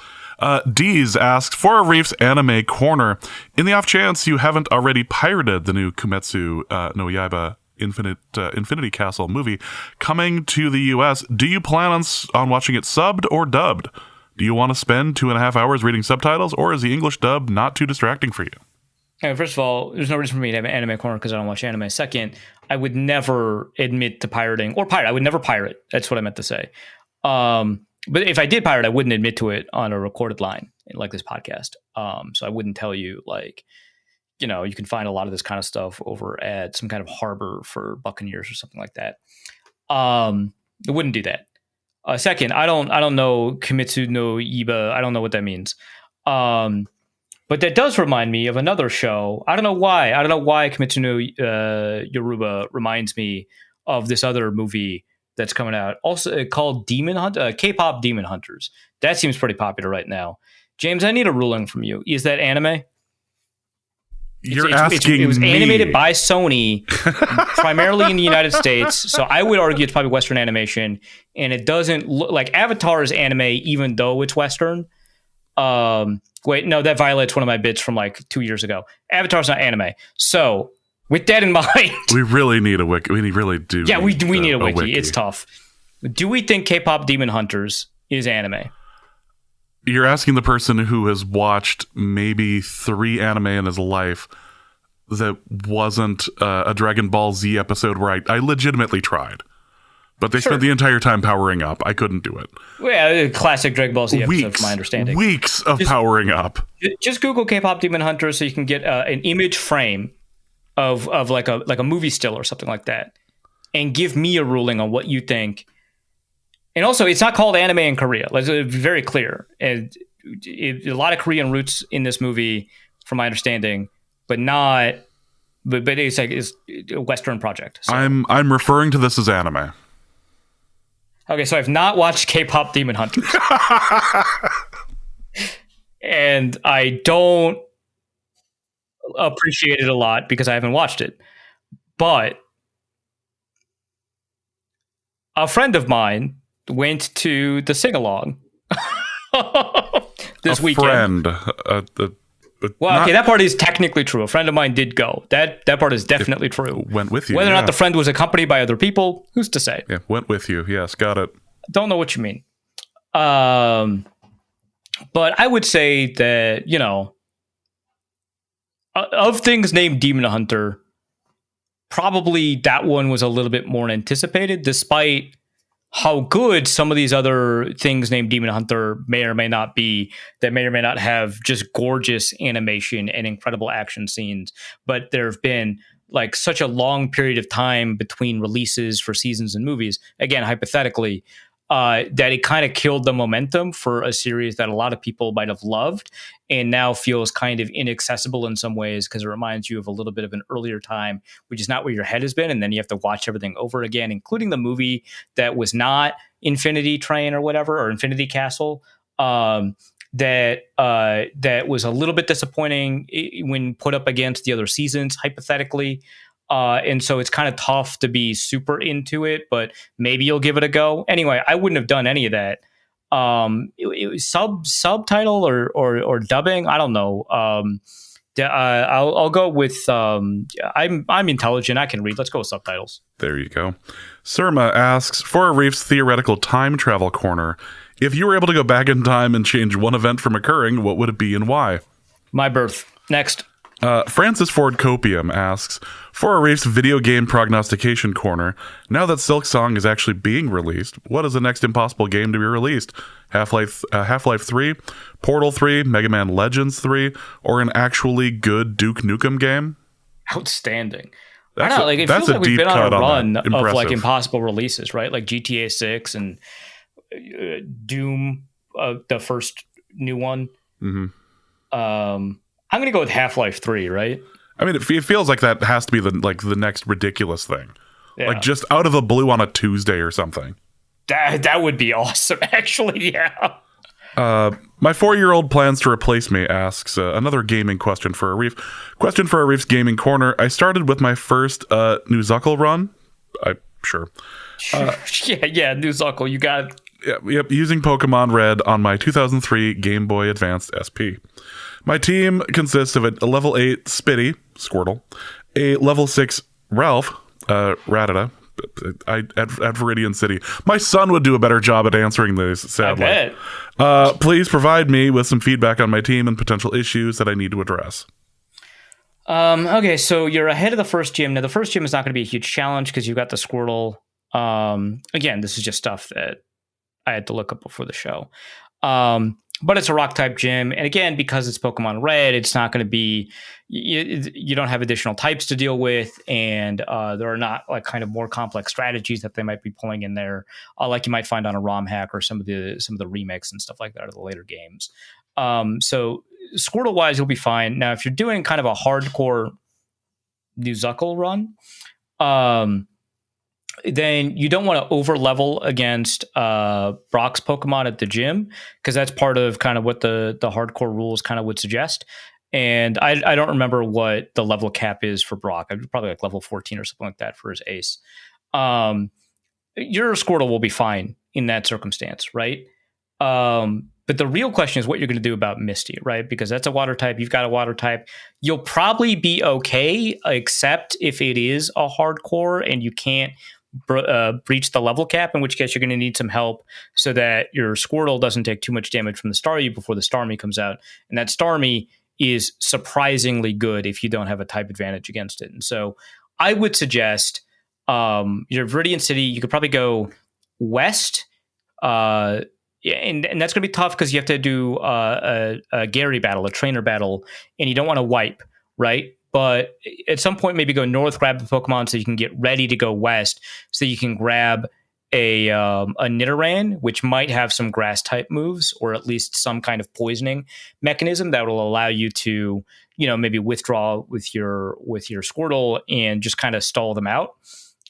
Deez asked, for Arif's anime corner, in the off chance you haven't already pirated the new Kimetsu no Yaiba Infinity Castle movie coming to the US, do you plan on watching it subbed or dubbed? Do you want to spend 2.5 hours reading subtitles, or is the English dub not too distracting for you? First of all, there's no reason for me to have an anime corner because I don't watch anime. Second, I would never admit to pirating or pirate. I would never pirate. That's what I meant to say. but if I did pirate, I wouldn't admit to it on a recorded line like this podcast. So I wouldn't tell you like, you know, you can find a lot of this kind of stuff over at some kind of harbor for Buccaneers or something like that. I wouldn't do that. Second, I don't know Kimetsu no Iba. I don't know what that means. But that does remind me of another show. I don't know why. Kimetsu no Yoruba reminds me of this other movie that's coming out, also called K-pop Demon Hunters. That seems pretty popular right now. James, I need a ruling from you. Is that anime? You're asking it was me. animated by Sony, primarily in the United States. So I would argue it's probably Western animation, and it doesn't look like Avatar is anime, even though it's Western. Wait, no, that violates one of my bits from like 2 years ago. Avatar's not anime. So with that in mind, we really need a wiki. We really do. Yeah, we need a wiki. It's tough. Do we think K-pop Demon Hunters is anime? You're asking the person who has watched maybe 3 anime in his life that wasn't a Dragon Ball Z episode where I legitimately tried. But they spent the entire time powering up. I couldn't do it. Yeah, classic Dragon Ball Z episode, from my understanding. Weeks of powering up. Just Google K-pop Demon Hunters so you can get an image frame of like a movie still or something like that, and give me a ruling on what you think. And also, it's not called anime in Korea. Let's be very clear. And a lot of Korean roots in this movie, from my understanding, but not. But it's like it's a Western project. So. I'm referring to this as anime. Okay, so I've not watched K-pop Demon Hunters, and I don't appreciate it a lot because I haven't watched it. But a friend of mine went to the sing-along this weekend. Well, okay, that part is technically true. A friend of mine did go. That part is definitely true. Went with you. Whether or not the friend was accompanied by other people, who's to say? Yeah, went with you. Yes, got it. Don't know what you mean. But I would say that, you know, of things named Demon Hunter, probably that one was a little bit more anticipated, despite how good some of these other things named Demon Hunter may or may not be, that may or may not have just gorgeous animation and incredible action scenes. But there have been like such a long period of time between releases for seasons and movies, again, hypothetically, that it kind of killed the momentum for a series that a lot of people might have loved and now feels kind of inaccessible in some ways because it reminds you of a little bit of an earlier time, which is not where your head has been. And then you have to watch everything over again, including the movie that was not Infinity Train or whatever, or Infinity Castle, that was a little bit disappointing when put up against the other seasons, hypothetically. And so it's kind of tough to be super into it, but maybe you'll give it a go. Anyway, I wouldn't have done any of that. It was subtitle or dubbing. I don't know. I'll go with. I'm intelligent. I can read. Let's go with subtitles. There you go. Surma asks, for Arif's theoretical time travel corner, if you were able to go back in time and change one event from occurring, what would it be and why? My birth. Next. Francis Ford Copium asks, for Arif's video game prognostication corner, now that Silk Song is actually being released, what is the next impossible game to be released? Half-Life 3, Portal 3, Mega Man Legends 3, or an actually good Duke Nukem game? Outstanding. I don't know, like it feels like we've been on a run of like impossible releases, right? Like GTA 6 and Doom, the first new one. Mm-hmm. I'm going to go with Half-Life 3, right? I mean, it feels like that has to be the next ridiculous thing. Yeah. Like just out of the blue on a Tuesday or something. That would be awesome, actually, yeah. My 4-year-old plans to replace me asks, another gaming question for Arif. Question for Arif's Gaming Corner. I started with my first Newzuckle run. Sure. Yeah, Newzuckle, you got it. Yep, using Pokemon Red on my 2003 Game Boy Advanced SP. My team consists of a level 8 Spitty, Squirtle, a level 6 Ralph, Rattata, at Viridian City. My son would do a better job at answering this, sadly. I bet. Please provide me with some feedback on my team and potential issues that I need to address. Okay, so you're ahead of the first gym. Now, the first gym is not going to be a huge challenge because you've got the Squirtle. Again, this is just stuff that I had to look up before the show. But it's a rock type gym. And again, because it's Pokemon Red, it's not going to be, you don't have additional types to deal with. And there are not like kind of more complex strategies that they might be pulling in there, like you might find on a ROM hack or some of the remakes and stuff like that, or the later games. So Squirtle wise, you'll be fine. Now, if you're doing kind of a hardcore Nuzlocke run, then you don't want to over level against Brock's Pokemon at the gym, because that's part of kind of what the hardcore rules kind of would suggest. And I don't remember what the level cap is for Brock. I'd probably like level 14 or something like that for his ace. Your Squirtle will be fine in that circumstance, right? But the real question is what you're going to do about Misty, right? Because that's a water type. You've got a water type. You'll probably be okay, except if it is a hardcore and you can't breach the level cap, in which case you're going to need some help so that your Squirtle doesn't take too much damage from the Staryu before the Starmie comes out. And that Starmie is surprisingly good if you don't have a type advantage against it. And so I would suggest your Viridian City, you could probably go west, and that's going to be tough because you have to do a Gary battle, a trainer battle, and you don't want to wipe, right? But at some point, maybe go north, grab the Pokemon so you can get ready to go west, so you can grab a Nidoran, which might have some grass type moves, or at least some kind of poisoning mechanism that will allow you to, maybe withdraw with your Squirtle and just kind of stall them out.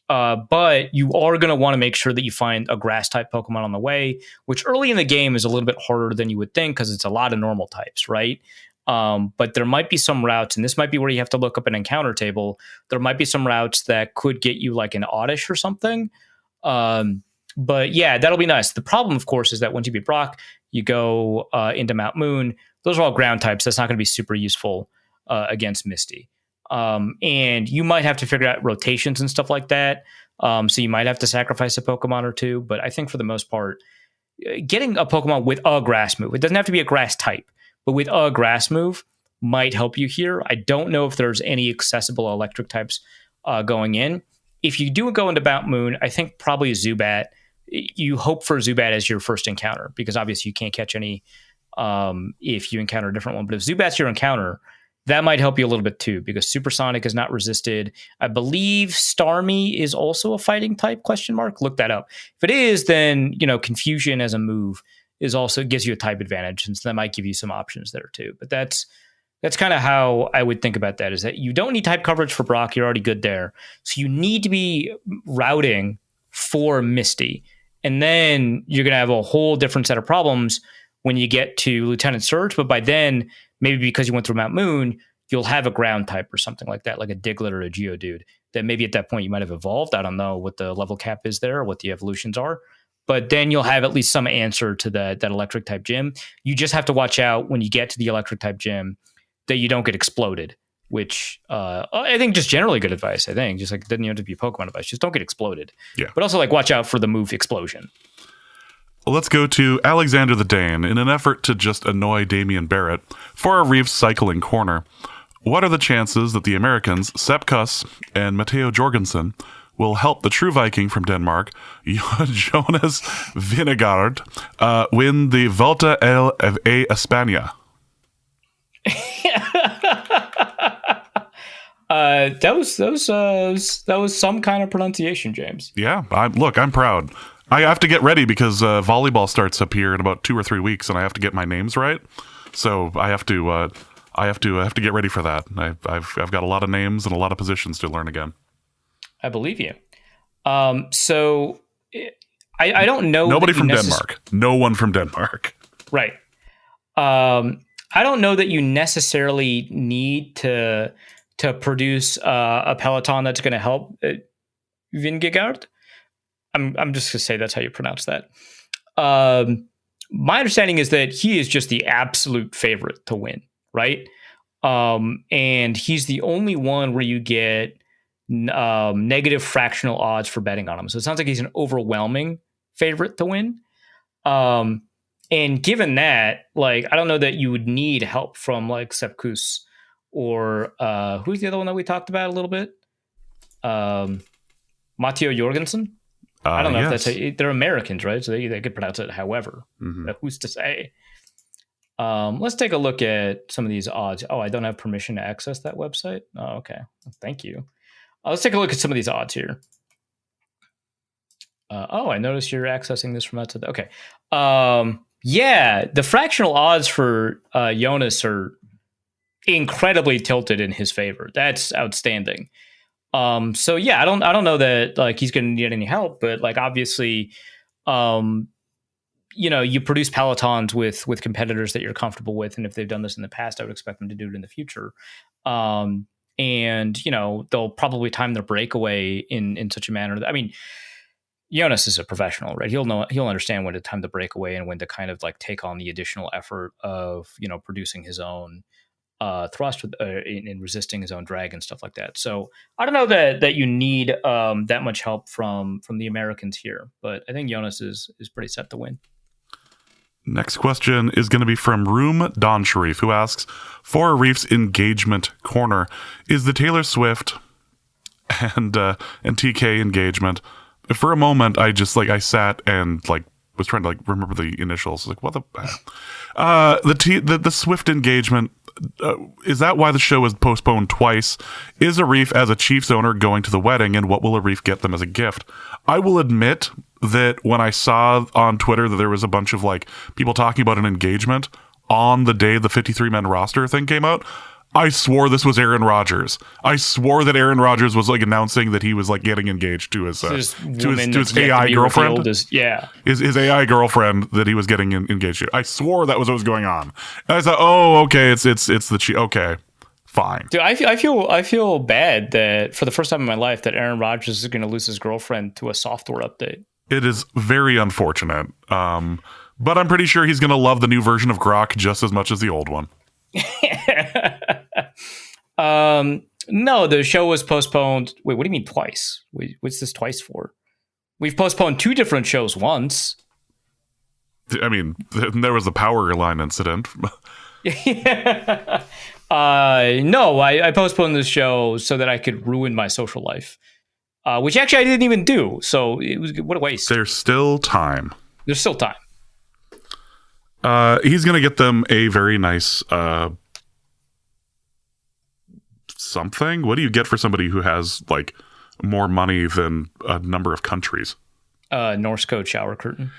But you are going to want to make sure that you find a grass type Pokemon on the way, which early in the game is a little bit harder than you would think because it's a lot of normal types, right? But there might be some routes, and this might be where you have to look up an encounter table. There might be some routes that could get you like an Oddish or something. But yeah, that'll be nice. The problem, of course, is that once you beat Brock, you go into Mount Moon. Those are all ground types. That's not going to be super useful against Misty. And you might have to figure out rotations and stuff like that. So you might have to sacrifice a Pokemon or two. But I think for the most part, getting a Pokemon with a grass move, it doesn't have to be a grass type, but with a grass move might help you here. I don't know if there's any accessible electric types going in. If you do go into Mount Moon, I think probably Zubat. You hope for Zubat as your first encounter, because obviously you can't catch any if you encounter a different one. But if Zubat's your encounter, that might help you a little bit too, because Supersonic is not resisted. I believe Starmie is also a fighting type, ? Look that up. If it is, then, Confusion as a move is also gives you a type advantage. And so that might give you some options there too. But that's kind of how I would think about that, is that you don't need type coverage for Brock. You're already good there. So you need to be routing for Misty. And then you're going to have a whole different set of problems when you get to Lieutenant Surge. But by then, maybe because you went through Mount Moon, you'll have a ground type or something like that, like a Diglett or a Geodude, that maybe at that point you might have evolved. I don't know what the level cap is there, or what the evolutions are. But then you'll have at least some answer to that electric type gym. You just have to watch out when you get to the electric type gym that you don't get exploded, which I think just generally good advice. I think just like, it doesn't have to be Pokemon advice. Just don't get exploded. Yeah. But also watch out for the move explosion. Well, let's go to Alexander the Dane. In an effort to just annoy Damian Barrett for a Reef cycling corner, what are the chances that the Americans, Sepp Kuss and Matteo Jorgensen, will help the true Viking from Denmark, Jonas Vingegaard, win the Volta a España? That was some kind of pronunciation, James. Yeah, I'm proud. I have to get ready because volleyball starts up here in about 2 or 3 weeks, and I have to get my names right. So I have to get ready for that. I've got a lot of names and a lot of positions to learn again. I believe you. So I don't know. Nobody from Denmark. No one from Denmark. Right. I don't know that you necessarily need to produce a peloton that's going to help Vingegaard. I'm just going to say that's how you pronounce that. My understanding is that he is just the absolute favorite to win, right? And he's the only one where you get negative fractional odds for betting on him. So it sounds like he's an overwhelming favorite to win. And given that, I don't know that you would need help from Sepp Kuss or who's the other one that we talked about a little bit? Matteo Jorgensen. I don't know if yes. that's they're Americans, right? So they could pronounce it however. Mhm. Who's to say? Let's take a look at some of these odds. Oh, I don't have permission to access that website. Oh, okay. Thank you. Let's take a look at some of these odds here. I noticed you're accessing this from outside. Okay. Yeah, the fractional odds for Jonas are incredibly tilted in his favor. That's outstanding. So yeah, I don't know that like he's going to need any help, but like obviously, you produce pelotons with competitors that you're comfortable with, and if they've done this in the past, I would expect them to do it in the future. And they'll probably time their breakaway in such a manner that, I mean, Jonas is a professional, right? He'll understand when to time the breakaway and when to kind of like take on the additional effort of producing his own thrust in resisting his own drag and stuff like that. So I don't know that you need that much help from the Americans here, but I think Jonas is pretty set to win. Next question is going to be from Room Don Sharif, who asks, for Arif's engagement corner, is the Taylor Swift and TK engagement? For a moment, I sat and like was trying to like remember the initials. Like, what the the Swift engagement? Is that why the show was postponed twice? Is Arif, as a Chiefs owner, going to the wedding, and what will Arif get them as a gift? I will admit that when I saw on Twitter that there was a bunch of like people talking about an engagement on the day the 53-man roster thing came out, I swore this was Aaron Rodgers. I swore that Aaron Rodgers was like announcing that he was like getting engaged to his AI girlfriend. His AI girlfriend that he was getting engaged to. I swore that was what was going on. And I thought, oh, okay, it's the Chief. Okay, fine. Dude, I feel bad that for the first time in my life that Aaron Rodgers is going to lose his girlfriend to a software update. It is very unfortunate. But I'm pretty sure he's going to love the new version of Grok just as much as the old one. No, the show was postponed. Wait, what do you mean twice? What's this twice for? We've postponed 2 different shows once. I mean, there was the power line incident. No, I postponed this show so that I could ruin my social life, which actually I didn't even do. So it was what a waste. There's still time. There's still time. He's going to get them a very nice something. What do you get for somebody who has like more money than a number of countries? Norse code shower curtain.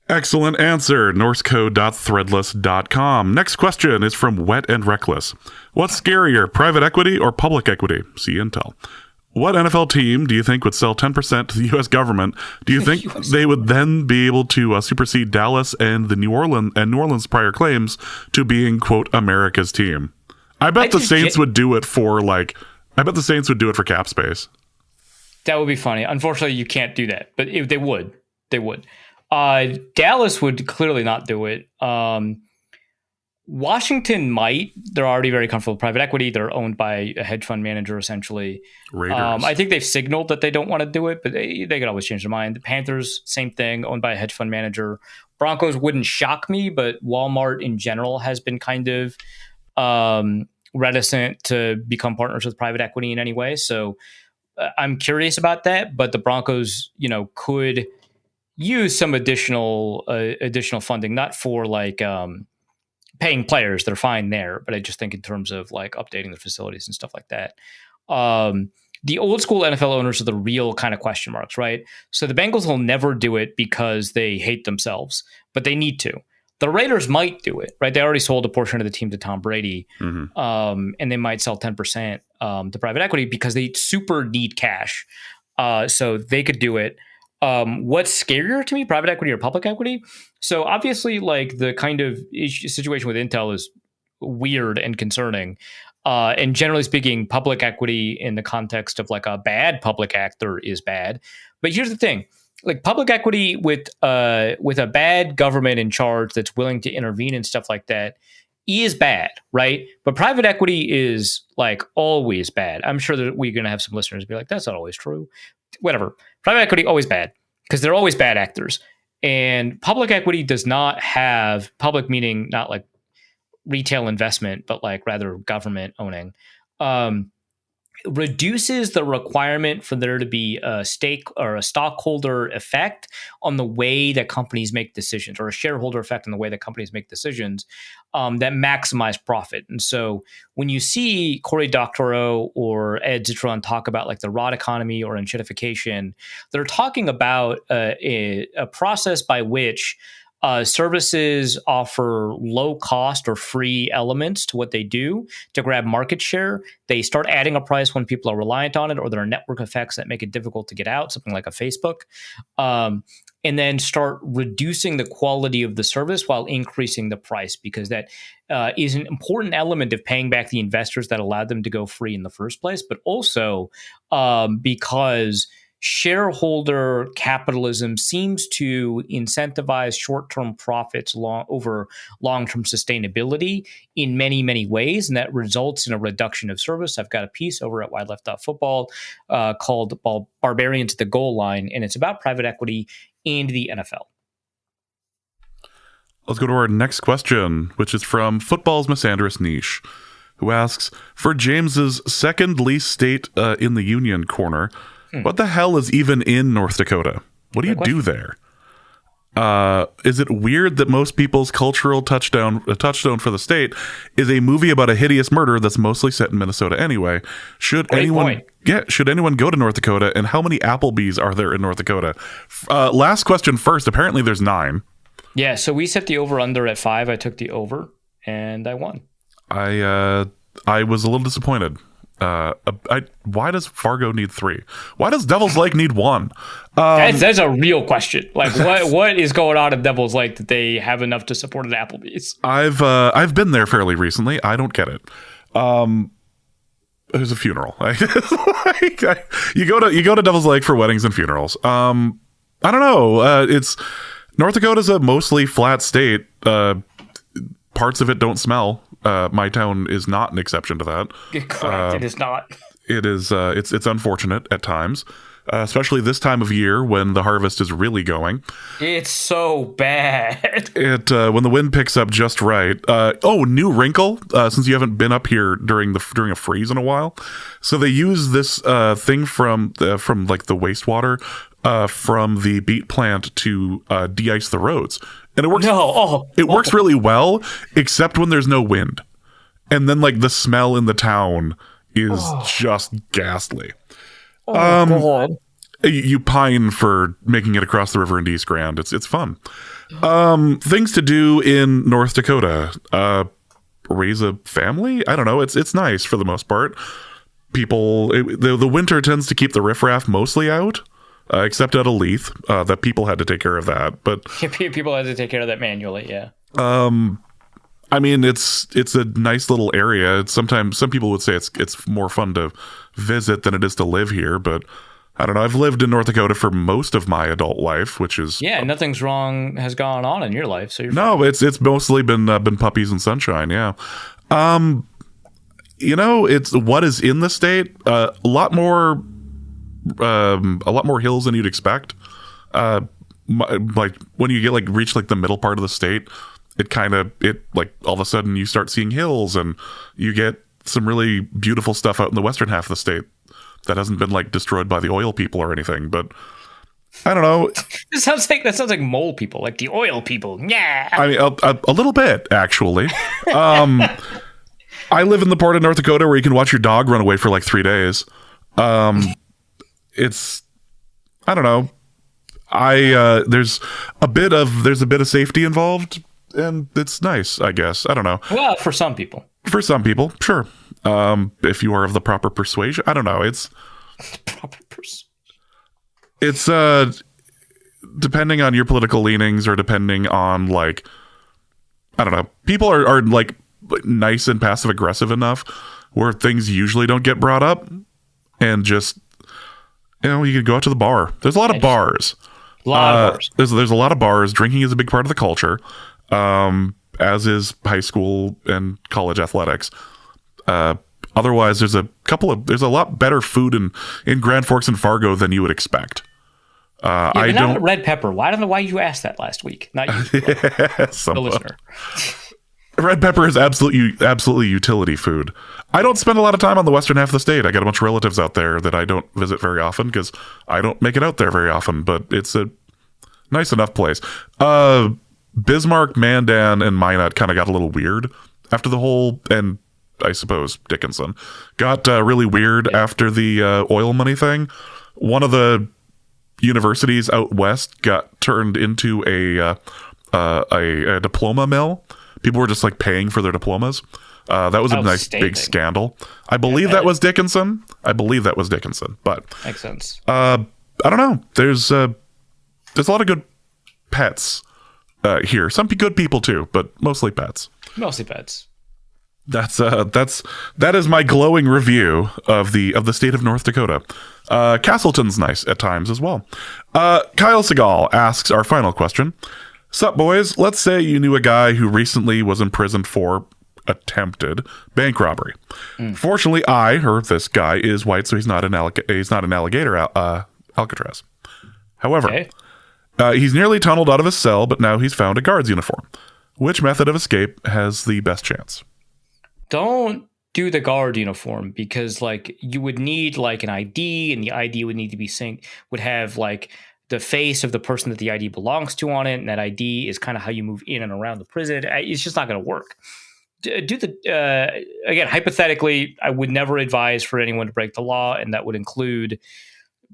Excellent answer. norsecode.threadless.com. Next question is from Wet and Reckless. What's scarier, private equity or public equity? See Intel. What NFL team do you think would sell 10% to the U.S. government? Do you think they would then be able to supersede Dallas and the New Orleans prior claims to being, quote, America's team? I bet the Saints would do it for cap space. That would be funny. Unfortunately, you can't do that, but they would. They would. Dallas would clearly not do it. Washington might. They're already very comfortable with private equity. They're owned by a hedge fund manager, essentially. Raiders. I think they've signaled that they don't want to do it, but they could always change their mind. The Panthers, same thing, owned by a hedge fund manager. Broncos wouldn't shock me, but Walmart in general has been kind of reticent to become partners with private equity in any way. So I'm curious about that, but the Broncos, could use some additional funding, not for like paying players. They're fine there, but I just think in terms of like updating the facilities and stuff like that. The old school NFL owners are the real kind of question marks, right? So the Bengals will never do it because they hate themselves, but they need to. The Raiders might do it, right? They already sold a portion of the team to Tom Brady, and they might sell 10% to private equity because they super need cash. So they could do it. What's scarier to me, private equity or public equity? So obviously, like the kind of situation with Intel is weird and concerning. And generally speaking, public equity in the context of like a bad public actor is bad. But here's the thing. Like public equity with a bad government in charge that's willing to intervene and stuff like that is bad, right? But private equity is like always bad. I'm sure that we're going to have some listeners be like, that's not always true. Whatever. Private equity, always bad because they're always bad actors. And public equity does not have, public meaning not like retail investment, but like rather government owning. reduces the requirement for there to be a stake or a stockholder effect on the way that companies make decisions, or a shareholder effect on the way that companies make decisions that maximize profit. And so when you see Cory Doctorow or Ed Zitron talk about like the rod economy or enshittification, they're talking about a process by which services offer low cost or free elements to what they do to grab market share. They start adding a price when people are reliant on it, or there are network effects that make it difficult to get out, something like a Facebook, and then start reducing the quality of the service while increasing the price, because that is an important element of paying back the investors that allowed them to go free in the first place, but also because shareholder capitalism seems to incentivize short-term profits over long-term sustainability in many, many ways, and that results in a reduction of service. I've got a piece over at WideLeft.Football called Barbarian to the Goal Line, and it's about private equity and the NFL. Let's go to our next question, which is from Football's Misandrous Niche, who asks, for James's second least state in the Union corner, what the hell is even in North Dakota? What do you do there? Is it weird that most people's cultural touchstone for the state is a movie about a hideous murder that's mostly set in Minnesota anyway? Should anyone go to North Dakota? And how many Applebee's are there in North Dakota? Last question first. Apparently there's 9. Yeah, so we set the over-under at 5. I took the over, and I won. I was a little disappointed. Why does Fargo need 3? Why does Devil's Lake need 1? That's a real question. Like, what is going on in Devil's Lake that they have enough to support an Applebee's? I've been there fairly recently. I don't get it. There's a funeral. You go to Devil's Lake for weddings and funerals. I don't know. It's North Dakota's a mostly flat state. Parts of it don't smell. My town is not an exception to that. Correct. It is not. It is. It's unfortunate at times, especially this time of year when the harvest is really going. It's so bad. When the wind picks up just right. New wrinkle. Since you haven't been up here during a freeze in a while, so they use this thing from like the wastewater from the beet plant to de-ice the roads. And it works. It works really well, except when there's no wind, and then like the smell in the town is just ghastly. God. You pine for making it across the river into East Grand. It's fun. Things to do in North Dakota. Raise a family. I don't know. It's nice for the most part. The winter tends to keep the riffraff mostly out. Except at a Leith, that people had to take care of that. But people had to take care of that manually. Yeah. I mean, it's a nice little area. Sometimes some people would say it's more fun to visit than it is to live here. But I don't know. I've lived in North Dakota for most of my adult life, which is nothing's wrong has gone on in your life. So it's mostly been puppies and sunshine. Yeah. It's what is in the state. A lot more hills than you'd expect. Like when you get reach the middle part of the state, all of a sudden you start seeing hills, and you get some really beautiful stuff out in the western half of the state that hasn't been destroyed by the oil people or anything. But I don't know. That sounds like mole people, like the oil people. Yeah. I mean, a little bit actually. I live in the part of North Dakota where you can watch your dog run away for 3 days. I don't know. There's a bit of safety involved, and it's nice, I guess. I don't know. Well, for some people, sure. If you are of the proper persuasion, I don't know. It's proper persuasion. It's depending on your political leanings, or depending on I don't know. People are nice and passive aggressive enough where things usually don't get brought up, and just you can go out to the bar. There's a lot of bars. There's a lot of bars. Drinking is a big part of the culture, as is high school and college athletics. Otherwise, there's a lot better food in Grand Forks and Fargo than you would expect. I don't. Red Pepper. I don't know why you asked that last week. Not you, the listener. Red pepper is absolutely utility food. I don't spend a lot of time on the western half of the state. I got a bunch of relatives out there that I don't visit very often because I don't make it out there very often, but it's a nice enough place. Bismarck, Mandan, and Minot kind of got a little weird after the whole, and I suppose Dickinson got really weird after the oil money thing. One of the universities out west got turned into a diploma mill. People were just like paying for their diplomas. That was a nice big scandal. I believe that was Dickinson. But makes sense. I don't know. There's a lot of good pets here. Some good people too, but mostly pets. Mostly pets. That is my glowing review of the state of North Dakota. Castleton's nice at times as well. Kyle Segal asks our final question. Sup, boys? Let's say you knew a guy who recently was imprisoned for attempted bank robbery. Fortunately, this guy is white, so he's not an alligator Alcatraz. However, he's nearly tunneled out of his cell, but now he's found a guard's uniform. Which method of escape has the best chance? Don't do the guard uniform, because like you would need like an ID, and the ID would need to be synced, would have like the face of the person that the ID belongs to on it, and that ID is kind of how you move in and around the prison. It's just not going to work. Again, hypothetically, I would never advise for anyone to break the law, and that would include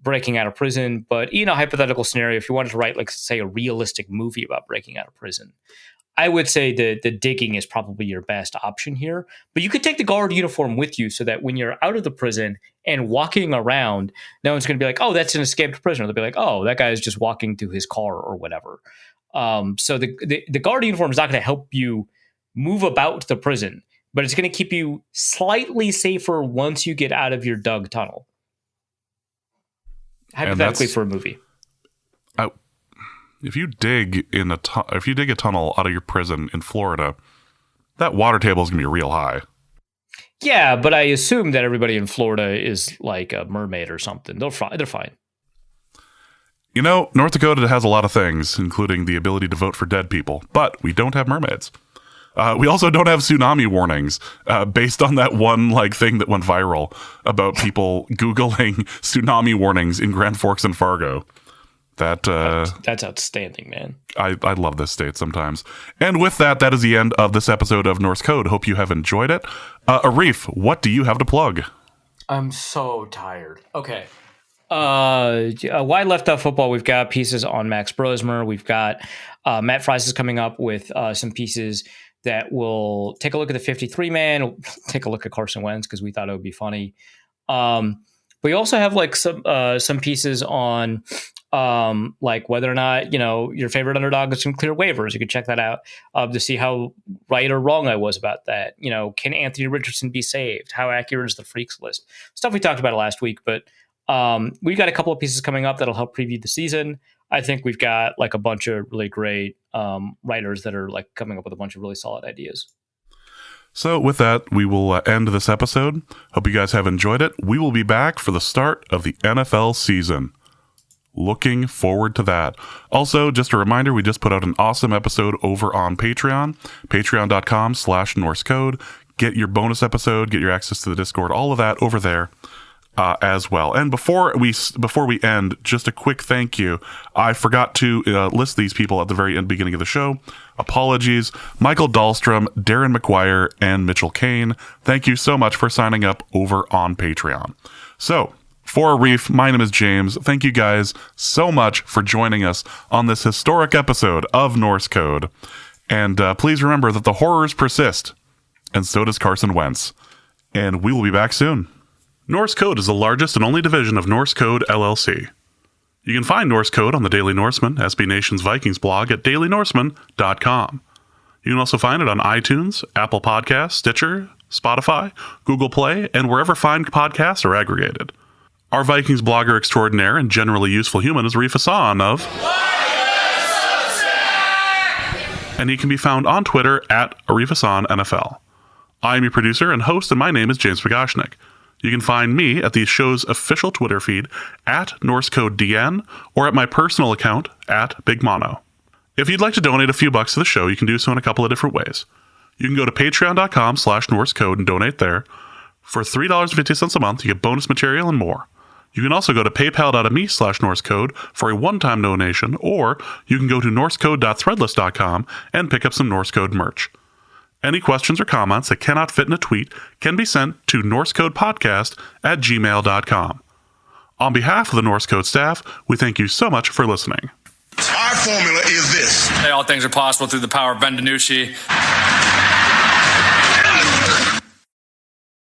breaking out of prison. But in a hypothetical scenario, if you wanted to write, like, say, a realistic movie about breaking out of prison, I would say the digging is probably your best option here. But you could take the guard uniform with you so that when you're out of the prison and walking around, no one's going to be like, oh, that's an escaped prisoner. They'll be like, oh, that guy is just walking to his car or whatever. So the guard uniform is not going to help you move about the prison, but it's going to keep you slightly safer once you get out of your dug tunnel. Hypothetically, for a movie. If you dig a tunnel out of your prison in Florida, that water table is going to be real high. Yeah, but I assume that everybody in Florida is like a mermaid or something. They're fine. You know, North Dakota has a lot of things, including the ability to vote for dead people, but we don't have mermaids. We also don't have tsunami warnings, based on that one thing that went viral about people Googling tsunami warnings in Grand Forks and Fargo. That's outstanding, man. I love this state sometimes. And with that is the end of this episode of Norse Code. Hope you have enjoyed it. Arif, what do you have to plug? I'm so tired. Okay. Why Left Out Football? We've got pieces on Max Brosmer. We've got Matt Fries is coming up with some pieces that will take a look at the 53 man, take a look at Carson Wentz because we thought it would be funny. We also have some pieces on whether or not your favorite underdog is some clear waivers. You could check that out to see how right or wrong I was about that. Can Anthony Richardson be saved? How accurate is the freaks list? Stuff we talked about last week, but we've got a couple of pieces coming up that'll help preview the season. I think we've got a bunch of really great writers that are coming up with a bunch of really solid ideas. So with that, we will end this episode. Hope you guys have enjoyed it. We will be back for the start of the NFL season. Looking forward to that. Also, just a reminder, we just put out an awesome episode over on Patreon, patreon.com/NorseCode. Get your bonus episode, get your access to the Discord, all of that over there. As well. And before we end, just a quick thank you. I forgot to list these people at the very beginning of the show. Apologies. Michael Dahlstrom, Darren McGuire, and Mitchell Kane. Thank you so much for signing up over on Patreon. So, for Arif, my name is James. Thank you guys so much for joining us on this historic episode of Norse Code. And please remember that the horrors persist, and so does Carson Wentz. And we will be back soon. Norse Code is the largest and only division of Norse Code LLC. You can find Norse Code on the Daily Norseman, SB Nation's Vikings blog at dailynorseman.com. You can also find it on iTunes, Apple Podcasts, Stitcher, Spotify, Google Play, and wherever fine podcasts are aggregated. Our Vikings blogger extraordinaire and generally useful human is Arif Hassan of... And he can be found on Twitter at Arif Hassan NFL. I am your producer and host, and my name is James Pagashnik. You can find me at the show's official Twitter feed at NorseCodeDN or at my personal account at Big Mono. If you'd like to donate a few bucks to the show, you can do so in a couple of different ways. You can go to patreon.com/NorseCode and donate there. For $3.50 a month, you get bonus material and more. You can also go to paypal.me/NorseCode for a one-time donation, or you can go to norsecode.threadless.com and pick up some Norse Code merch. Any questions or comments that cannot fit in a tweet can be sent to norsecodepodcast@gmail.com. On behalf of the Norse Code staff, we thank you so much for listening. Our formula is this. All things are possible through the power of Ben DiNucci.